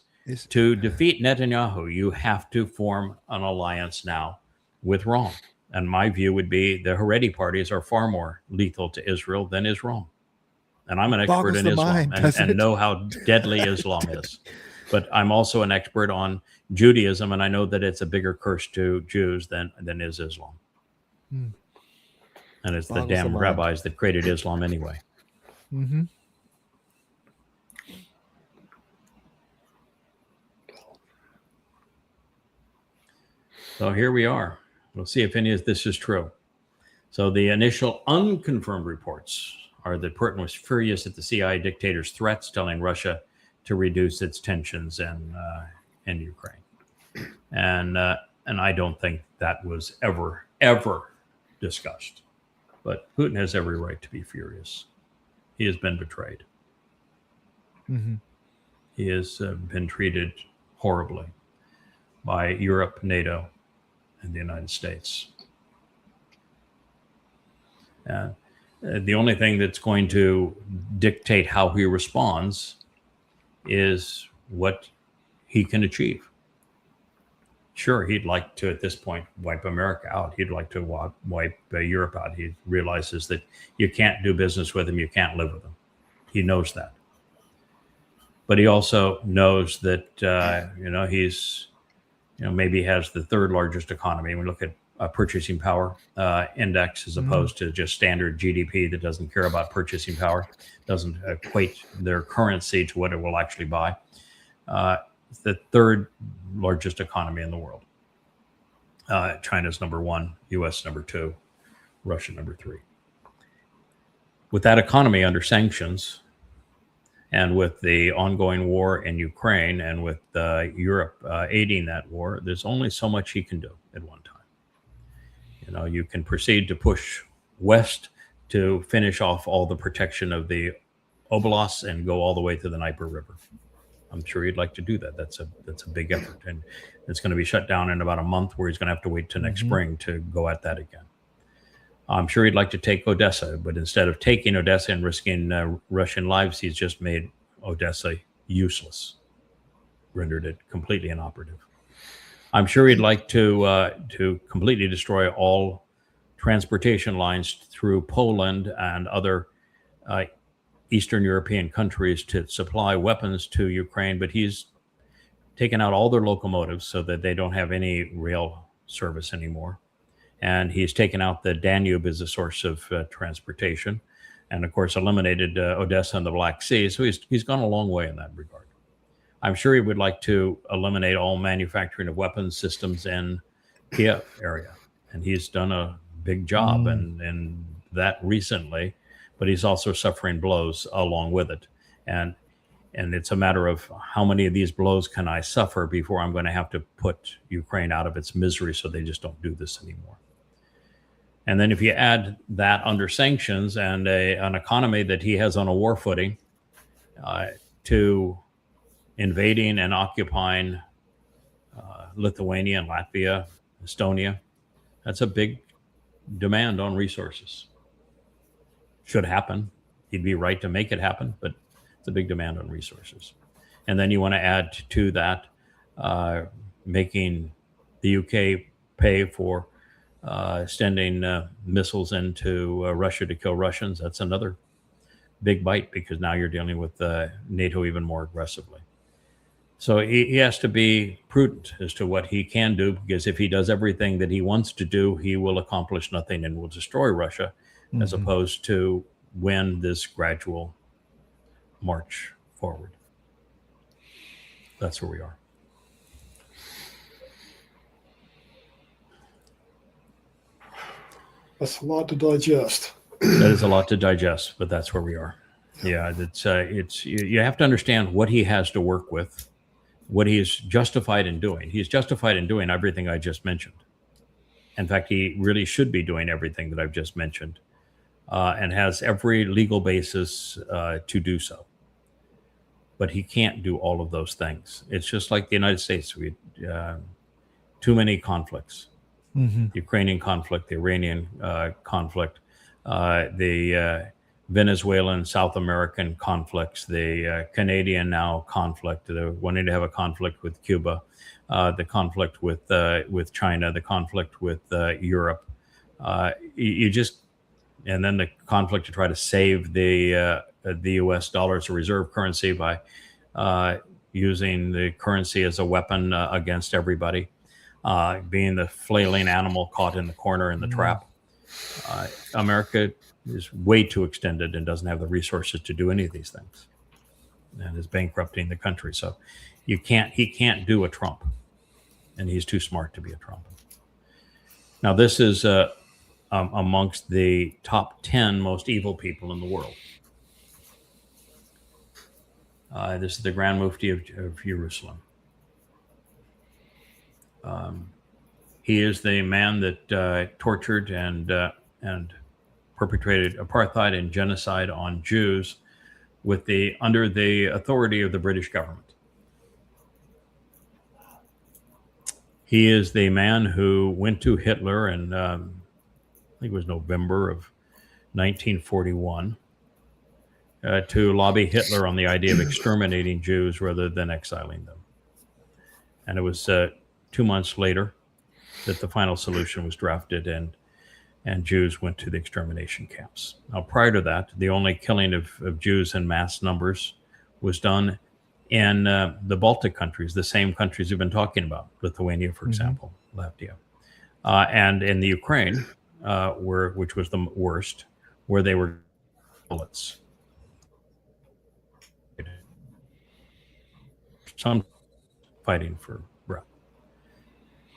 to defeat Netanyahu, you have to form an alliance now with Rom. And my view would be the Haredi parties are far more lethal to Israel than is Rom. And I'm an expert in Islam and know how deadly Islam is. But I'm also an expert on Judaism, and I know that it's a bigger curse to Jews than is Islam. And it's the damn rabbis that created Islam anyway. Mm-hmm. So here we are. We'll see if any of this is true. So the initial unconfirmed reports are that Putin was furious at the CIA dictator's threats, telling Russia to reduce its tensions in Ukraine. And I don't think that was ever discussed. But Putin has every right to be furious. He has been betrayed. Mm-hmm. He has been treated horribly by Europe, NATO, and the United States. And the only thing that's going to dictate how he responds is what he can achieve. Sure, he'd like to, at this point, wipe America out. He'd like to wipe Europe out. He realizes that you can't do business with him. You can't live with him. He knows that. But he also knows that, he's, maybe has the third largest economy. When we look at purchasing power index as opposed to just standard GDP that doesn't care about purchasing power, doesn't equate their currency to what it will actually buy. It's the third largest economy in the world. China's number one, US number two, Russia number three. With that economy under sanctions, and with the ongoing war in Ukraine and with Europe aiding that war, there's only so much he can do at one time. You can proceed to push west to finish off all the protection of the oblasts and go all the way to the Dnieper River. I'm sure he'd like to do that. That's a big effort. And it's going to be shut down in about a month, where he's going to have to wait till next spring to go at that again. I'm sure he'd like to take Odessa, but instead of taking Odessa and risking Russian lives, he's just made Odessa useless, rendered it completely inoperative. I'm sure he'd like to completely destroy all transportation lines through Poland and other Eastern European countries to supply weapons to Ukraine, but he's taken out all their locomotives so that they don't have any rail service anymore. And he's taken out the Danube as a source of transportation, and of course eliminated Odessa and the Black Sea. So he's gone a long way in that regard. I'm sure he would like to eliminate all manufacturing of weapons systems in Kiev area, and he's done a big job in that recently. But he's also suffering blows along with it, and it's a matter of how many of these blows can I suffer before I'm going to have to put Ukraine out of its misery, so they just don't do this anymore. And then if you add that under sanctions and an economy that he has on a war footing, to invading and occupying Lithuania and Latvia, Estonia, that's a big demand on resources. Should happen. He'd be right to make it happen, but it's a big demand on resources. And then you want to add to that making the UK pay for sending missiles into Russia to kill Russians. That's another big bite, because now you're dealing with NATO even more aggressively. So he has to be prudent as to what he can do, because if he does everything that he wants to do, he will accomplish nothing and will destroy Russia, as opposed to win this gradual march forward. That's where we are. That's a lot to digest. That is a lot to digest, but that's where we are. Yeah, it's you have to understand what he has to work with, what he is justified in doing. He's justified in doing everything I just mentioned. In fact, he really should be doing everything that I've just mentioned, and has every legal basis to do so. But he can't do all of those things. It's just like the United States. We too many conflicts. The Ukrainian conflict, the Iranian conflict, the Venezuelan, South American conflicts, the Canadian now conflict, wanting to have a conflict with Cuba, the conflict with China, the conflict with Europe. You just, and then the conflict to try to save the U.S. dollar as a reserve currency by using the currency as a weapon against everybody. Being the flailing animal caught in the corner in the trap. America is way too extended and doesn't have the resources to do any of these things, and is bankrupting the country. So he can't do a Trump, and he's too smart to be a Trump. Now, this is amongst the top 10 most evil people in the world. This is the Grand Mufti of Jerusalem. He is the man that tortured and perpetrated apartheid and genocide on Jews under the authority of the British government. He is the man who went to Hitler in, I think it was November of 1941, to lobby Hitler on the idea of exterminating Jews rather than exiling them. And it was 2 months later that the final solution was drafted, and Jews went to the extermination camps. Now, prior to that, the only killing of Jews in mass numbers was done in the Baltic countries, the same countries we've been talking about, Lithuania, for example, Latvia, and in the Ukraine, which was the worst, where they were bullets. Some fighting for breath.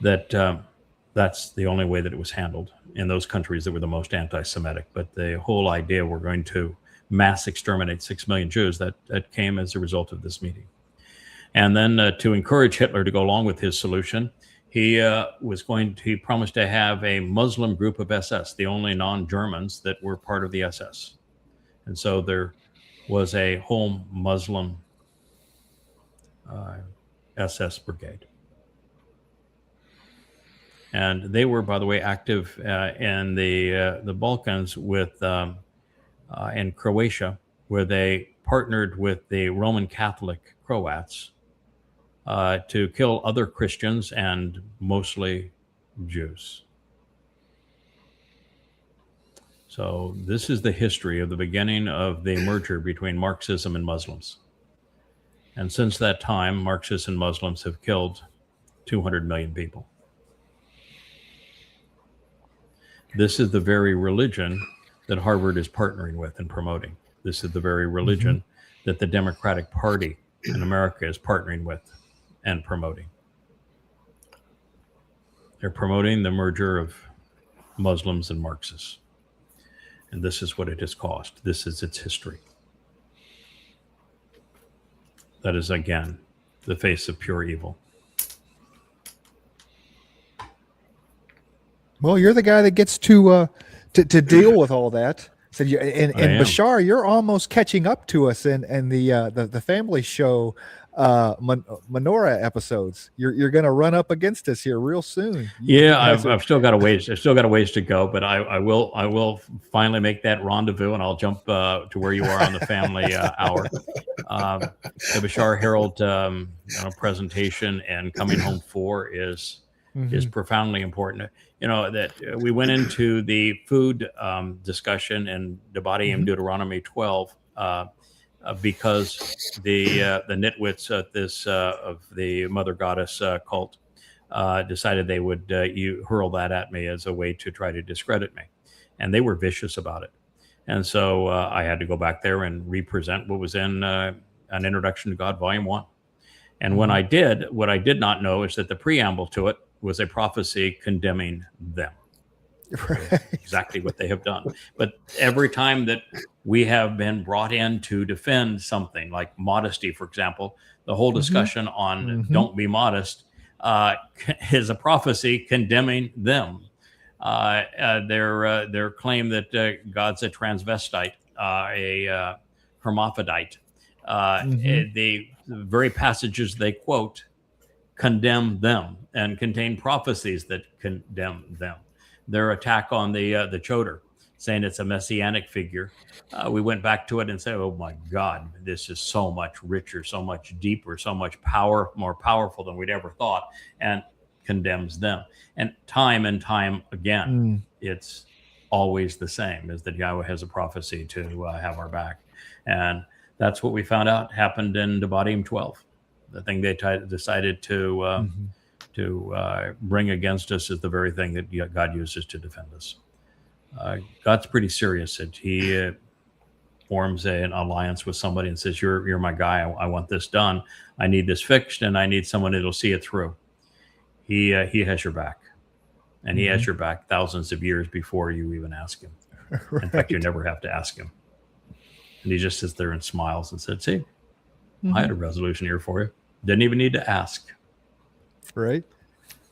That's the only way that it was handled in those countries that were the most anti-Semitic. But the whole idea we're going to mass exterminate 6 million Jews, that came as a result of this meeting. And then to encourage Hitler to go along with his solution, he promised to have a Muslim group of SS, the only non-Germans that were part of the SS. And so there was a whole Muslim SS brigade. And they were, by the way, active in the Balkans in Croatia, where they partnered with the Roman Catholic Croats to kill other Christians and mostly Jews. So this is the history of the beginning of the merger between Marxism and Muslims. And since that time, Marxists and Muslims have killed 200 million people. This is the very religion that Harvard is partnering with and promoting. This is the very religion that the Democratic Party in America is partnering with and promoting. They're promoting the merger of Muslims and Marxists. And this is what it has cost. This is its history. That is, again, the face of pure evil. Well, you're the guy that gets to deal with all that. So and Bashar, you're almost catching up to us in the family show Menorah episodes. You're going to run up against us here real soon. Yeah, I've still got a ways. I've still got a ways to go, but I will finally make that rendezvous, and I'll jump to where you are on the family hour. The Bashar Herald presentation and Coming Home 4 is profoundly important. You know, that we went into the food discussion and debating Deuteronomy 12 because the nitwits at this of the Mother Goddess cult decided they would hurl that at me as a way to try to discredit me, and they were vicious about it. And so I had to go back there and represent what was in An Introduction to God, Volume 1. And when I did, what I did not know is that the preamble to it was a prophecy condemning them. Right. Exactly what they have done. But every time that we have been brought in to defend something like modesty, for example, the whole discussion on don't be modest is a prophecy condemning them. Their claim that God's a transvestite, a hermaphrodite, the very passages they quote condemn them and contain prophecies that condemn them. Their attack on the Chodar, saying it's a messianic figure, we went back to it and said, oh my God, this is so much richer, so much deeper, so much more powerful than we'd ever thought, and condemns them. And time again, it's always the same, is that Yahweh has a prophecy to have our back. And that's what we found out happened in Devarim 12. The thing they decided to bring against us is the very thing that God uses to defend us. God's pretty serious. He forms an alliance with somebody and says, you're my guy. I want this done. I need this fixed, and I need someone that'll see it through. He has your back, and he has your back thousands of years before you even ask him. Right. In fact, you never have to ask him. And he just sits there and smiles and said, see, I had a resolution here for you. Didn't even need to ask. Right.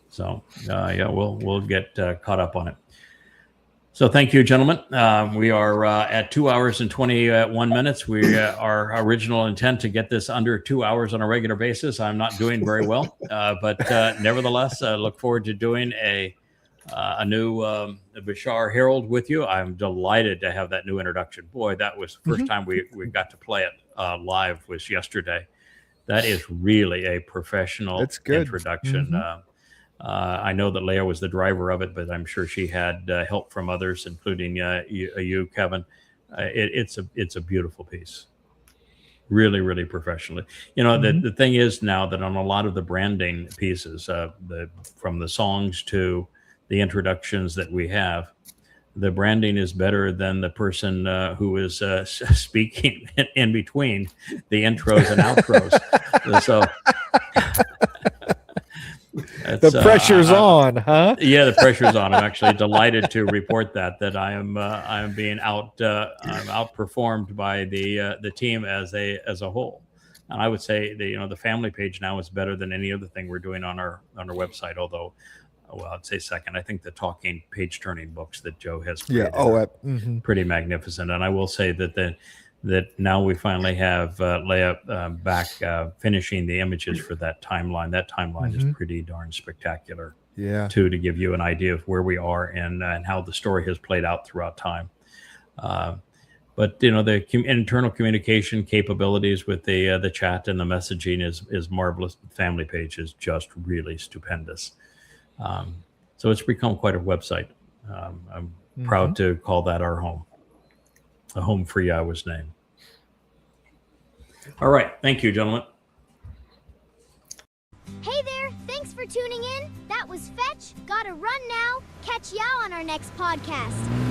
So, yeah, we'll get caught up on it. So thank you, gentlemen. We are at 2 hours and 21 minutes. Our original intent to get this under 2 hours on a regular basis. I'm not doing very well, but nevertheless, I look forward to doing a new Bashar Herald with you. I'm delighted to have that new introduction. Boy, that was the first time we got to play it live was yesterday. That is really a professional introduction. I know that Leah was the driver of it, but I'm sure she had help from others, including you, Kevin. It's a beautiful piece. Really, really professionally. You know, the thing is now that on a lot of the branding pieces, from the songs to the introductions that we have, the branding is better than the person who is speaking in between the intros and outros. So the pressure's on, huh? Yeah, the pressure's on. I'm actually delighted to report that I am being outperformed by the team as a whole. And I would say the family page now is better than any other thing we're doing on our website. Although, well, I'd say second. I think the talking page turning books that Joe has created are pretty magnificent. And I will say that now we finally have Leah back finishing the images for that timeline. That timeline is pretty darn spectacular. Yeah. To give you an idea of where we are and how the story has played out throughout time. But the internal communication capabilities with the chat and the messaging is marvelous. The family page is just really stupendous. So it's become quite a website. I'm proud to call that our home. A home for Yahweh's name. All right. Thank you, gentlemen. Hey there. Thanks for tuning in. That was Fetch. Gotta run now. Catch Yao on our next podcast.